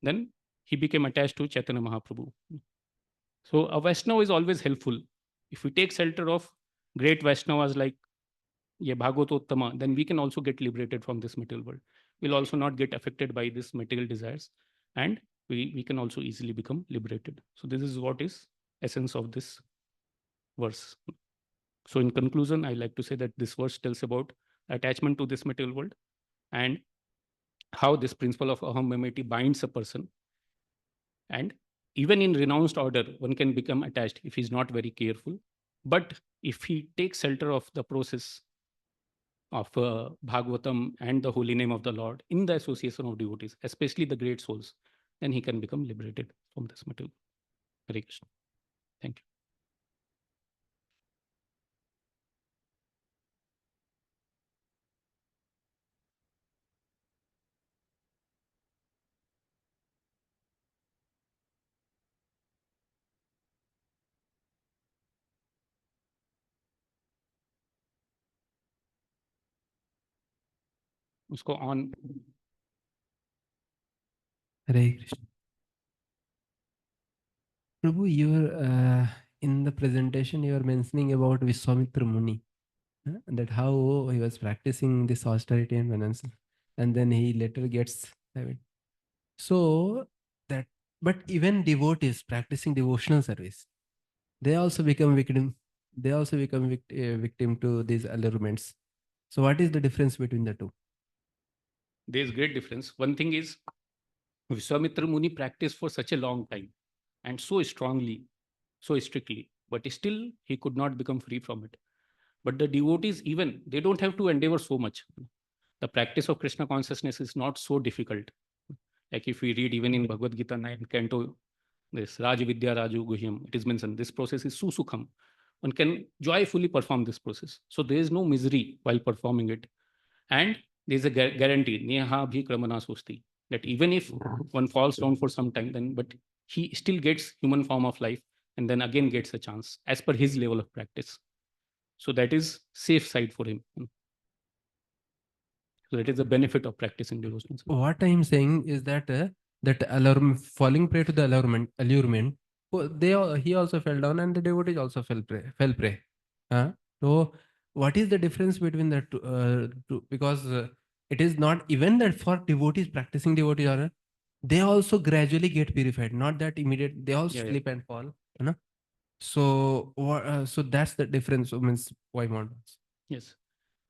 H: then he became attached to Chaitanya Mahaprabhu. So a Vaishnava is always helpful. If we take shelter of great Vaishnavas like Bhagavatottama, then we can also get liberated from this material world. We'll also not get affected by these material desires, and we can also easily become liberated. So this is what is essence of this verse. So in conclusion, I like to say that this verse tells about attachment to this material world and how this principle of aham mimeti binds a person. And even in renounced order, one can become attached if he's not very careful. But if he takes shelter of the process of Bhagavatam and the holy name of the Lord in the association of devotees, especially the great souls, then he can become liberated from this material. Hare Krishna. Thank you. उसको on.
A: Hare Krishna. Prabhu, you were in the presentation you were mentioning about Vishwamitra Muni, that how he was practicing this austerity and penance, and then he later gets private. So that, but even devotees practicing devotional service, they also become victim. They also become victim to these allurements. So what is the difference between the two?
H: There is great difference. One thing is Vishwamitra Muni practiced for such a long time and so strongly, so strictly, but still he could not become free from it. But the devotees, even, they don't have to endeavor so much. The practice of Krishna consciousness is not so difficult. Like if we read even in Bhagavad Gita 9 canto, this Rajavidya Raju Guhyam, it is mentioned, this process is susukham. One can joyfully perform this process. So there is no misery while performing it. And there is a guarantee, neha bhi kramana susti, that even if one falls down for some time, then but he still gets human form of life and then again gets a chance as per his level of practice. So that is safe side for him. So that is the benefit of practicing devotion.
A: What I am saying is that that allurement, falling prey to the allurement, he also fell down and the devotees also fell prey. So what is the difference between the two? Because it is not even that for devotees practicing devotees are, they also gradually get purified, not that immediate. They also slip and fall. So so that's the difference. Means why models?
H: Yes.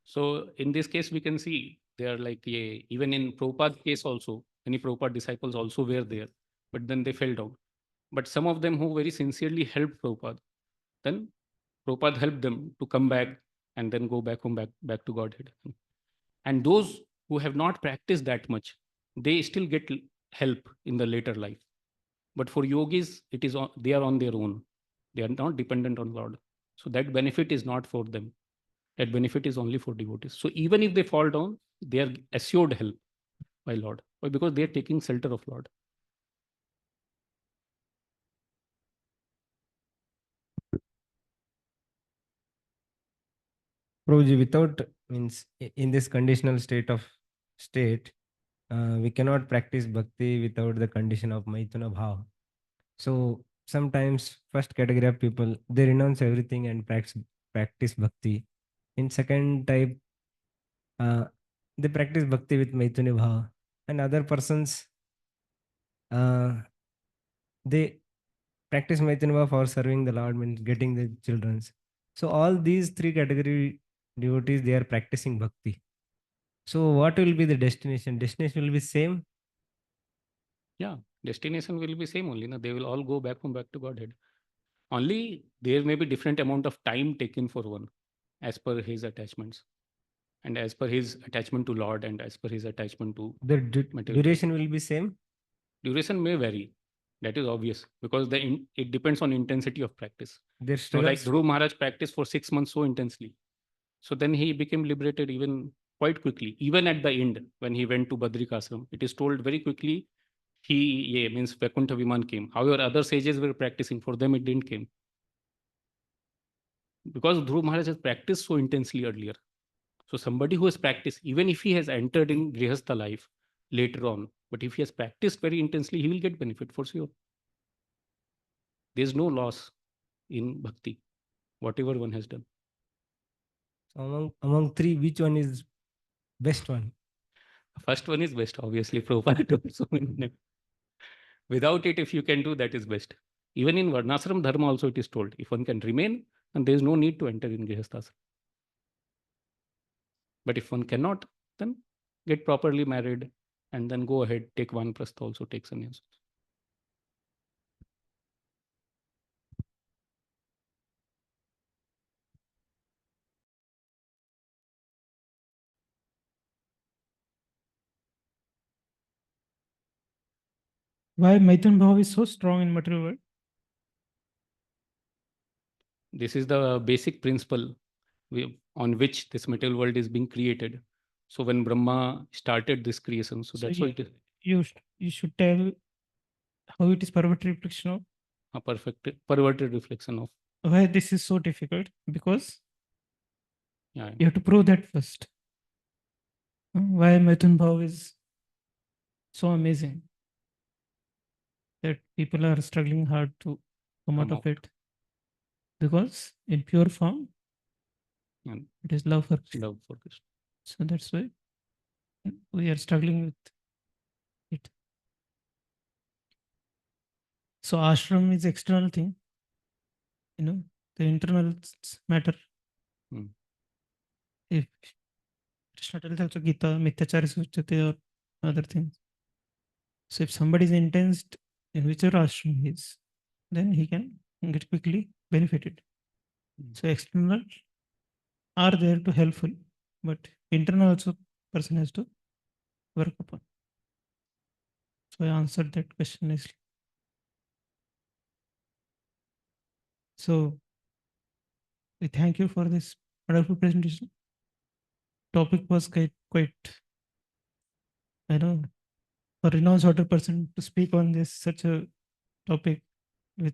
H: So in this case, we can see they are like even in Prabhupada's case also, many Prabhupada disciples also were there, but then they fell down. But some of them who very sincerely helped Prabhupada, then Prabhupada helped them to come back and then go back home, back to Godhead. And those who have not practiced that much, they still get help in the later life. But for yogis, they are on their own. They are not dependent on Lord. So that benefit is not for them. That benefit is only for devotees. So even if they fall down, they are assured help by Lord. Why? Because they are taking shelter of Lord.
G: Prabhuji, without means in this conditional state, we cannot practice bhakti without the condition of maituna bhava. So sometimes first category of people, they renounce everything and practice bhakti. In second type, uh, they practice bhakti with maituna bhava, and other persons, uh, they practice maituna bhava for serving the Lord, means getting the children's. So all these three category devotees, they are practicing bhakti. So what will be the destination? Destination will be same.
H: Yeah, destination will be same only. Na? They will all go back to Godhead. Only there may be different amount of time taken for one as per his attachments and as per his attachment to Lord and as per his attachment to
G: The
H: material.
G: duration will be same.
H: Duration may vary. That is obvious because it depends on intensity of practice.
G: Their
H: So like
G: struggles.
H: Dhruv Maharaj practiced for 6 months so intensely. So then he became liberated even quite quickly. Even at the end, when he went to Badrikashram, it is told very quickly means Vaikuntha Viman came. However, other sages were practicing. For them, it didn't came. Because Dhruv Maharaj has practiced so intensely earlier. So somebody who has practiced, even if he has entered in Grihastha life later on, but if he has practiced very intensely, he will get benefit for sure. There's no loss in bhakti, whatever one has done.
G: Among three, which one is best one?
H: First one is best, obviously. Prabhupada told so many. Without it, if you can do, that is best. Even in Varnashram Dharma also it is told, if one can remain, and there is no need to enter in Grihasthasram. But if one cannot, then get properly married and then go ahead, take one prastha also, take sannyas.
F: Why Maithan Bhav is so strong in material world?
H: This is the basic principle on which this material world is being created. So when Brahma started this creation, so that's why it is
F: You should tell how it is perverted reflection of
H: a perverted reflection of.
F: why this is so difficult, because
H: Yeah,
F: you have to prove that first. Why Maithan Bhav is so amazing that people are struggling hard to come out of it, because in pure form
H: and
F: it is love for Krishna.
H: love for Krishna.
F: So that's why we are struggling with it. So ashram is external thing, the internal matter.
H: Hmm.
F: If Krishna tells also Gita, Mithyachari Suchate or other things. So if somebody is intense in whichever ashram he is, then he can get quickly benefited. So external are there to helpful, but internal also person has to work upon. So I answered that question nicely. So we thank you for this wonderful presentation. Topic was quite I know, for a renowned order person to speak on this such a topic with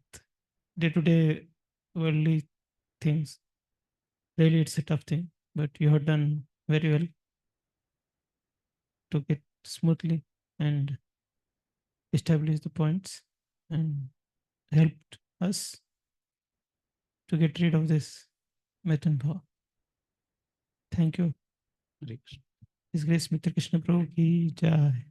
F: day-to-day worldly things. Really, it's a tough thing, but you have done very well to get smoothly and establish the points and helped us to get rid of this Metan Bhava. Thank you.
H: Hare Krishna.
F: His Grace Mitra Krishna Prabhu ki jai.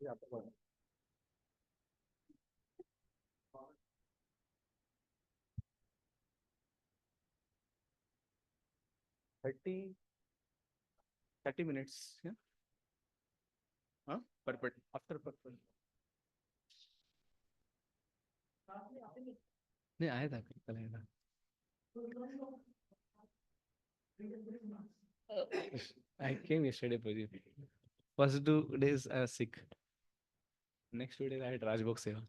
H: 30 minutes. Yeah. Huh? Perfect. After perfect. नहीं आया था कल आया था I came yesterday for you. First 2 days I was sick. Next 2 days I had Rajbhog Seva.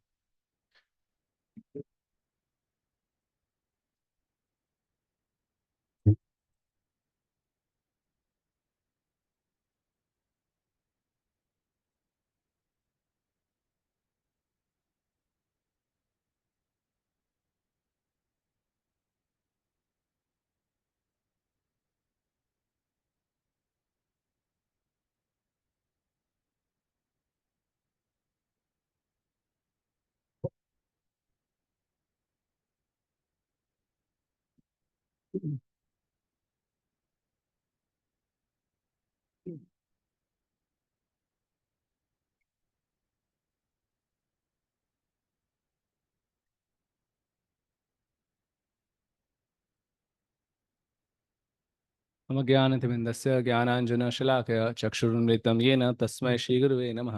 H: मम ज्ञानतिमिन्दस्य ज्ञानाञ्जनशलाकया चक्षुरुन्मिलितं येन तस्मै श्रीगुरुवे नमः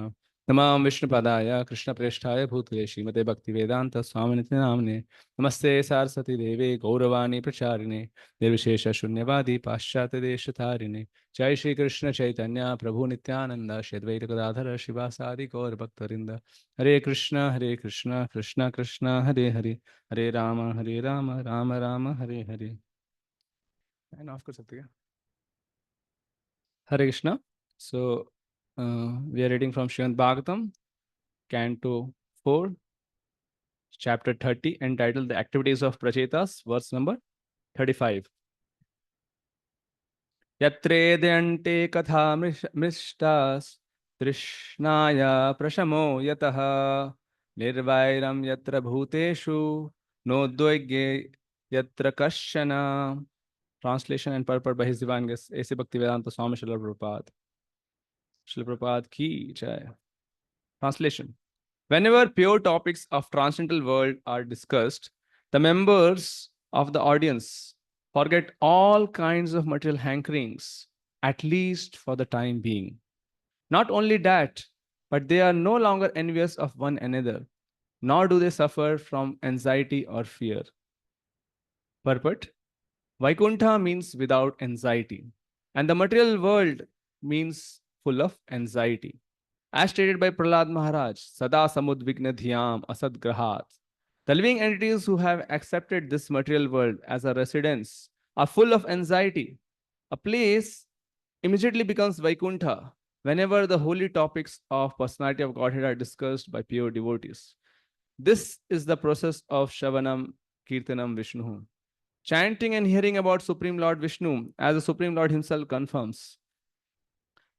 H: नमां विष्णुपदाय कृष्णप्रेष्ठाय भूतले श्रीमते भक्तिवेदान्त स्वामिनिति नाम्ने नमस्ते सारस्वती देवे गौरवाणी प्रचारिणे निर्विशेषशून्यवादी पाश्चात्यदेशतारिणे जय श्री कृष्ण चैतन्य प्रभु नित्यानंद श्री अद्वैत गदाधर शिवासादि गौर भक्तवृंद हरे कृष्ण कृष्ण कृष्ण हरे हरे हरे राम राम राम हरे हरे ऑफ कर सकते हैं Hare Krishna. So, we are reading from Srimad Bhagavatam, Canto 4, Chapter 30, entitled The Activities of Prachetas, verse number 35. Yatredhyante katha mishtas trishnaya prashamo yataha nirvairam yatra bhuteshu nodvegye yatra kashana. Translation and purport by His Divine Grace A.C. Bhaktivedanta Swami Srila Prabhupada. Srila Prabhupada ki jai. Translation. Whenever pure topics of transcendental world are discussed, the members of the audience forget all kinds of material hankerings, at least for the time being. Not only that, but they are no longer envious of one another, nor do they suffer from anxiety or fear. Purport. Vaikuntha means without anxiety, and the material world means full of anxiety. As stated by Prahlad Maharaj, Sada Samudvigna Dhyam Asad Grahat. The living entities who have accepted this material world as a residence are full of anxiety. A place immediately becomes Vaikuntha whenever the holy topics of personality of Godhead are discussed by pure devotees. This is the process of Shavanam Kirtanam Vishnu. Chanting and hearing about Supreme Lord Vishnu, as the Supreme Lord himself confirms.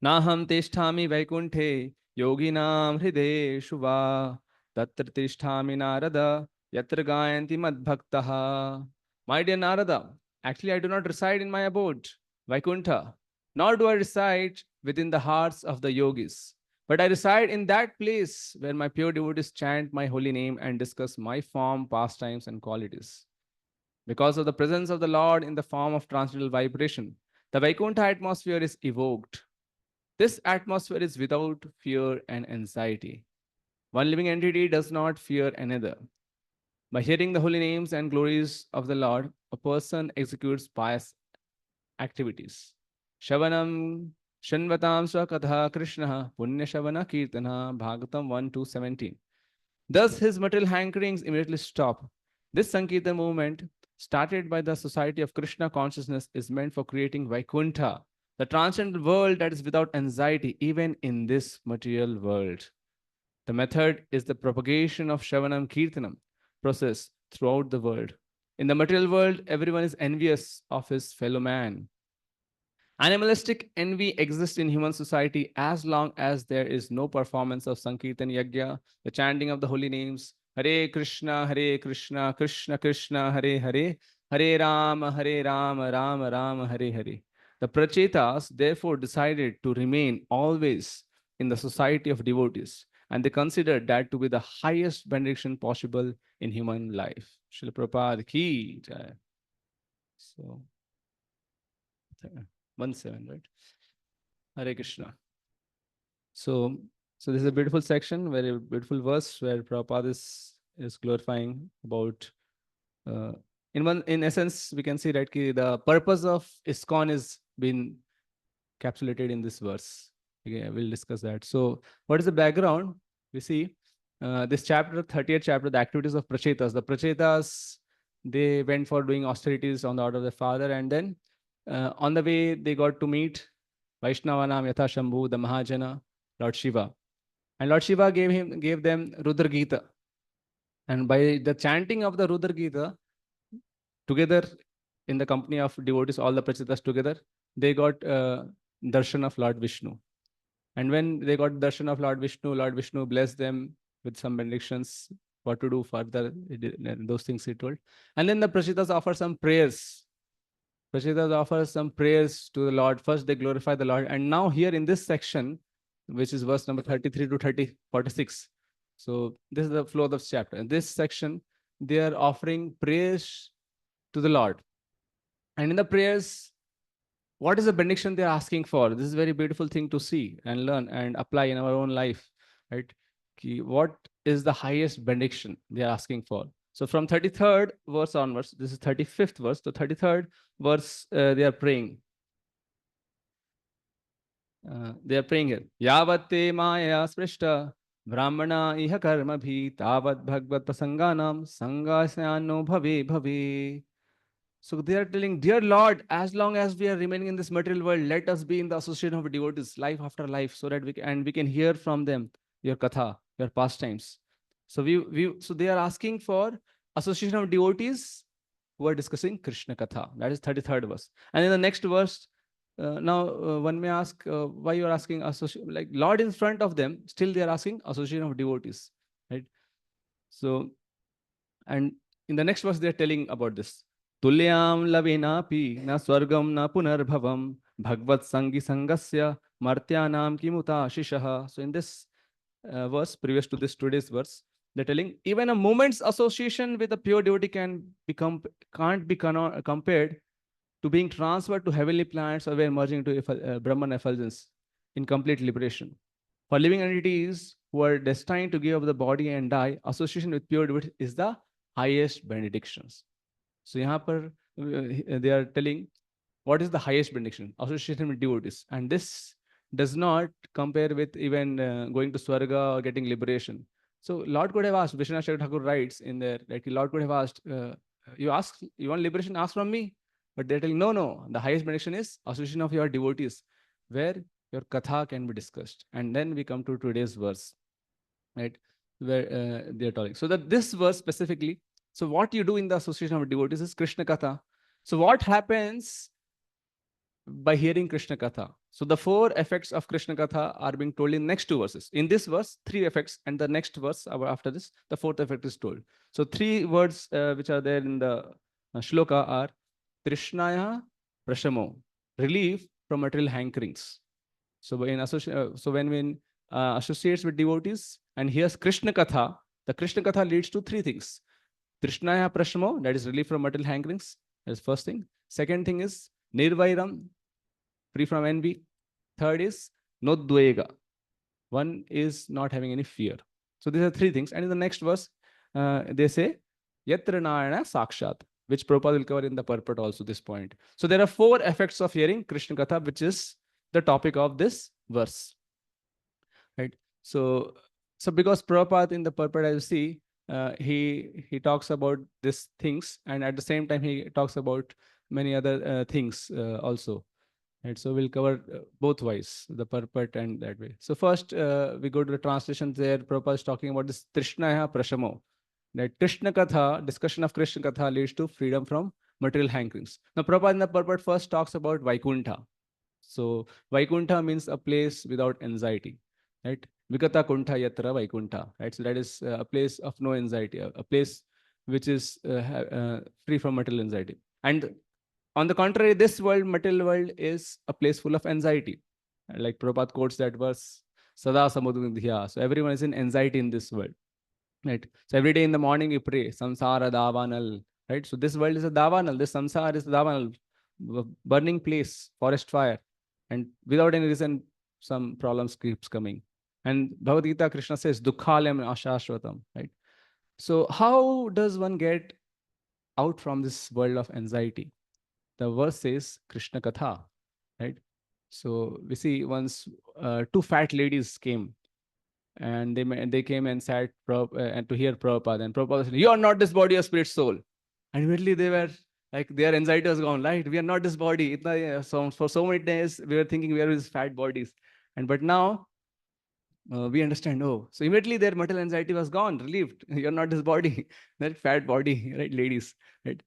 H: Naham tisthami vaikunthe yoginam hrideshu va tatra tisthami narada yatra gayanti madbhaktaha. My dear Narada, actually I do not reside in my abode, Vaikuntha, nor do I reside within the hearts of the yogis, but I reside in that place where my pure devotees chant my holy name and discuss my form, pastimes, and qualities. Because of the presence of the Lord in the form of transcendental vibration, the Vaikuntha atmosphere is evoked. This atmosphere is without fear and anxiety. One living entity does not fear another. By hearing the holy names and glories of the Lord, a person executes pious activities. Shavanam Shanvatam Swakatha Krishna Punya Shavana Kirtana Bhagavatam 1-17. Thus his material hankerings immediately stop. This Sankirtan movement, started by the Society of Krishna Consciousness, is meant for creating Vaikuntha, the transcendental world that is without anxiety even in this material world. The method is the propagation of Shavanam Kirtanam process throughout the world. In the material world, everyone is envious of his fellow man. Animalistic envy exists in human society as long as there is no performance of Sankirtan Yajna, the chanting of the holy names, Hare Krishna, Krishna Krishna, Hare Hare, Hare Rama, Rama Rama, Hare Hare. The Prachetas therefore decided to remain always
I: in the society of devotees, and they considered that to be the highest benediction possible in human life. Srila Prabhupada ki jai. So, 1:7, right? Hare Krishna. So, this is a beautiful section, very beautiful verse where Prabhupada is glorifying about. In essence, we can see that the purpose of ISKCON is been encapsulated in this verse. Okay, we'll discuss that. So, what is the background? We see this chapter, 30th chapter, the activities of Prachetas. The Prachetas, they went for doing austerities on the order of their father, and then on the way they got to meet Vaishnavanam Yatha Shambhu, the Mahajana, Lord Shiva. And Lord Shiva gave them Rudra Gita. And by the chanting of the Rudra Gita, together in the company of devotees, all the Prachetas together, they got darshan of Lord Vishnu. And when they got darshan of Lord Vishnu blessed them with some benedictions, what to do further, those things he told. And then the Prachetas offer some prayers. Prachetas offer some prayers to the Lord. First, they glorify the Lord. And now here in this section, which is verse number 33 to 46. So this is the flow of the chapter. In this section, they are offering prayers to the Lord. And in the prayers, what is the benediction they are asking for? This is a very beautiful thing to see and learn and apply in our own life, right? What is the highest benediction they are asking for? So from 33rd verse onwards, this is 35th verse, the 33rd verse, they are praying. They are praying here. Yavate maya sprishta brahmana iha karma bhi tavat bhagvat prasanganam sangasano bhave bhave. So they are telling, dear Lord, as long as we are remaining in this material world, let us be in the association of devotees, life after life, so that we can hear from them your katha, your pastimes. So so they are asking for association of devotees who are discussing Krishna katha. That is 33rd verse. And in the next verse, one may ask why you are asking association, like Lord in front of them, still they are asking association of devotees, right? So, and in the next verse they are telling about this. Tulyam lavinapi na swargam na punarbhavam bhagvat sangi sangasya martyanam kimuta shishaha. So in this verse, previous to this today's verse, they're telling even a moment's association with a pure devotee can't be compared to being transferred to heavenly planets or merging into Brahman effulgence in complete liberation. For living entities who are destined to give up the body and die, association with pure devotee is the highest benedictions. So they are telling what is the highest benediction? Association with devotees. And this does not compare with even going to Swarga or getting liberation. So Lord could have asked, Vishwanath Chakravarti Thakur writes in there, like Lord could have asked, you want liberation, ask from me. But they're telling, no, the highest benediction is association of your devotees, where your katha can be discussed. And then we come to today's verse, right, where they're talking. So that this verse specifically, so what you do in the association of devotees is Krishna katha. So what happens by hearing Krishna katha? So the 4 effects of Krishna katha are being told in next 2 verses. In this verse, 3 effects, and the next verse after this, the 4th effect is told. So 3 words which are there in the shloka are Trishnaya Prashamo, relief from material hankerings. So when associates with devotees and hears Krishna katha, the Krishna katha leads to 3 things. Trishnaya Prashamo, that is relief from material hankerings. That's first thing. Second thing is Nirvairam, free from envy. Third is Nodvega. One is not having any fear. So these are 3 things. And in the next verse, they say Yatra Narayana Sakshat, which Prabhupada will cover in the purport also this point. So there are 4 effects of hearing Krishna katha, which is the topic of this verse. Right. So because Prabhupada in the purport, as you see, he talks about these things, and at the same time he talks about many other things also. Right. So we'll cover both ways, the purport and that way. So first we go to the translations there. Prabhupada is talking about this Trishnaya Prashamo. That Krishna Katha, discussion of Krishna Katha leads to freedom from material hankerings. Now Prabhupada in the purport first talks about Vaikuntha. So Vaikuntha means a place without anxiety, right? Vikata Kuntha Yatra Vaikuntha, right? So that is a place of no anxiety, a place which is free from material anxiety. And on the contrary, this world, material world, is a place full of anxiety. Like Prabhupada quotes that verse, sada samudgandhya. So everyone is in anxiety in this world, right? So every day in the morning you pray, samsara davanal, right? So this world is a davanal, this samsara is a davanal, burning place, forest fire, and without any reason some problems keeps coming. And Bhagavad Gita, Krishna says dukhalayam ashashvatam, right? So how does one get out from this world of anxiety? The verse says Krishna Katha, right? So we see once two fat ladies came, and they came and sat and to hear Prabhupada. And Prabhupada said, "You are not this body, a spirit, soul." And immediately they were like, their anxiety was gone. Right? We are not this body. So for so many days we were thinking we are these fat bodies, but now we understand. Oh, so immediately their mental anxiety was gone, relieved. You're not this body, that fat body, right, ladies, right?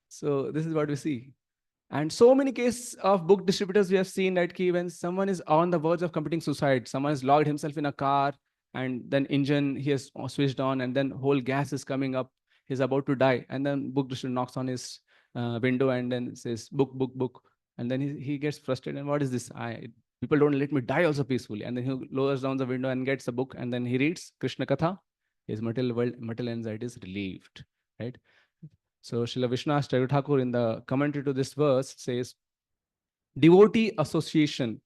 I: So this is what we see. And so many cases of book distributors we have seen that when someone is on the verge of committing suicide, someone has locked himself in a car, and then engine he has switched on, and then whole gas is coming up. He's about to die, and then book distributor knocks on his window and then says, "Book, book, book." And then he gets frustrated. And what is this? People don't let me die also peacefully. And then he lowers down the window and gets a book, and then he reads Krishna Katha. His material anxiety is relieved, right? So Srila Vishnath Thakur in the commentary to this verse says, devotee association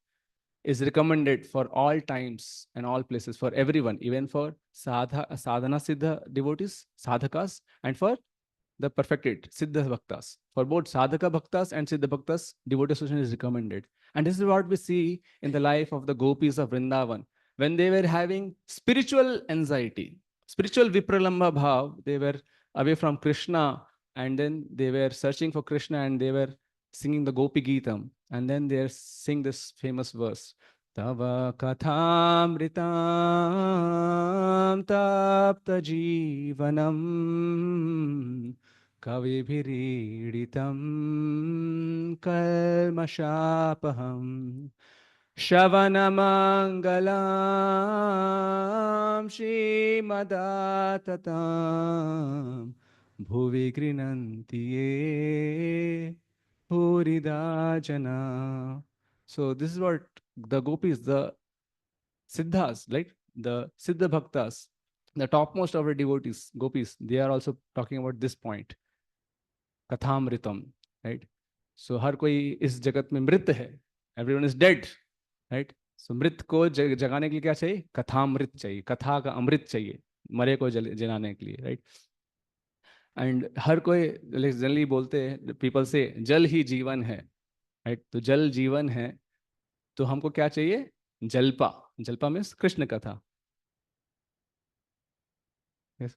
I: is recommended for all times and all places, for everyone, even for sadhana siddha devotees, sadhakas, and for the perfected siddha bhaktas. For both sadhaka bhaktas and siddha bhaktas, devotee association is recommended. And this is what we see in the life of the gopis of Vrindavan. When they were having spiritual anxiety, spiritual vipralamba bhav, they were away from Krishna, and then they were searching for Krishna, and they were singing the Gopi Geetam. And then they sing this famous verse. Tava kathamritam tapta jivanam kavibhiriditam kalmashapaham Shavanamangalam Shrimadattatam Bhuvi Grinantiye Puridajana. So this is what the gopis, the siddhas, like the siddha bhaktas, the topmost of our devotees, gopis, they are also talking about this point. Kathamritam, right? So har koi is jagat mein mrit hai. Everyone is dead, right? So मृत को जगाने के लिए क्या चाहिए? कथामृत चाहिए, कथा का अमृत चाहिए, मरे को जगाने के लिए, right? And हर कोई जनरली बोलते हैं, people say जल ही जीवन है, right? तो जल जीवन है, तो हमको क्या चाहिए? जल्पा. जल्पा means कृष्ण कथा. Yes.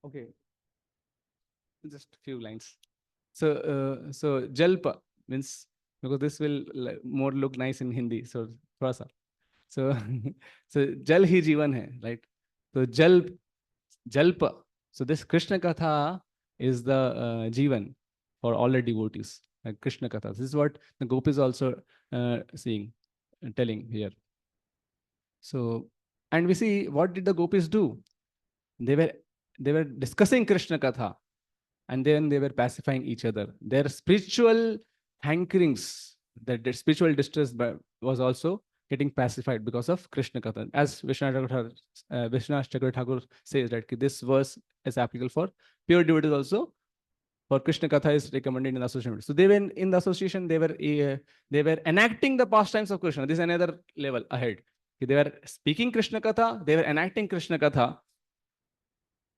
I: Okay. Just a few lines. So jalpa means, because this will more look nice in Hindi. So thoda sa. So jal hi jivan hai, right? So jalpa. So this Krishna Katha is the jivan for all the devotees. Krishna Katha. This is what the gopis also telling here. So, and we see, what did the gopis do? They were discussing Krishna Katha, and then they were pacifying each other. Their spiritual hankerings, their spiritual distress was also getting pacified because of Krishna Katha. As Vishnath Thakur says that this verse is applicable for pure devotees also. For Krishna Katha is recommended in the association. So they were in the association, they were enacting the pastimes of Krishna. This is another level ahead. They were speaking Krishna Katha, they were enacting Krishna Katha,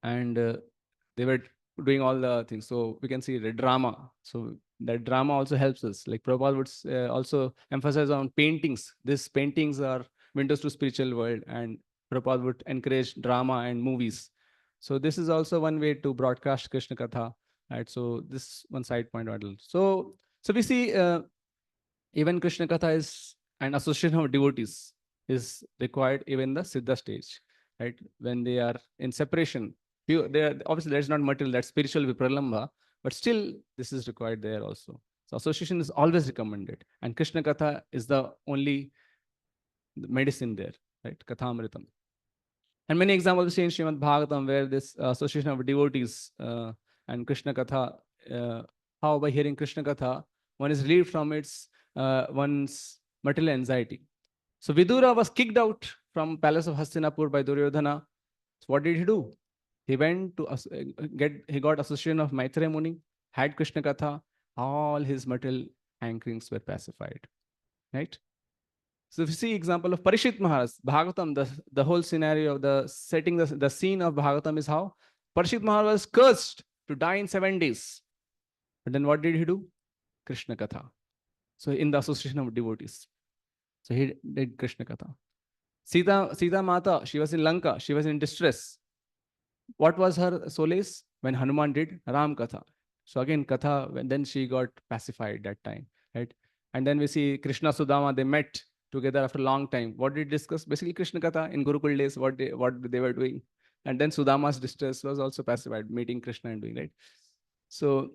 I: and they were doing all the things. So we can see the drama. So that drama also helps us. Like Prabhupada would also emphasize on paintings. These paintings are windows to spiritual world, and Prabhupada would encourage drama and movies. So this is also one way to broadcast Krishna Katha. Right. So this one side point. So we see even Krishna Katha is an association of devotees is required even the Siddha stage. Right. When they are in separation. Obviously, there's not material, that's spiritual vipralamba, but still this is required there also. So association is always recommended, and Krishna Katha is the only medicine there, right? Kathamritam. And many examples we see in Srimad Bhagavatam where this association of devotees and Krishna Katha, how by hearing Krishna Katha, one is relieved from its one's material anxiety. So Vidura was kicked out from palace of Hastinapur by Duryodhana. So what did he do? He went to he got association of Maitreya Muni, had Krishna Katha, all his material anchorings were pacified. Right? So if you see example of Parishit Maharaj, Bhagavatam, the whole scenario of the setting, the scene of Bhagavatam is how Parishit Maharaj was cursed to die in 7 days. But then what did he do? Krishna Katha. So in the association of devotees. So he did Krishna Katha. Sita Mata, she was in Lanka, she was in distress. What was her solace? When Hanuman did Ram Katha. So again, Katha, then she got pacified that time, right? And then we see Krishna Sudama, they met together after a long time. What did they discuss? Basically Krishna Katha in Gurukul days, what they were doing. And then Sudama's distress was also pacified, meeting Krishna and doing, right? So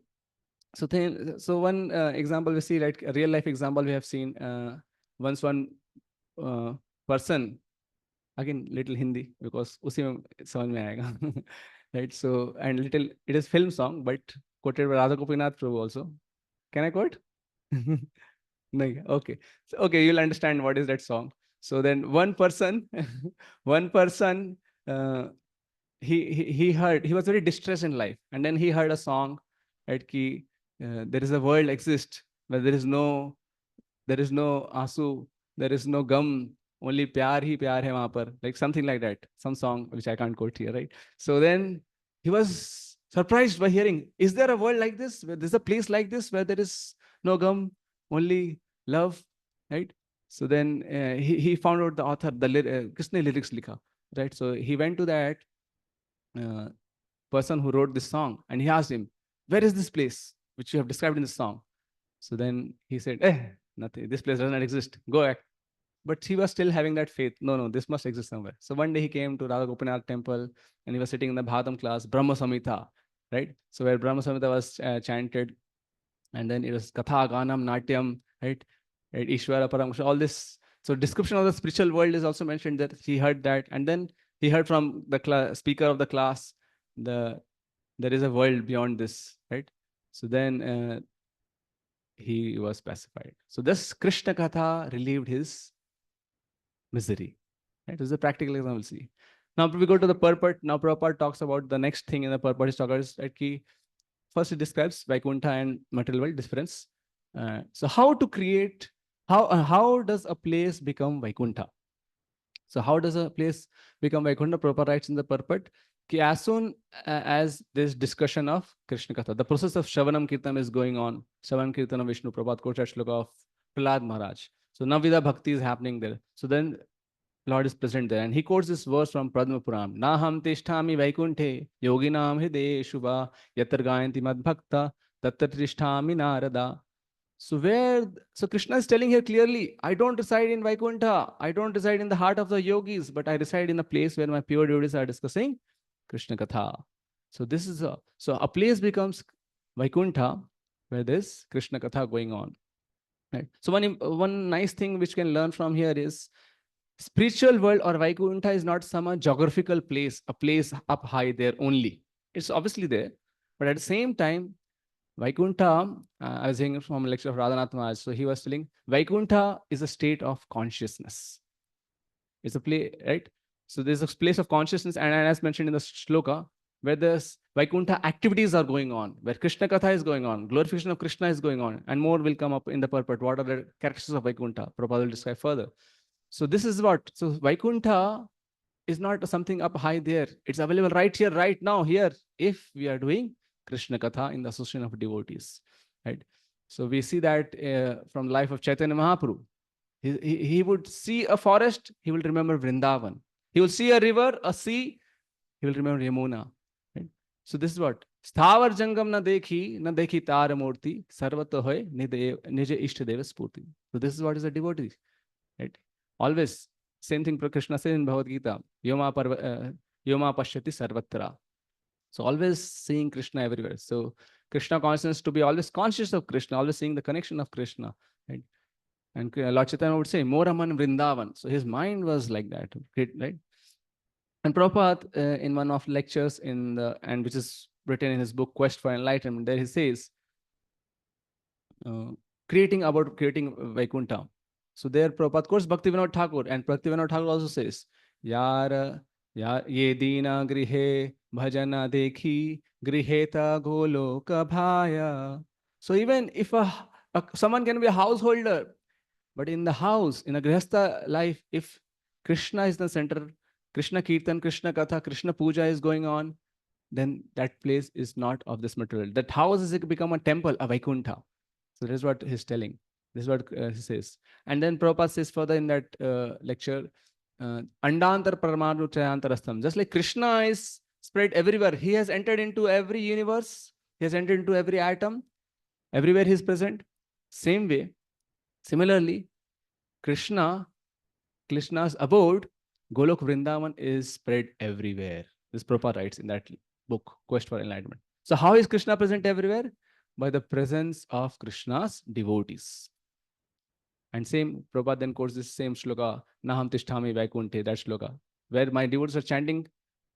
I: one example we see, like a real life example we have seen, once one person, again little Hindi because usi mein samajh mein aayega. Right? So, and little, it is film song, but quoted by Radha Gopinath Prabhu also. Can I quote? No, okay. So, okay, you'll understand what is that song. So then one person, he heard, he was very distressed in life, and then he heard a song, right? Ki there is a world exists where there is no asu, there is no gum, only pyar hi pyar hai wahan par, like something like that, some song which I can't quote here, right? So then he was surprised by hearing, is there a world like this, where there's a place like this where there is no gum, only love, right? So then he found out the author, kisne lyrics likha, right? So he went to that person who wrote this song and he asked him, where is this place which you have described in the song? So then he said, nothing, this place does not exist, go back. But he was still having that faith. No, this must exist somewhere. So one day he came to Radha Gopinath temple and he was sitting in the Bhagavatam class, Brahma Samhita, right? So where Brahma Samhita was chanted, and then it was Katha, Ganam, Natyam, right? Ishvara, Paramasha, all this. So description of the spiritual world is also mentioned, that he heard that. And then he heard from the speaker of the class, there is a world beyond this, right? So then he was pacified. So this Krishna Katha relieved his misery. Right? This is a practical example we'll see. Now we go to the purport. Now Prabhupada talks about the next thing in the purport. He talks about, right, first it describes Vaikuntha and material world difference. So how to create, how does a place become Vaikuntha? So how does a place become Vaikuntha? Prabhupada writes in the purport, as soon as this discussion of Krishna Katha, the process of Shravanam Kirtan is going on. Shravanam Kirtan of Vishnu, Prabhupada quotes that shloka of Prahlad Maharaj. So Navida Bhakti is happening there. So then Lord is present there. And he quotes this verse from Padma Puran. Naham tishtami vaikunthe yoginam hide shubha yatar gayanti mad bhakta tatar tishtami narada. So Krishna is telling here clearly, I don't reside in Vaikuntha. I don't reside in the heart of the yogis, but I reside in a place where my pure devotees are discussing Krishna Katha. So this is a place becomes Vaikuntha where there's Krishna Katha going on. Right. So one nice thing which can learn from here is, spiritual world or Vaikuntha is not some geographical place, a place up high there only. It's obviously there, but at the same time, Vaikuntha, I was hearing from a lecture of Radhanath Maharaj, so he was telling, Vaikuntha is a state of consciousness. It's a place, right? So there's a place of consciousness, and as mentioned in the shloka, where there's Vaikuntha activities are going on, where Krishna Katha is going on, glorification of Krishna is going on, and more will come up in the purport. What are the characteristics of Vaikuntha? Prabhupada will describe further. So this is what, so Vaikuntha is not something up high there. It's available right here, right now, here, if we are doing Krishna Katha in the association of devotees, right? So we see that from the life of Chaitanya Mahaprabhu. He would see a forest, he will remember Vrindavan. He will see a river, a sea, he will remember Yamuna. Right? So this is what, Sthavar Jangam na dekhi tara murti, sarvata hoy nije ishtadeva spurti. So this is what is a devotee, right? Always, same thing Krishna says in Bhagavad Gita, Yoma pashyati sarvatra. So always seeing Krishna everywhere. So Krishna consciousness, to be always conscious of Krishna, always seeing the connection of Krishna. Right? And Lord Chaitanya would say, Moraman Vrindavan. So his mind was like that, right? And Prabhupada, in one of lectures and which is written in his book, Quest for Enlightenment, there he says, creating Vaikuntha. So there Prabhupada quotes Bhaktivinoda Thakur, and Bhaktivinoda Thakur also says, Yar ye dina grihe bhajana dekhi griheta goloka bhaya. So even if someone can be a householder, but in the house, in a grihastha life, if Krishna is the center, Krishna Kirtan, Krishna Katha, Krishna Puja is going on, then that place is not of this material. That house has become a temple, a Vaikuntha. So that is what he's telling. This is what he says. And then Prabhupada says further in that lecture, Andantar Paramanu Chayantarastham. Just like Krishna is spread everywhere, he has entered into every universe, he has entered into every atom, everywhere he is present. Same way, similarly, Krishna's abode, Golok Vrindavan, is spread everywhere. This Prabhupada writes in that book, Quest for Enlightenment. So how is Krishna present everywhere? By the presence of Krishna's devotees. And same, Prabhupada then quotes this same shloka, Naham Tishtami Vaikunthe, that shloka, where my devotees are chanting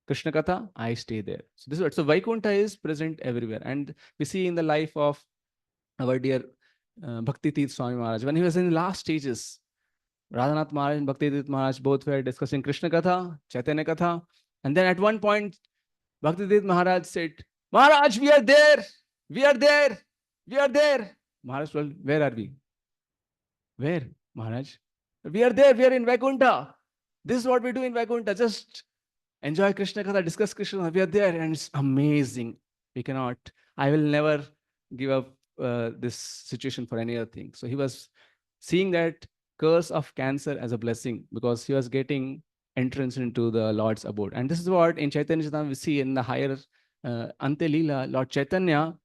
I: Krishna Katha, I stay there. So this is what, so Vaikuntha is present everywhere. And we see in the life of our dear Bhakti Tirth Swami Maharaj, when he was in the last stages, Radhanath Maharaj and Bhakti Tirth Maharaj both were discussing Krishna Katha, Chaitanya Katha. And then at one point, Bhakti Tirth Maharaj said, Maharaj, we are there, we are there, we are there. Maharaj told, where are we? Where, Maharaj? We are there, we are in Vaikuntha. This is what we do in Vaikuntha. Just enjoy Krishna Katha, discuss Krishna. We are there and it's amazing. We cannot, I will never give up this situation for any other thing. So he was seeing that curse of cancer as a blessing because he was getting entrance into the Lord's abode. And this is what in Chaitanya Charitamrita we see in the higher Ante Leela, Lord Chaitanya,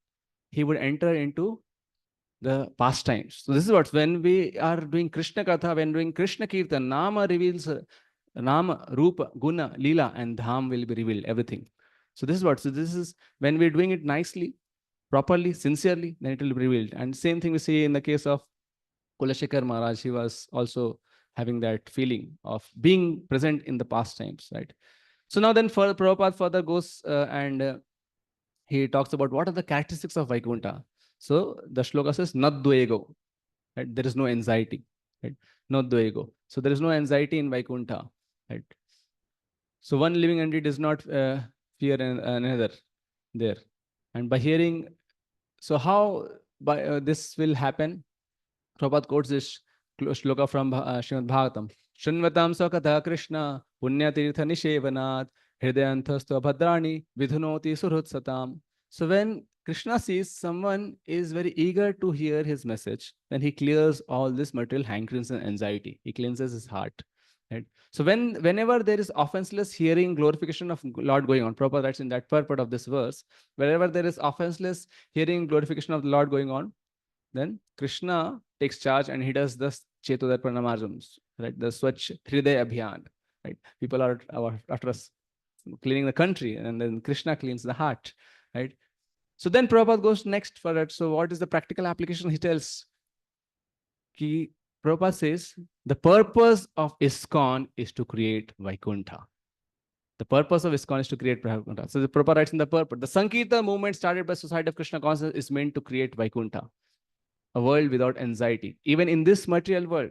I: he would enter into the pastimes. So this is what, when we are doing Krishna Katha, when doing Krishna Kirtan, Nama reveals, Nama, Rupa, Guna, Leela, and Dham will be revealed, everything. So this is what, so this is, when we're doing it nicely, properly, sincerely, then it will be revealed. And same thing we see in the case of Kulashekar Maharaj, he was also having that feeling of being present in the pastimes, right? So now then Prabhupada further goes and he talks about what are the characteristics of Vaikuntha. So the shloka says, Nadvego, right? There is no anxiety, right? Nadvego. So there is no anxiety in Vaikuntha, right? So one living entity does not fear another there. And by hearing, so how by this will happen? Prabhupada quotes this shloka from Srimad Bhagavatam. Shrunvatam Sakatha Krishna Punyatirtha Nishevanat Hridayanthastha Bhadrani Vidhunoti Surhutsatam. So when Krishna sees someone is very eager to hear his message, then he clears all this material hankerings and anxiety. He cleanses his heart. Right? So whenever there is offenseless hearing, glorification of Lord going on, Prabhupada writes in that purport of this verse, wherever there is offenseless hearing, glorification of the Lord going on, then Krishna takes charge and he does the Chetodarpanamarjam, right? The Swachh Hriday Abhiyan, right? People are after us cleaning the country, and then Krishna cleans the heart, right? So then Prabhupada goes next for it. So what is the practical application? He tells, Prabhupada says, the purpose of ISKCON is to create Vaikuntha. The purpose of ISKCON is to create Vaikuntha. So the Prabhupada writes in the purport, the Sankirtan movement started by Society of Krishna Consciousness is meant to create Vaikuntha, a world without anxiety, even in this material world.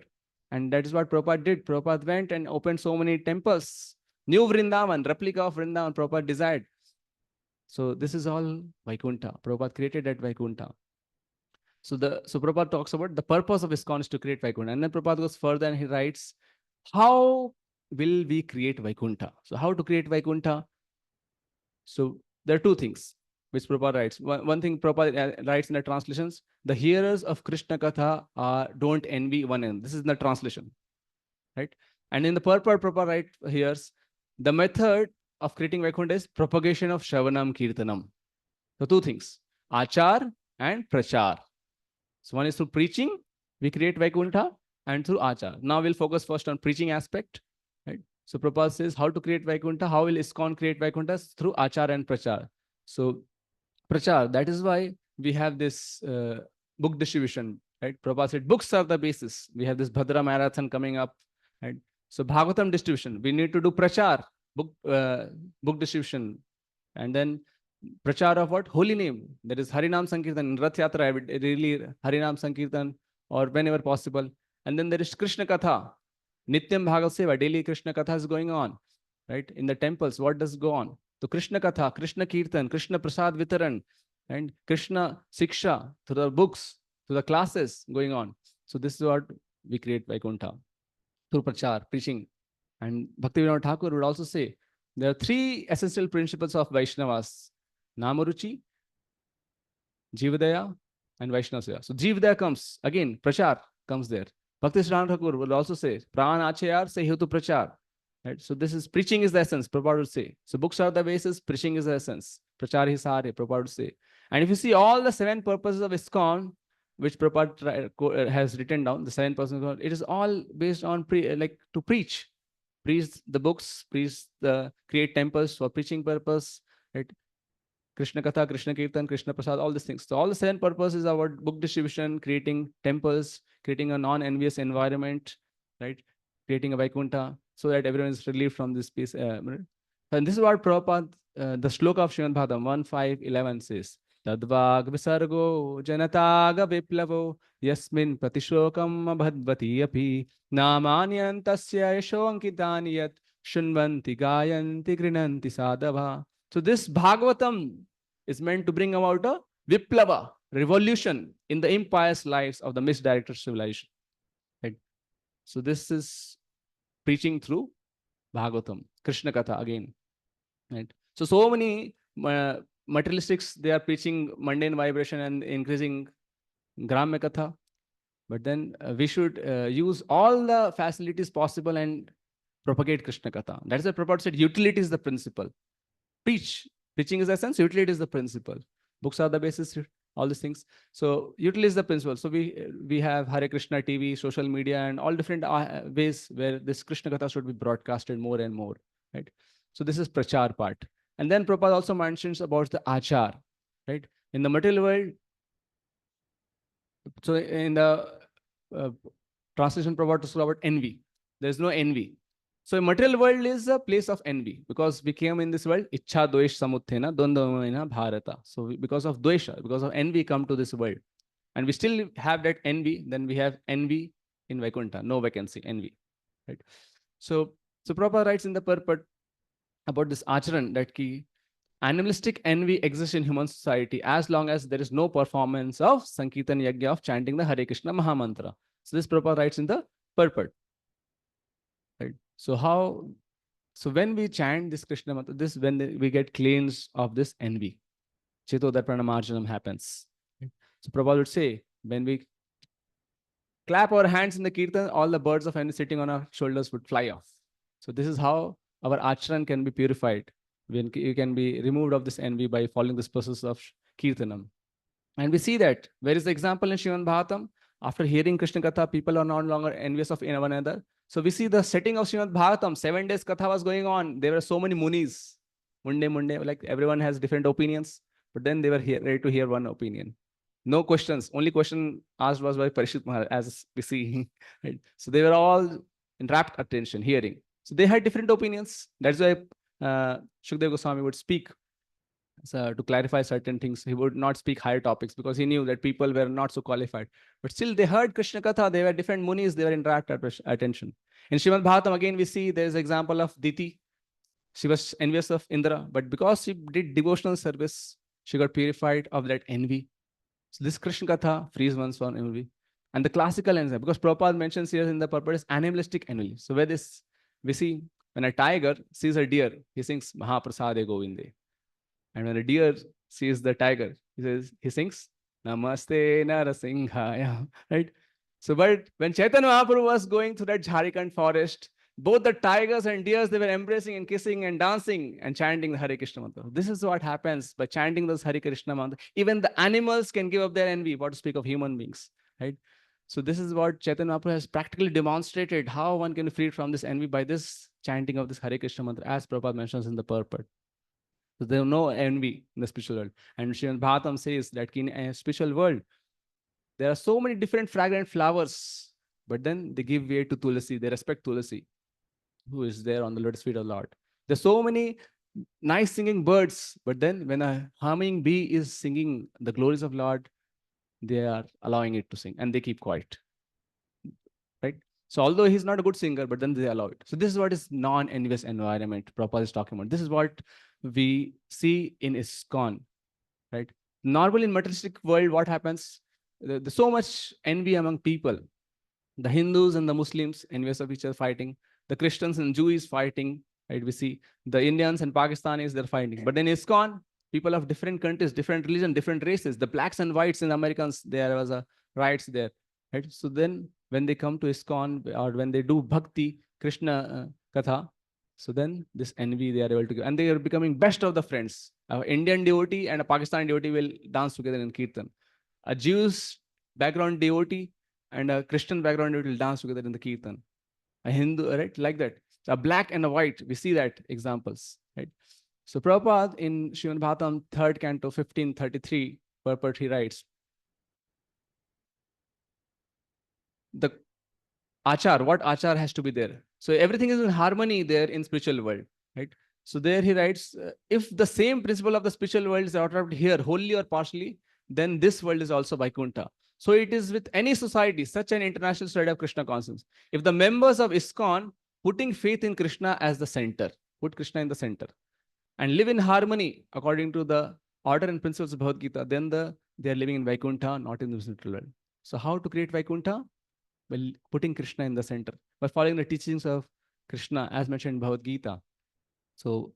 I: And that is what Prabhupada did. Prabhupada went and opened so many temples. New Vrindavan, replica of Vrindavan, Prabhupada desired. So this is all Vaikuntha. Prabhupada created that Vaikuntha. So Prabhupada talks about the purpose of ISKCON is to create Vaikuntha. And then Prabhupada goes further and he writes, how will we create Vaikuntha? So how to create Vaikuntha? So there are two things which Prabhupada writes. One thing Prabhupada writes in the translations, the hearers of Krishna Katha don't envy one another. This is in the translation, right? And in the purport, Prabhupada writes here, the method of creating Vaikuntha is propagation of Shravanam Kirtanam. So two things, Achar and Prachar. So one is through preaching, we create Vaikuntha, and through Achar. Now we'll focus first on preaching aspect, right? So Prabhupada says how to create Vaikuntha, how will ISKCON create Vaikuntha? Through Achar and Prachar. So Prachar, that is why we have this book distribution, right? Prabhupada said books are the basis. We have this Bhadra Marathon coming up, right? So Bhagavatam distribution, we need to do Prachar, book distribution, and then Prachar of what? Holy name. There is Harinam Sankirtan. In Rath Yatra, I would really Harinam Sankirtan, or whenever possible. And then there is Krishna Katha. Nityam Bhagavat Seva, daily Krishna Katha is going on, right? In the temples, what does go on? So Krishna Katha, Krishna Kirtan, Krishna Prasad Vitaran, and Krishna Siksha, to the books, to the classes going on. So this is what we create Vaikuntha through Prachar, preaching. And Bhaktivinoda Thakur would also say, there are three essential principles of Vaishnavas: Namaruchi, Jivadaya, and Vaishnavasya. So Jivadaya comes, again, Prachar comes there. Bhakti Siddhanta Thakur will also say, Pran Achayar se hetu Prachar. Right? So this is preaching is the essence, Prabhupada would say. So books are the basis, preaching is the essence. Prachar hi sare, Prabhupada would say. And if you see all the 7 purposes of ISKCON, which Prabhupada has written down, the 7 purposes, it is all based on to preach. Preach the books, create temples for preaching purpose, right? Krishna Katha, Krishna Kirtan, Krishna Prasad, all these things. So all the 7 purposes are about book distribution, creating temples, creating a non-envious environment, right? Creating a Vaikuntha, so that everyone is relieved from this piece. And this is what Prabhupada, the shloka of Srimad Bhagavatam 1.5.11 says, Tadvag visargo janataga viplavo yasmin pratishokam abhadvati api namanyantasya yasho ankitani yat shunvanti gayanti grinanti sadava. So this Bhagavatam is meant to bring about a viplava, revolution in the impious lives of the misdirected civilization. Right? So this is preaching through Bhagavatam, Krishna Katha again. Right? So many materialistics, they are preaching mundane vibration and increasing Gramya Katha. But then we should use all the facilities possible and propagate Krishna Katha. That's why Prabhupada said utility is the principle. Preaching is the essence, utility is the principle. Books are the basis, all these things. So utility is the principle. So we have Hare Krishna TV, social media, and all different ways where this Krishna Katha should be broadcasted more and more. Right? So this is Prachar part. And then Prabhupada also mentions about the Achar. Right? In the material world, so in the translation Prabhupada talks about envy. There is no envy. So material world is a place of envy, because we came in this world, Ichha Dvesh Samuthena Dvandvamena Bharata. So because of Dvesha, because of envy, come to this world. And we still have that envy, then we have envy in Vaikuntha, no vacancy, envy. Right? So Prabhupada writes in the purport about this acharan that animalistic envy exists in human society as long as there is no performance of Sankirtan Yajna of chanting the Hare Krishna Mahamantra. So this Prabhupada writes in the purport. Right? So when we chant this Krishna mantra, we get cleansed of this envy. Cheto Darpana Marjanam happens. Right? So Prabhupada would say, when we clap our hands in the kirtan, all the birds of envy sitting on our shoulders would fly off. So this is how our acharan can be purified. When you can be removed of this envy by following this process of kirtanam. And we see that. Where is the example in Srimad Bhagavatam? After hearing Krishna Katha, people are no longer envious of one another. So we see the setting of Srimad Bhagavatam. 7 days Katha was going on. There were so many munis. Munde, like everyone has different opinions. But then they were ready to hear one opinion. No questions. Only question asked was by Parishit Maharaj, as we see. Right? So they were all in rapt attention, hearing. So they had different opinions. That's why Shukdev Goswami would speak to clarify certain things. He would not speak higher topics because he knew that people were not so qualified. But still they heard Krishna Katha. They were different munis. They were in rapt attention. In Srimad Bhagavatam, again, we see there is an example of Diti. She was envious of Indra, but because she did devotional service, she got purified of that envy. So this Krishna Katha frees one from envy. And the classical envy, because Prabhupada mentions here in the purport, is animalistic envy. So where this, we see when a tiger sees a deer, he sings Mahaprasade Govinde. And when a deer sees the tiger, he sings Namaste Narasimhaya. Right? So, but when Chaitanya Mahaprabhu was going through that Jharkhand forest, both the tigers and deers, they were embracing and kissing and dancing and chanting the Hare Krishna mantra. This is what happens by chanting those Hare Krishna mantra. Even the animals can give up their envy, what to speak of human beings. Right? So this is what Chaitanya Mahaprabhu has practically demonstrated, how one can be freed from this envy by this chanting of this Hare Krishna mantra, as Prabhupada mentions in the purport. So there is no envy in the spiritual world. And Srimad Bhagavatam says that in a spiritual world, there are so many different fragrant flowers, but then they give way to Tulasi. They respect Tulasi, who is there on the lotus feet of the Lord. There's so many nice singing birds, but then when a humming bee is singing the glories of Lord, they are allowing it to sing and they keep quiet. So although he's not a good singer, but then they allow it. So this is what is non-envious environment Prabhupada is talking about. This is what we see in ISKCON, right? Normally in materialistic world, what happens? There's so much envy among people. The Hindus and the Muslims envious of each other fighting. The Christians and Jews fighting, right? We see the Indians and Pakistanis, they're fighting. But in ISKCON, people of different countries, different religion, different races, the blacks and whites and Americans, there was a riots there, right? So then when they come to ISKCON or when they do Bhakti, Krishna Katha, so then this envy they are able to give. And they are becoming best of the friends. An Indian devotee and a Pakistani devotee will dance together in Kirtan. A Jewish background devotee and a Christian background devotee will dance together in the Kirtan. A Hindu, right? Like that. So a black and a white, we see that examples, right? So Prabhupada in Srimad Bhagavatam, 3rd canto, 1533, purport, he writes, the achar, what achar has to be there? So everything is in harmony there in spiritual world, right? So there he writes, if the same principle of the spiritual world is observed here, wholly or partially, then this world is also Vaikuntha. So it is with any society, such an international study of Krishna consciousness. If the members of ISKCON putting faith in Krishna as the center, put Krishna in the center, and live in harmony according to the order and principles of Bhagavad Gita, then they are living in Vaikuntha, not in the spiritual world. So how to create Vaikuntha? By putting Krishna in the center, by following the teachings of Krishna as mentioned in Bhagavad Gita. So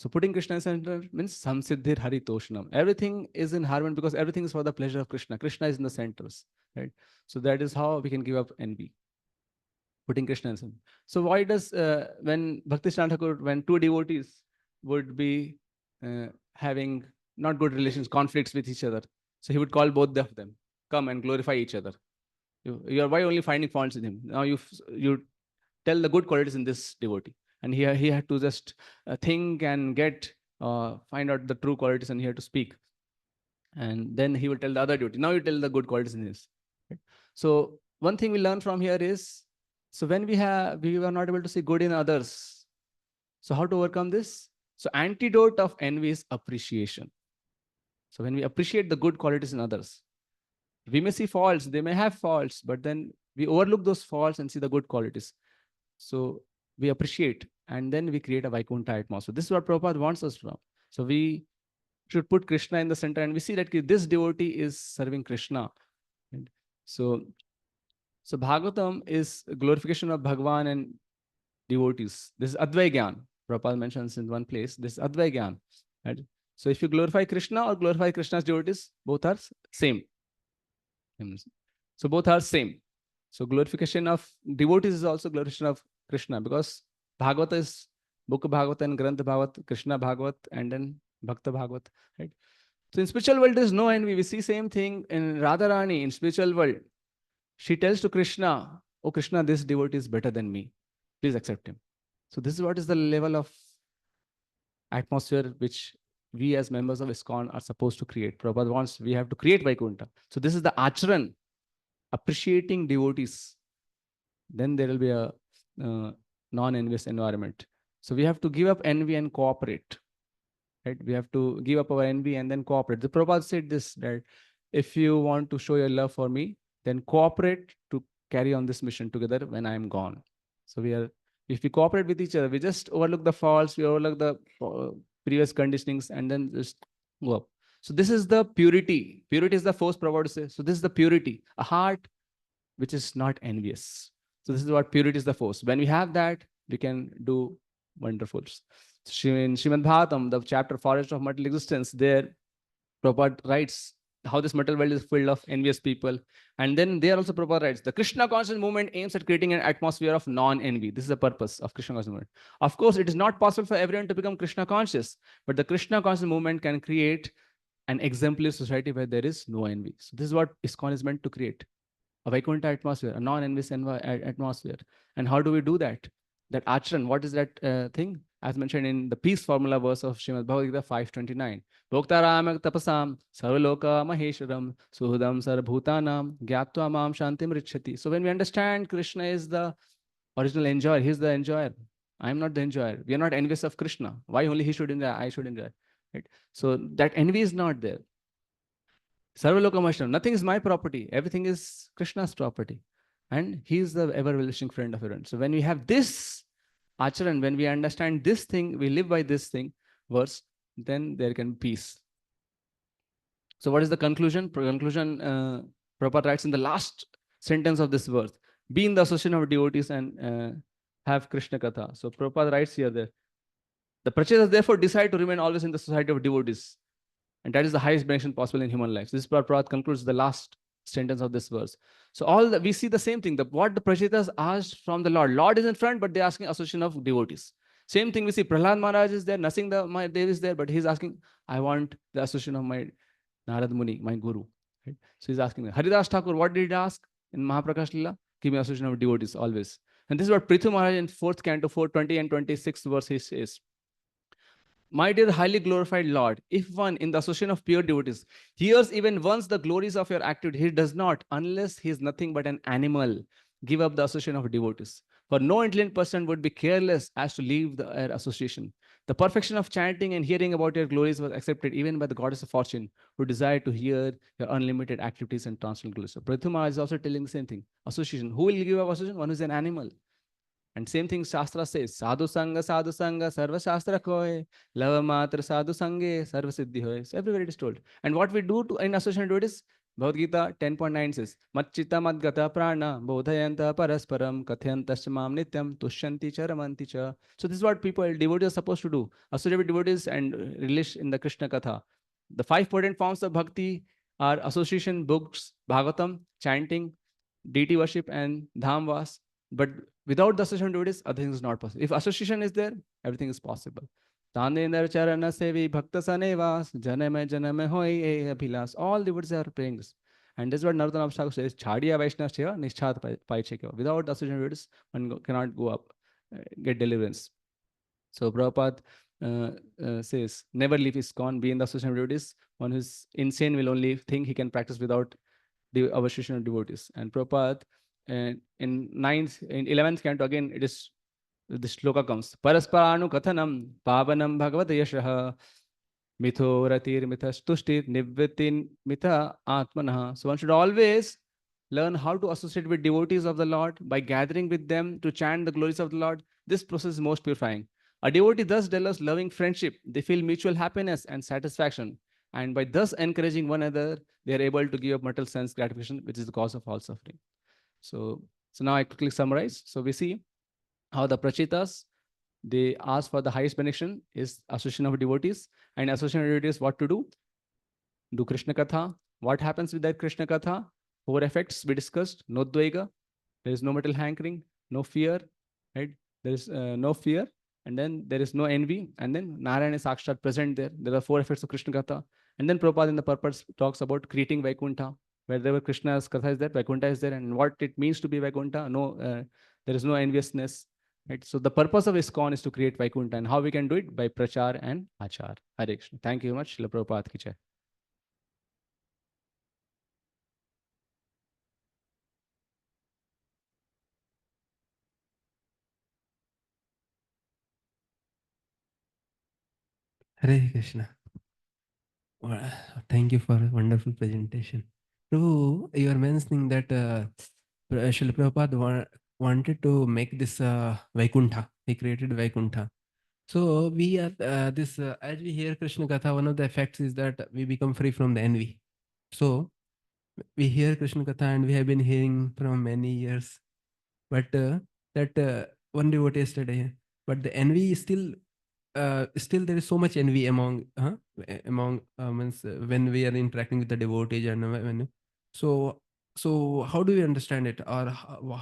I: putting Krishna in the center means samsiddhir haritoshnam. Everything is in harmony because everything is for the pleasure of Krishna. Krishna is in the centers, right? So that is how we can give up envy. Putting Krishna in the center. So why does, when Bhakti Thakur, when two devotees would be having not good relations, conflicts with each other, so he would call both of them, come and glorify each other. You are why only finding faults in him? Now you tell the good qualities in this devotee, and he had to just think and find out the true qualities, and he had to speak, and then he will tell the other devotee. Now you tell the good qualities in his. Right? So one thing we learn from here is, so when we are not able to see good in others, so how to overcome this? So antidote of envy is appreciation. So when we appreciate the good qualities in others, we may see faults, they may have faults, but then we overlook those faults and see the good qualities. So we appreciate, and then we create a Vaikuntha atmosphere. This is what Prabhupada wants us from. So we should put Krishna in the center, and we see that this devotee is serving Krishna. And so Bhagavatam is glorification of Bhagavan and devotees. This is Advai Gyan. Prabhupada mentions in one place, this is Advai Gyan. Right? So if you glorify Krishna or glorify Krishna's devotees, both are same. So both are same. So glorification of devotees is also glorification of Krishna, because Bhagavata is book of Bhagavata and Granth Bhagavat, Krishna Bhagavat, and then Bhakta Bhagavat. Right? So in spiritual world, there is no envy. We see same thing in Radharani in spiritual world. She tells to Krishna, oh Krishna, this devotee is better than me. Please accept him. So this is what is the level of atmosphere which we as members of ISKCON are supposed to create. Prabhupada wants, we have to create Vaikuntha. So this is the acharan, appreciating devotees. Then there will be a non-envious environment. So we have to give up envy and cooperate. Right? We have to give up our envy and then cooperate. The Prabhupada said this, that if you want to show your love for me, then cooperate to carry on this mission together when I am gone. So if we cooperate with each other, we just overlook the faults, we overlook the previous conditionings, and then just go up. So this is the purity. Purity is the first Prabhupada says. So this is the purity, a heart which is not envious. So this is what purity is the force. When we have that, we can do wonderful. So in Srimad Bhagavatam, the chapter Forest of Material Existence, there Prabhupada writes how this material world is filled of envious people. And then there also Prabhupada writes, the Krishna conscious movement aims at creating an atmosphere of non-envy. This is the purpose of Krishna conscious movement. Of course, it is not possible for everyone to become Krishna conscious, but the Krishna conscious movement can create an exemplary society where there is no envy. So this is what ISKCON is meant to create. A Vaikuntha atmosphere, a non-envious atmosphere. And how do we do that? That acharan, what is that thing? As mentioned in the peace formula verse of Srimad Bhagavad Gita 5:29. Bhoktaram tapasam sarvaloka maheshwaram suhudam sarvbhutanam gyatva mam shantim richati. So when we understand Krishna is the original enjoyer, he is the enjoyer. I am not the enjoyer. We are not envious of Krishna. Why only he should enjoy, I should enjoy? Right? So that envy is not there. Sarvaloka maheshwaram. Nothing is my property. Everything is Krishna's property. and he is the ever-wishing friend of everyone. So when we have this acharan, when we understand this thing, we live by this thing, verse, then there can be peace. So what is the conclusion? Prabhupada writes in the last sentence of this verse, be in the association of devotees and have Krishna Katha. So Prabhupada writes here that the Prachetas therefore decide to remain always in the society of devotees. And that is the highest benediction possible in human life. This Prabhupada concludes the last sentence of this verse. So we see the same thing. What the Prachetas asked from the Lord. Lord is in front, but they're asking association of devotees. Same thing we see. Prahlad Maharaj is there, my Dev is there, but he's asking, I want the association of my Narad Muni, my Guru. Right? So he's asking me. Haridas Thakur, what did he ask in Mahaprakash Lila? Give me association of devotees always. And this is what Prithu Maharaj in 4th canto, 420 and 26th verse he says. My dear highly glorified Lord, if one in the association of pure devotees hears even once the glories of your activity, he does not, unless he is nothing but an animal, give up the association of devotees. For no intelligent person would be careless as to leave the association. The perfection of chanting and hearing about your glories was accepted even by the goddess of fortune, who desired to hear your unlimited activities and transcendental glories. So Prathuma is also telling the same thing. Association. Who will give up association? One who is an animal. And same thing Shastra says, Sadhu Sangha, Sarva Shastra Koy, Lava Matra Sadhu Sange, Sarva Siddhi Hoy. So everywhere it is told. And what we do in association to it is, Bhagavad Gita 10.9 says, Machita Madgata Prana, Bodhayanta Parasparam, Kathyantastamam Nityam, Tushyanti Charamanti Cha. So this is what devotees are supposed to do. Associate with devotees and relish in the Krishna Katha. The 5 potent forms of bhakti are association, books, Bhagavatam, chanting, deity worship, and dhamvas. But without the association devotees, other things is not possible. If association is there, everything is possible. Tanendra charana sevi bhakta sanevas, janame janame hoy abhilas. All devotees are praying this. And this is what Narottam Thakur says, Chadiya Vaishnava Seva, Nischat Paichekeva. Without association devotees, one cannot go up, get deliverance. So Prabhupada says, never leave ISKCON, be in the association of devotees. One who is insane will only think he can practice without the association of devotees. And Prabhupada, in 11th canto, again, it is the shloka comes. Parasparanu kathanam pavanam bhagavad yashaha mitho ratir mithas tushtit nivritin mitha atmanaha. So one should always learn how to associate with devotees of the Lord by gathering with them to chant the glories of the Lord. This process is most purifying. A devotee thus develops loving friendship. They feel mutual happiness and satisfaction. And by thus encouraging one another, they are able to give up material sense gratification, which is the cause of all suffering. So now I quickly summarize. So we see how the Prachetas, they ask for the highest benediction is association of devotees. And association of devotees, what to do? Do Krishna Katha. What happens with that Krishna Katha? 4 effects we discussed. No dvaiga. There is no material hankering. No fear. Right? There is no fear. And then there is no envy. And then Narayana is Sakshat present there. There are 4 effects of Krishna Katha. And then Prabhupada in the purpose talks about creating Vaikuntha. Wherever Krishna's Katha is there, Vaikuntha is there. And what it means to be Vaikuntha, there is no enviousness. Right? So the purpose of ISKCON is to create Vaikuntha. And how we can do it? By Prachar and Achar. Hare Krishna. Thank you very much. Srila Prabhupada ki jai.
A: Hare Krishna. Thank you for a wonderful presentation. Prabhu, you are mentioning that Srila Prabhupada wanted to make this Vaikuntha. He created Vaikuntha. So we are as we hear Krishna Katha, one of the effects is that we become free from the envy. So we hear Krishna Katha and we have been hearing from many years, but one devotee yesterday, but the envy is still there is so much envy among when we are interacting with the devotees and so how do we understand it, or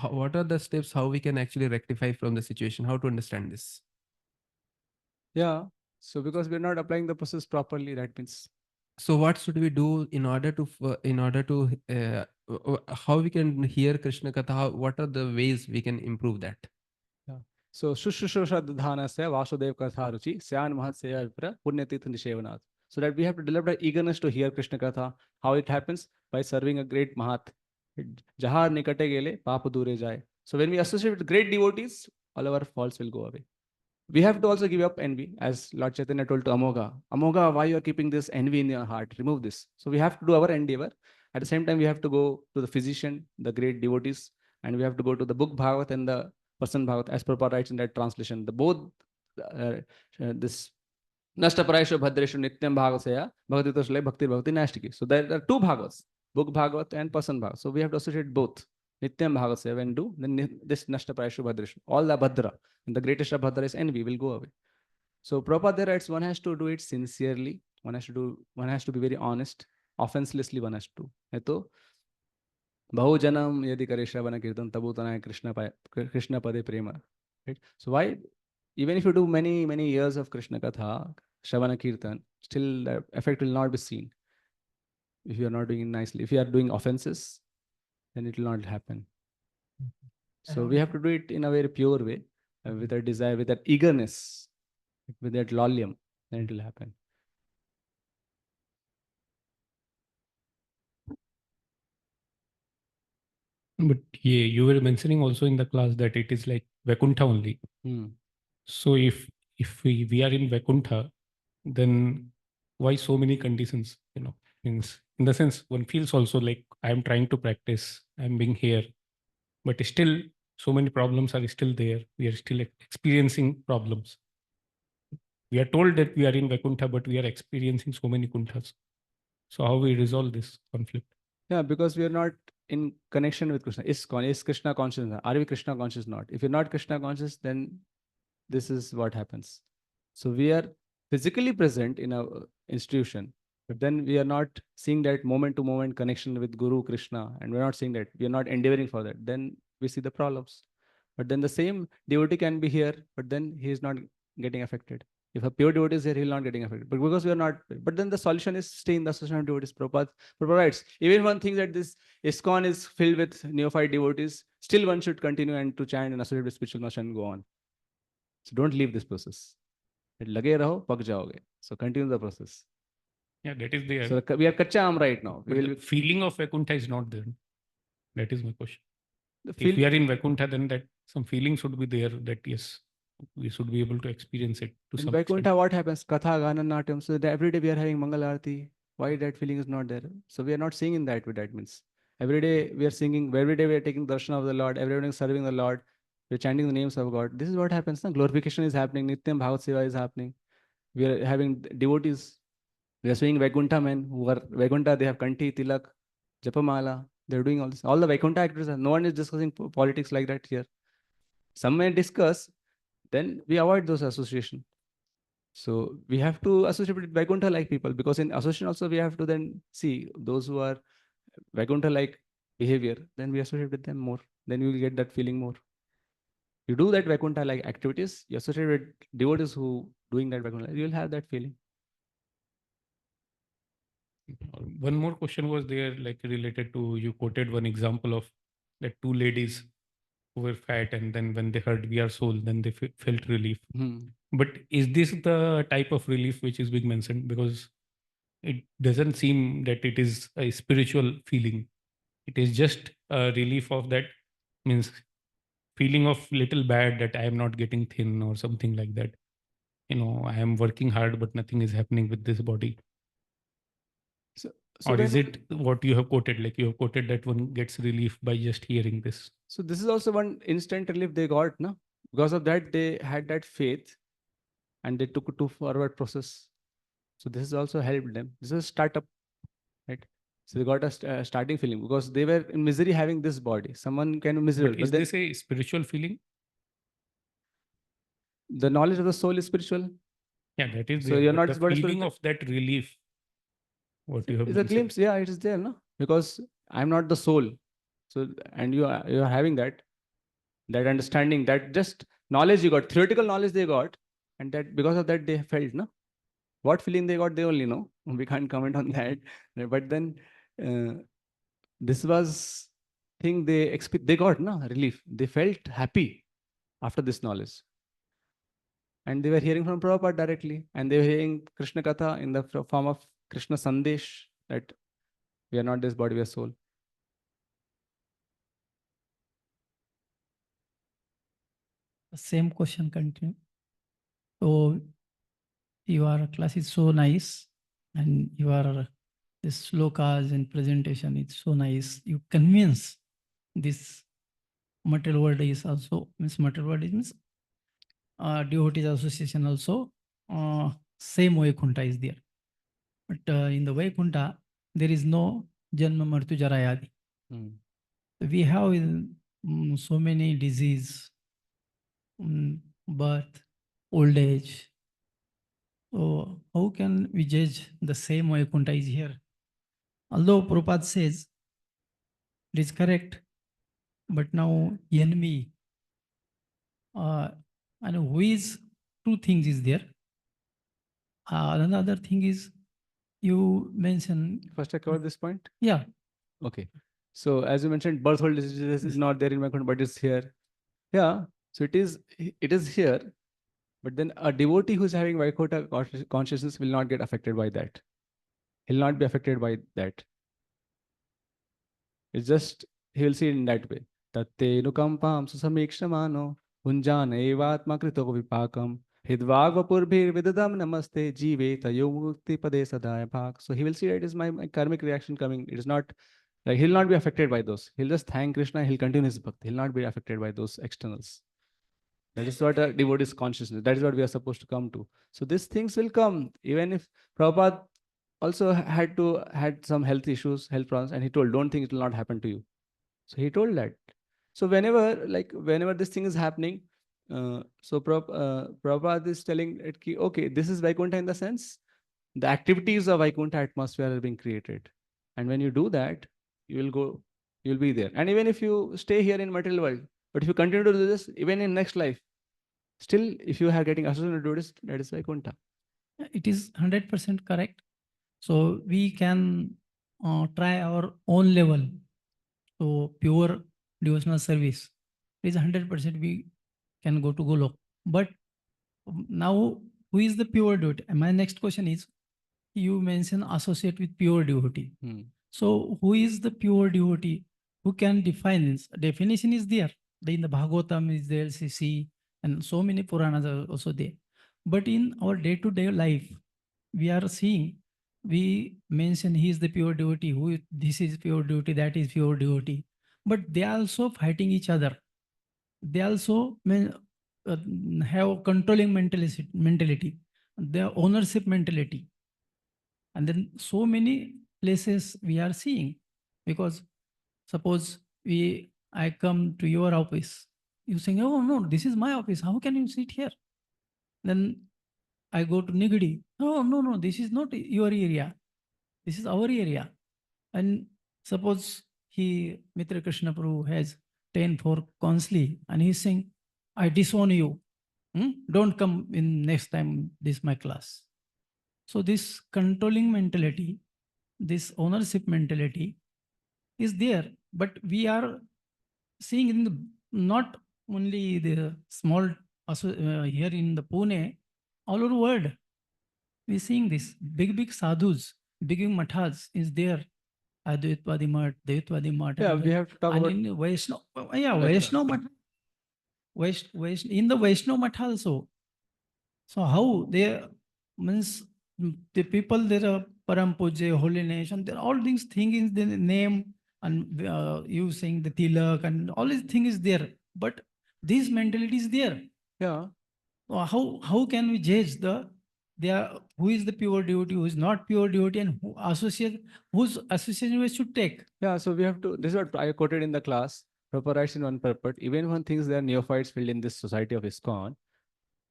A: what are the steps how we can actually rectify from the situation, how to understand this?
I: Yeah. So because we're not applying the process properly, that means.
A: So what should we do in order to how we can hear Krishna Katha? What are the ways we can improve that?
I: Yeah. So Shushrushra Dhanasya Vasudev Katharuchi Syan Mahatsya Punyatirtha Nishevanat. So that we have to develop the eagerness to hear Krishna Katha. How it happens? By serving a great Mahat. Jahar nikate gele papa dure jai. So when we associate with great devotees, all our faults will go away. We have to also give up envy, as Lord Chaitanya told to Amogha. Amogha, why you are keeping this envy in your heart? Remove this. So we have to do our endeavor. At the same time, we have to go to the physician, the great devotees, And we have to go to the book Bhagavat and the person Bhagavat, as Prabhupada writes in that translation. The both this Nashta Parayasho Bhadreshu Nityam Bhagavasya Bhakti Toshlai Bhakti Bhakti Nashtiki. So there are two Bhagavats, book Bhagavat and person Bhagavat. So we have to associate both. Nityam Bhagavasya when do, then this Nashta Parayasho Bhadreshu. All the Bhadra. And the greatest of Bhadra is envy, will go away. So Prabhupada there writes, one has to do it sincerely. One has to be very honest. Offenselessly one has to. Eto Bahu Janam Yadi Kare Shravana Kirtan Tabu Tanaya Krishna Pade Prema. Right? So why, even if you do many, many years of Krishna Katha, Shravana Kirtan, still the effect will not be seen. If you are not doing it nicely. If you are doing offenses, then it will not happen. So we have to do it in a very pure way, with a desire, with that eagerness, with that lolium, then it will happen.
J: But yeah, you were mentioning also in the class that it is like Vaikuntha only. So if we are in Vaikuntha, then why so many conditions? Means in the sense one feels also like I am trying to practice, I'm being here, but still so many problems are still there. We are still experiencing problems. We are told that we are in Vaikuntha, but we are experiencing so many kunthas. So how we resolve this conflict?
I: Yeah, because we are not in connection with Krishna. Is Krishna conscious? Are we Krishna conscious? Not. If you're not Krishna conscious, then this is what happens. So we are physically present in a institution, but then we are not seeing that moment to moment connection with Guru Krishna, and we're not seeing that. We are not endeavoring for that. Then we see the problems. But then the same devotee can be here, but then he is not getting affected. If a pure devotee is here, he will not getting affected. But because we are not, but then the solution is stay in the association of devotees. Prabhupada writes, even one thinks that this ISKCON is filled with neophyte devotees, still one should continue and to chant and associate with spiritual master and go on. So don't leave this process. Lage raho, pak jaoge. So continue the process.
J: Yeah, that is there.
I: So we are kacha am right now.
J: The feeling of Vaikuntha is not there. That is my question.
I: If
J: we are in Vaikuntha, then that some feeling should be there that yes, we should be able to experience it to some
I: Vaikuntha,
J: extent.
I: what happens? Katha, Gana, Natyam. So every day we are having Mangal Arati. Why that feeling is not there? So we are not seeing in that way. That means every day we are singing, every day we are taking darshan of the Lord, every day serving the Lord, we are chanting the names of God. This is what happens. Na? Glorification is happening. Nityam Bhagavat Seva is happening. We are having devotees. We are seeing Vaikuntha men who are Vaikuntha, they have Kanti, Tilak, Japamala. They're doing all this. All the Vaikuntha actors, no one is discussing politics like that here. Some may discuss, then we avoid those associations. So we have to associate with Vaikuntha like people, because in association also we have to then see those who are Vaikuntha like behavior, then we associate with them more. Then you will get that feeling more. You do that Vaikuntha like activities, you associate with devotees who doing that Vaikuntha, you will have that feeling.
J: One more question was there, like related to, you quoted one example of that two ladies who were fat, and then when they heard we are soul, then they felt relief. But is this the type of relief which is being mentioned? Because it doesn't seem that it is a spiritual feeling. It is just a relief of that, means feeling of little bad that I am not getting thin or something like that. I am working hard, but nothing is happening with this body. So or is it what you have quoted? Like you have quoted that one gets relief by just hearing this.
I: So this is also one instant relief they got, no? Because of that, they had that faith and they took it to forward process. So this has also helped them. This is a startup, right? So they got a starting feeling because they were in misery having this body. Someone can be miserable.
J: But is this a spiritual feeling?
I: The knowledge of the soul is spiritual.
J: Yeah, that is
I: so
J: there.
I: you're
J: But
I: not
J: the feeling of that relief. What you have
I: it's a glimpse, yeah, it is there, no? Because I'm not the soul. So and you are having that understanding, that just knowledge you got, theoretical knowledge they got, and that because of that they felt, no? What feeling they got, they only know. We can't comment on that. But then this was thing they got, no? Relief. They felt happy after this knowledge. And they were hearing from Prabhupada directly, and they were hearing Krishna Katha in the form of Krishna Sandesh, that we are not this body, we are soul.
C: Same question continue. So your class is so nice, and your this slokas and presentation is so nice. You convince this material world is also means material world means devotees association also same Vaikunta is there. But in the Vaikunta, there is no Janma Martu Jarayadi. We have so many disease, birth, old age. So how can we judge the same Vaikunta is here? Although Prabhupada says it is correct, but now enemy and who is two things is there. Another thing is you mentioned.
I: First, I covered this point.
C: Yeah.
I: Okay. So as you mentioned, birth hold disease is not there in my account, but it's here. Yeah. So it is here. But then a devotee who's having Vaikuntha consciousness will not get affected by that. He'll not be affected by that. It's just, he will see it in that way. Tatte nukampam susamikshmano hunjana evatma krito vipakam hidvagvapurbhir vidadam namaste jive tayo mukti pade sadaya bhak. So he will see that it is my karmic reaction coming. It is not, like, he'll not be affected by those. He'll just thank Krishna, he'll continue his bhakti. He'll not be affected by those externals. That is what a devotee's consciousness, that is what we are supposed to come to. So these things will come, even if Prabhupada also had some health issues, health problems, and he told, don't think it will not happen to you. So he told that. So whenever this thing is happening, Prabhupada is telling it, okay, this is Vaikuntha in the sense, the activities of Vaikuntha atmosphere are being created. And when you do that, you'll be there. And even if you stay here in material world, but if you continue to do this, even in next life, still, if you are getting associated with this, that is Vaikuntha.
C: It is 100% correct. So we can try our own level. So pure devotional service is 100% we can go to Golok. But now, who is the pure devotee? And my next question is, you mentioned associate with pure devotee. So who is the pure devotee? Who can define this? Definition is there. In the Bhagavatam is there, LCC, and so many Puranas are also there. But in our day-to-day life, we are seeing, we mention he is the pure devotee, who this is pure devotee, that is pure devotee. But they are also fighting each other. They also have controlling mentality, their ownership mentality. And then so many places we are seeing, because suppose I come to your office, you saying, oh no, this is my office, how can you sit here? Then I go to Nigadi, oh no, this is not your area, this is our area. And suppose Mitra Krishna Prabhu has 10 for constantly, and he's saying, I disown you, don't come in next time, this my class. So this controlling mentality, this ownership mentality is there, but we are seeing in the, not only the small here in the Pune, all over the world, we're seeing this. Big sadhus, big mathas is there. Advaitvadi Math, Daitvadi Math.
I: Yeah, we have to talk about
C: Vaishnava. Yeah, Vaishnava Math. In the Vaishnava Math also. So how they means the people there are Param Puja, holiness, and all these things in the name, and you saying the tilak and all these things is there. But this mentality is there.
I: Yeah.
C: How can we judge who is the pure devotee, who is not pure devotee, and whose association we should take?
I: Yeah, so we have to, this is what I quoted in the class. Prabhupada writes in one purport, even when things there are neophytes filled in this society of ISKCON,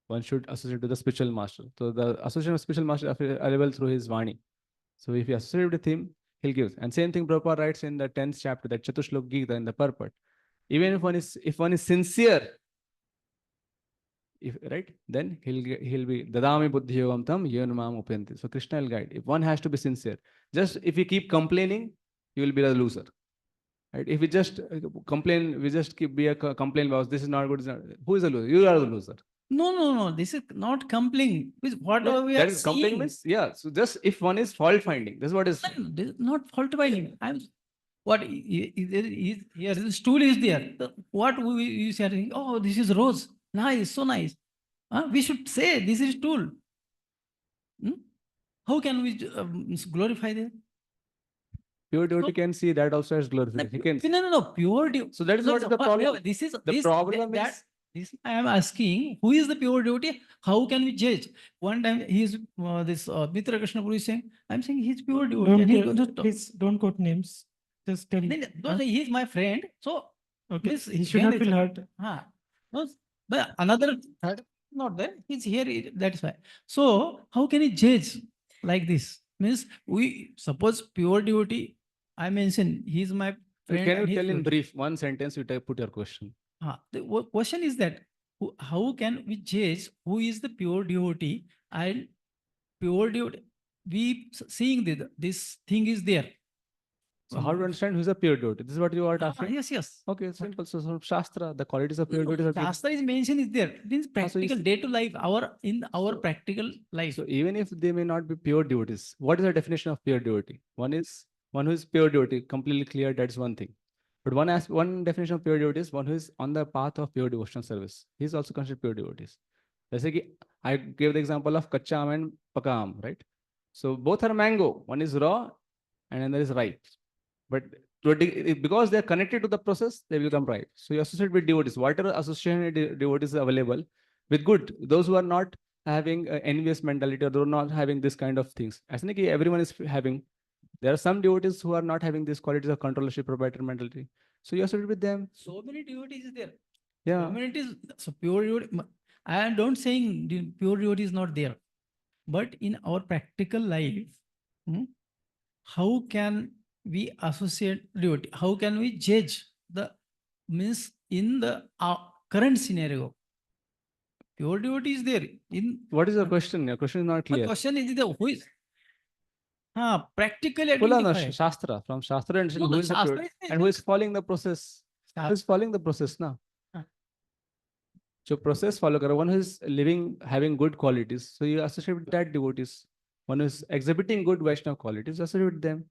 I: one should associate with the spiritual master. So the association of spiritual master is available through his Vani. So if you associate with him, he'll give. And same thing Prabhupada writes in the 10th chapter, that Chatushlok Gita in the purport. Even if one is sincere, right, then he'll be dadami buddhi yogam tam yonamam upanti. So Krishna will guide. If one has to be sincere, just if you keep complaining, you will be a loser. Right? If we just complain, we just keep be a complain about this is not good. Who is a loser? You are the loser.
C: No. This is not complaining. Whatever we are
I: that is complaining means, yeah. So just if one is fault finding, this is what is.
C: No, this is not fault finding. What here? The stool is there. What we say? Oh, this is rose. Nice, so nice. We should say this is stool. How can we glorify them?
I: Pure devotee
C: So-
I: can see that also as
C: No,
I: glorification. He can.
C: no, pure devotee.
I: So that is what is the problem.
C: This is
I: The
C: this,
I: problem
C: that,
I: is
C: this I am asking, who is the pure devotee? How can we judge? One time he is this Mitra Krishna Guru is saying, I'm saying he's pure devotee.
F: Don't,
C: and he goes to talk.
F: please don't quote names. Just tell.
C: No, no, no, he is my friend. So
F: Okay,
C: means
F: he should
C: when
F: not
C: it's-
F: feel hurt.
C: No, but another third not there. He's here. That's why. So how can he judge like this? Means we suppose pure devotee. I mentioned he's my friend.
I: Can
C: and
I: you
C: he's
I: tell in
C: pure.
I: brief one sentence? You put your question.
C: The question is that how can we judge who is the pure devotee and pure devotee? We seeing this thing is there.
I: So how to understand who's a pure devotee? This is what you are asking.
C: Yes, yes.
I: Okay, simple. So from Shastra, the qualities of pure devotees are given.
C: Shastra is mentioned is there. It means
I: so you
C: practical
I: see-
C: day to life. In our
I: So-
C: practical life.
I: So even if they may not be pure devotees, what is the definition of pure devotee? One who is pure devotee, completely clear. That's one thing. But one definition of pure devotee is one who is on the path of pure devotional service. He is also considered pure devotees. Jैसे कि I gave the example of kacha aam and paka aam, right? So both are mango. One is raw and another is ripe. But because they are connected to the process, they will become ripe. So you associate with devotees. Whatever association devotees are available with good, those who are not having envious mentality or they're not having this kind of things. As in, everyone is having. There are some devotees who are not having these qualities of controllership, proprietor mentality. So you associate with them.
C: So many devotees is there.
I: Yeah.
C: So many devotees. So pure devotee. I don't saying the pure devotee is not there, but in our practical life, how can we associate devotee? How can we judge the means in the current scenario? Pure devotee is there. In
I: What is your question? Your question is not
C: my
I: clear.
C: question is the who is practically
I: Pull on the
C: identify.
I: Shastra, from Shastra and
C: No,
I: who
C: the
I: is the
C: Shastra
I: pure,
C: is
I: and who is following the process. Who is following the process now? So process follow karo. One who is living, having good qualities. So you associate with that devotees. One who is exhibiting good Vaishnava qualities, associate with them.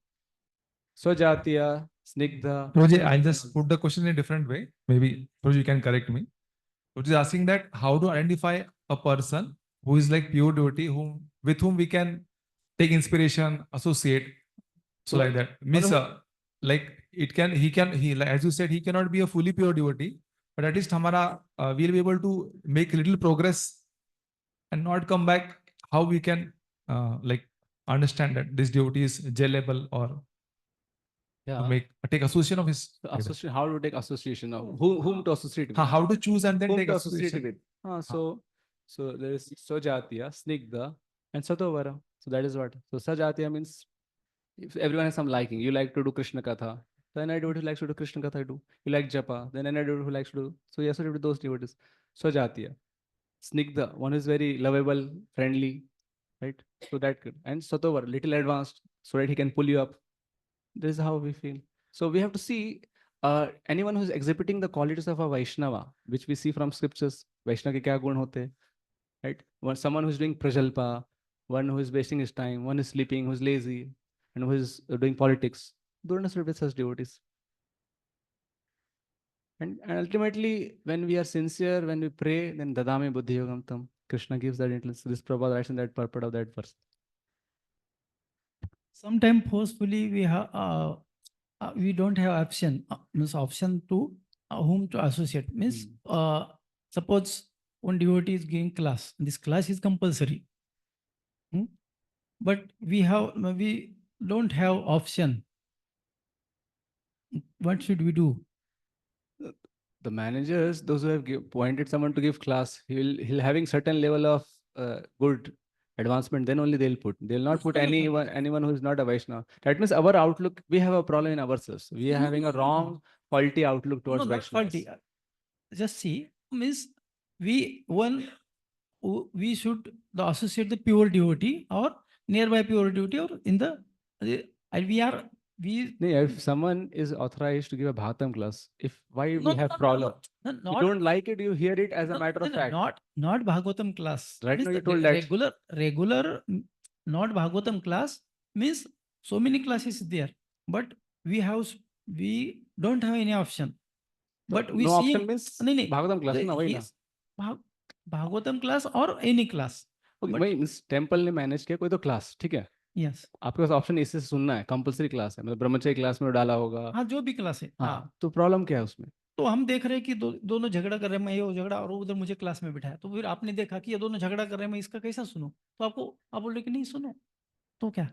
I: Swajatiya, Snigdha.
K: Prabhuji, I'll just put the question in a different way. Maybe Prabhuji, you can correct me. Prabhuji is asking that how to identify a person who is like pure devotee, with whom we can take inspiration, associate. So like that. Means like like, as you said, he cannot be a fully pure devotee, but at least we'll be able to make little progress and not come back. How we can like understand that this devotee is jailable or to take association of his
I: Association, how to take association of whom to associate with.
K: how to choose and then
I: Whom
K: take
I: to associate
K: association.
I: with. So there is Swajatiya, Snigdha, and Satovara. So that is what. So Sajatiya means if everyone has some liking. You like to do Krishna Katha. Then I devotee who likes to do Krishna Katha, I do. You like Japa. Then I devotee who likes to do. So you associate with those devotees. Swajatiya. Snigdha, one is very lovable, friendly, right? So that good. And Satovara, little advanced, so that he can pull you up. This is how we feel. So we have to see anyone who's exhibiting the qualities of a Vaishnava, which we see from scriptures. Vaishnava ke kya gun hote, right? Someone who's doing prajalpa, one who is wasting his time, one is sleeping, who's lazy, and who is doing politics. Don't associate with such devotees. And ultimately, when we are sincere, when we pray, then dadame buddhi yogam tam. Krishna gives that intelligence. This Prabhupada writes in that purport of that verse.
C: Sometimes forcefully we don't have option. Means option to whom to associate. Means suppose one devotee is giving class. This class is compulsory. But we don't have option. What should we do?
I: The managers, those who have appointed someone to give class, he'll having certain level of good advancement, then only they'll not put anyone who is not a Vaishnava. That means our outlook, we have a problem in ourselves. We are having a wrong faulty outlook towards
C: not
I: Vaishnavas.
C: faulty. Just see, means we should associate the pure devotee or nearby pure devotee or in the
I: If someone is authorized to give a Bhagavatam class, we have problem? You don't like it, you hear it as a matter of fact.
C: Not Bhagavatam class.
I: Right now you
C: Means
I: told that.
C: regular, not Bhagavatam class means so many classes there, but we don't have any option. But we
I: no
C: see
I: option means Bhagavatam class.
C: yes, Bhagavatam class or any class.
I: Okay, means temple ने manage किया कोई तो class, ठीक है?
C: Yes
I: आपके पास option इससे सुनना है, कंपलसरी क्लास है, मतलब ब्रह्मचर्य क्लास में डाला होगा।
C: हाँ जो भी क्लास है हाँ
I: हाँ, तो प्रॉब्लम क्या है उसमें?
C: तो हम देख रहे हैं कि दोनों झगड़ा कर रहे हैं, मैं ये वो झगड़ा और वो उधर मुझे क्लास में बिठाया, तो फिर आपने देखा कि ये दोनों झगड़ा कर रहे हैं, मैं इसका कैसा सुनूं, तो आप बोल रहे कि नहीं सुनो, तो क्या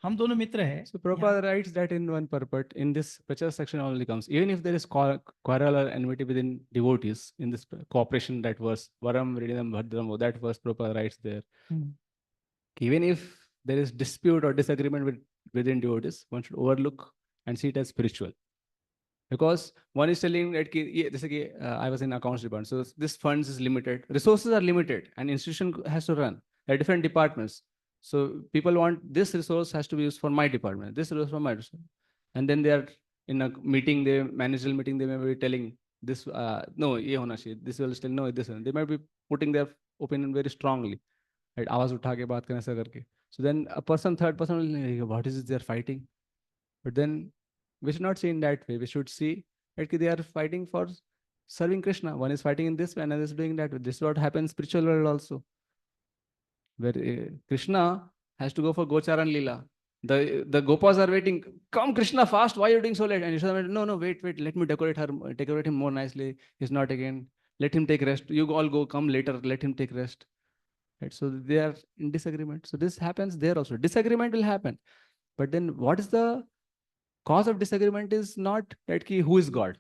C: हम दोनों मित्र हैं।
I: So Prabhupada writes that in one purport, in this Prachar section only comes, even if there is quarrel or enmity within devotees, in this cooperation, that verse, Varam Vridinam Bhadram, that verse Prabhupada writes there. Even if there is dispute or disagreement within devotees, one should overlook and see it as spiritual. Because one is telling that I was in accounts department, so this funds is limited, resources are limited, and institution has to run. There are different departments. So people want this resource has to be used for my department, this resource for my department. And then they are in a meeting, managerial meeting, they may be telling this, no, this will still no, this one. They might be putting their opinion very strongly. Right? आवाज उठा के बात करने से करके. So then a person, third person will, what is it they are fighting? But then we should not see in that way. We should see that they are fighting for serving Krishna. One is fighting in this way, another is doing that way. This is what happens in spiritual world also. Where Krishna has to go for Gocharan Leela. The Gopas are waiting. Come Krishna fast. Why are you doing so late? And Yashoda, no, wait. Let me decorate him more nicely. He's not again. Let him take rest. You all go, come later. Let him take rest. Right? So they are in disagreement. So this happens there also. Disagreement will happen. But then what is the cause of disagreement is not that who is God.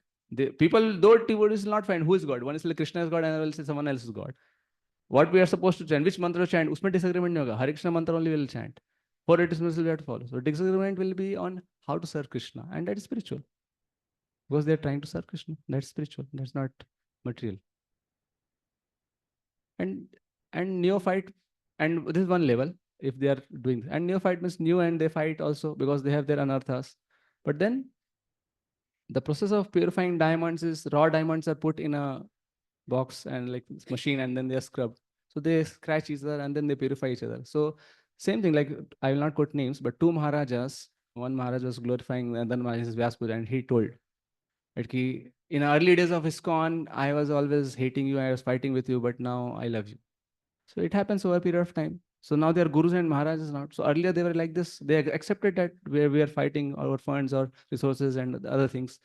I: People, though devotees will not find who is God. One will say Krishna is God, and another will say someone else is God. What we are supposed to chant, which mantra to chant, usme disagreement nahi hoga. Hare Krishna mantra only will chant. 480 will we have to follow. So disagreement will be on how to serve Krishna, and that is spiritual. Because they are trying to serve Krishna. That's spiritual. That's not material. And neophyte, and this is one level, if they are doing this. And neophyte means new, and they fight also because they have their anarthas. But then the process of purifying diamonds is raw diamonds are put in a box and like machine, and then they are scrubbed. So they scratch each other and then they purify each other. So same thing, like I will not quote names, but two Maharajas, one Maharaj was glorifying and then Maharaj is Vyaspuja, and he told that in early days of ISKCON, I was always hating you, I was fighting with you, but now I love you. So it happens over a period of time. So now they are gurus and Maharajas not. So earlier they were like this. They accepted that we are fighting our funds or resources and other things.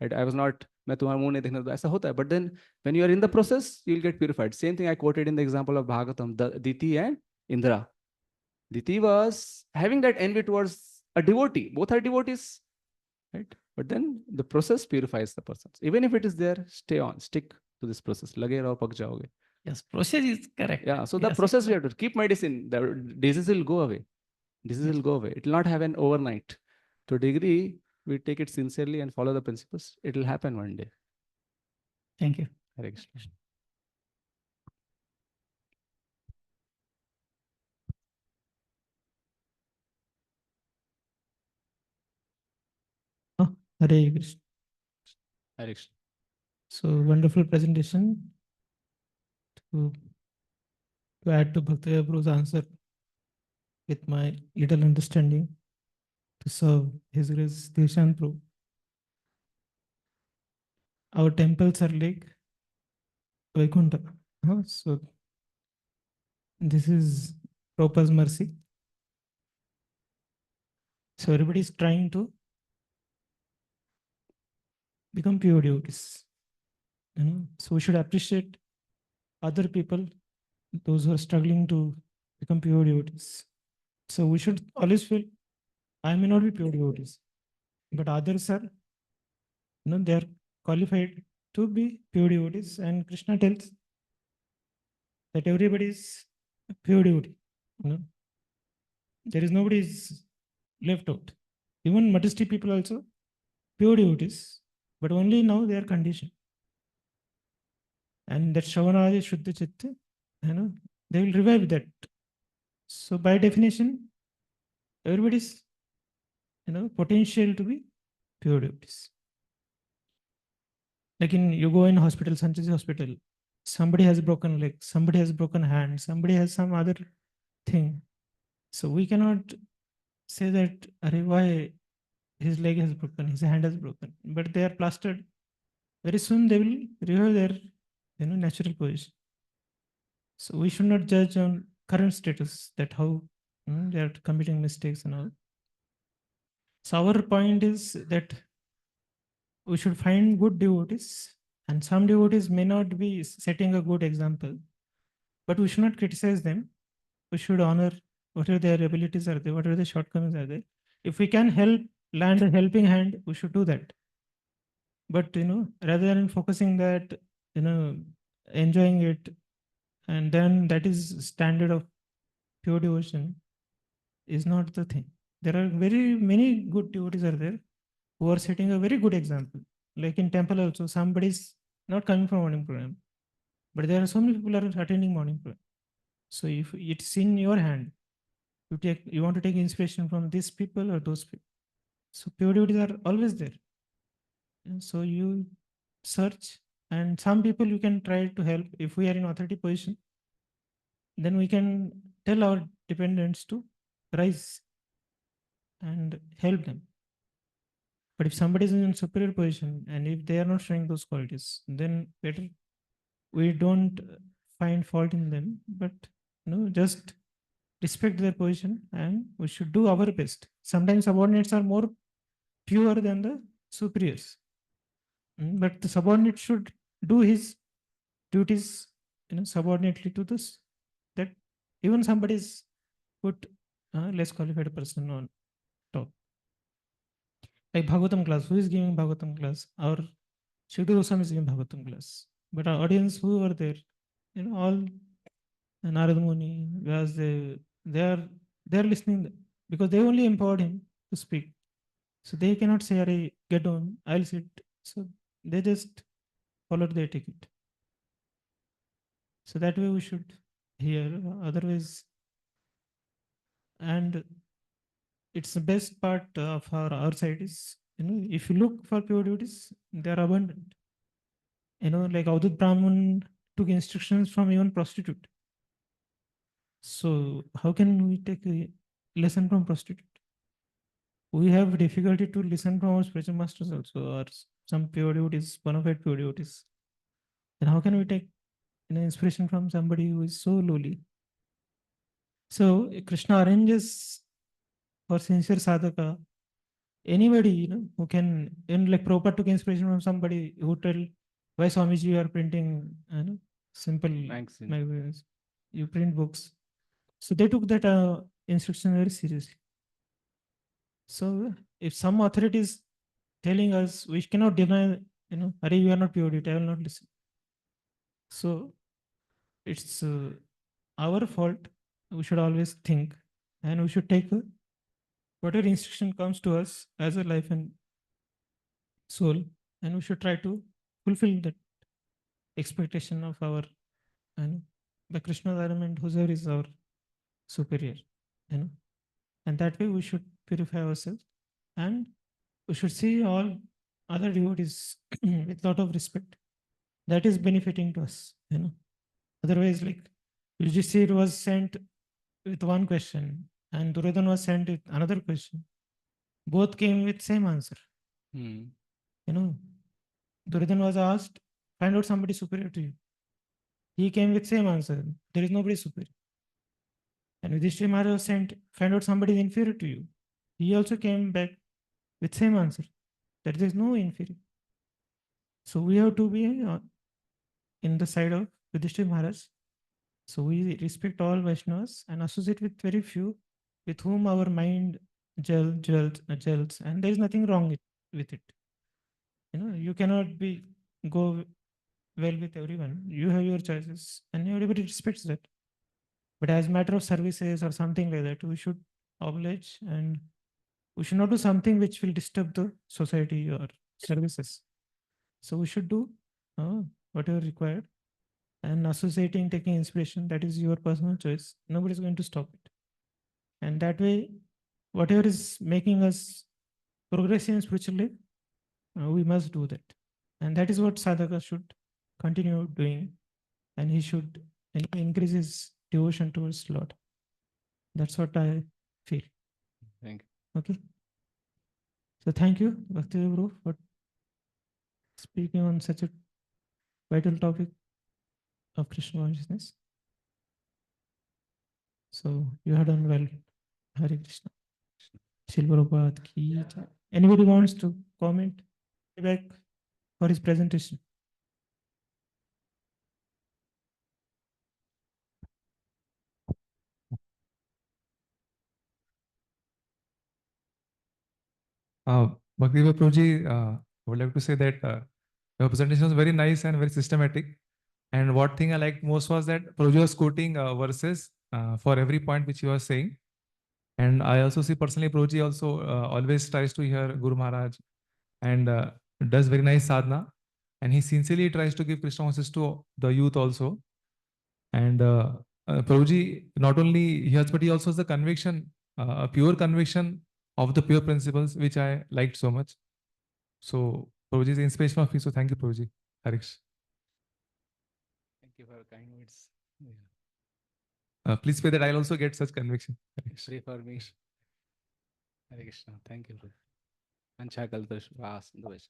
I: Right? I was not, but then when you are in the process, you'll get purified. Same thing I quoted in the example of Bhagavatam, Diti and Indra. Diti was having that envy towards a devotee. Both are devotees. Right? But then the process purifies the persons. Even if it is there, stick to this process. Lage raho, pak jaoge.
C: Yes, process is correct.
I: Yeah, so the process we have to keep medicine. The disease will go away. Disease will go away. It will not happen overnight. To a degree, we take it sincerely and follow the principles. It will happen one day.
C: Thank you.
I: Hare Krishna.
F: Hare Krishna.
I: Hare Krishna.
F: So wonderful presentation. To add to Bhakti Prabhu's answer with my little understanding to serve His Grace Deshan Prabhu. Our temples are like Vaikuntha. So this is Prabhupada's mercy. So everybody is trying to become pure devotees. So we should appreciate other people, those who are struggling to become pure devotees. So we should always feel, I may not be pure devotees, but others are, they are qualified to be pure devotees. And Krishna tells that everybody is a pure devotee. There is nobody is left out. Even modesty people also pure devotees, but only now they are conditioned. And that Shavanadi Shuddha Chitta, they will revive that. So by definition, everybody's potential to be pure devotees. Like you go in hospital, Sanchiti hospital, somebody has broken leg, somebody has broken hand, somebody has some other thing. So we cannot say that, why his leg has broken, his hand has broken, but they are plastered. Very soon they will revive their natural position. So we should not judge on current status, that how They are committing mistakes and all. So our point is that we should find good devotees, and some devotees may not be setting a good example, but we should not criticize them. We should honor whatever their abilities are there, whatever the shortcomings are there. If we can help, lend a helping hand, we should do that. But rather than focusing that, enjoying it, and then that is standard of pure devotion, is not the thing. There are very many good devotees are there who are setting a very good example. Like in temple also, somebody is not coming from morning program, but there are so many people are attending morning program. So if it's in your hand, you want to take inspiration from these people or those people. So pure devotees are always there. And so you search, and some people you can try to help. If we are in authority position, then we can tell our dependents to rise and help them. But if somebody is in superior position and if they are not showing those qualities, then better we don't find fault in them, but just respect their position, and we should do our best. Sometimes subordinates are more pure than the superiors. But the subordinate should do his duties subordinately to this, that even somebody is put less qualified person on top. Like Bhagavatam class, who is giving Bhagavatam class? Our Shukdev Goswami is giving Bhagavatam class. But our audience who are there, all Narad Muni, Vyasdev, they are listening because they only empowered him to speak. So they cannot say, "Arey, get down, I'll sit." So they just followed their ticket. So that way we should hear. Otherwise, and it's the best part of our side is, if you look for pure devotees, they are abundant. Like Avadut Brahman took instructions from even prostitute. So how can we take a lesson from prostitute? We have difficulty to listen from our spiritual masters also, or some pure devotees, bona fide pure devotees. Then how can we take inspiration from somebody who is so lowly? So Krishna arranges for sincere sadhaka, anybody who can, like Prabhupada took inspiration from somebody who tell, why Swamiji you are printing simple magazines, you print books. So they took that instruction very seriously. So if some authority is telling us, we cannot deny, Hare, you are not pure deity, I will not listen. So it's our fault. We should always think, and we should take whatever instruction comes to us as a life and soul, and we should try to fulfill that expectation of our, the Krishna element, whoever is our superior, and that way we should purify ourselves, and we should see all other devotees with lot of respect. That is benefiting to us, Otherwise, like Yudhishthir was sent with one question, and Duryodhana was sent with another question. Both came with same answer. Duryodhana was asked, find out somebody superior to you. He came with same answer. There is nobody superior. And Yudhishthira Maharaj was sent, find out somebody inferior to you. He also came back with same answer, that there is no inferior. So we have to be in the side of Yudhishthira Maharaj. So we respect all Vaishnavas and associate with very few with whom our mind gels, and there is nothing wrong with it. You cannot go well with everyone. You have your choices, and everybody respects that. But as a matter of services or something like that, we should oblige, and we should not do something which will disturb the society or services. So we should do whatever required, and associating, taking inspiration, that is your personal choice. Nobody is going to stop it. And that way, whatever is making us progress in spiritual life, we must do that. And that is what sadhaka should continue doing. And he should increase his devotion towards Lord. That's what I feel.
I: Thank you.
F: Okay. So thank you, Bhakti Guru, for speaking on such a vital topic of Krishna consciousness. So you have done well. Hare Krishna. Srila Prabhupada ki jai. Anybody wants to comment back for his presentation?
K: Bhakti Prabhuji, I would like to say that your presentation was very nice and very systematic. And what thing I liked most was that Prabhuji was quoting verses for every point which you were saying. And I also see personally Prabhuji also always tries to hear Guru Maharaj and does very nice sadhana. And he sincerely tries to give Krishna consciousness to the youth also. And Prabhuji not only hears, but he also has the conviction, a pure conviction of the pure principles, which I liked so much. So Prabhuji is inspiration of me. So thank you, Prabhuji. Harish.
I: Thank you for your kind words.
K: Please pray that I'll also get such conviction. Harish.
I: Pray for me. Hare Krishna. Thank you. Ancha kalpash vas dosh.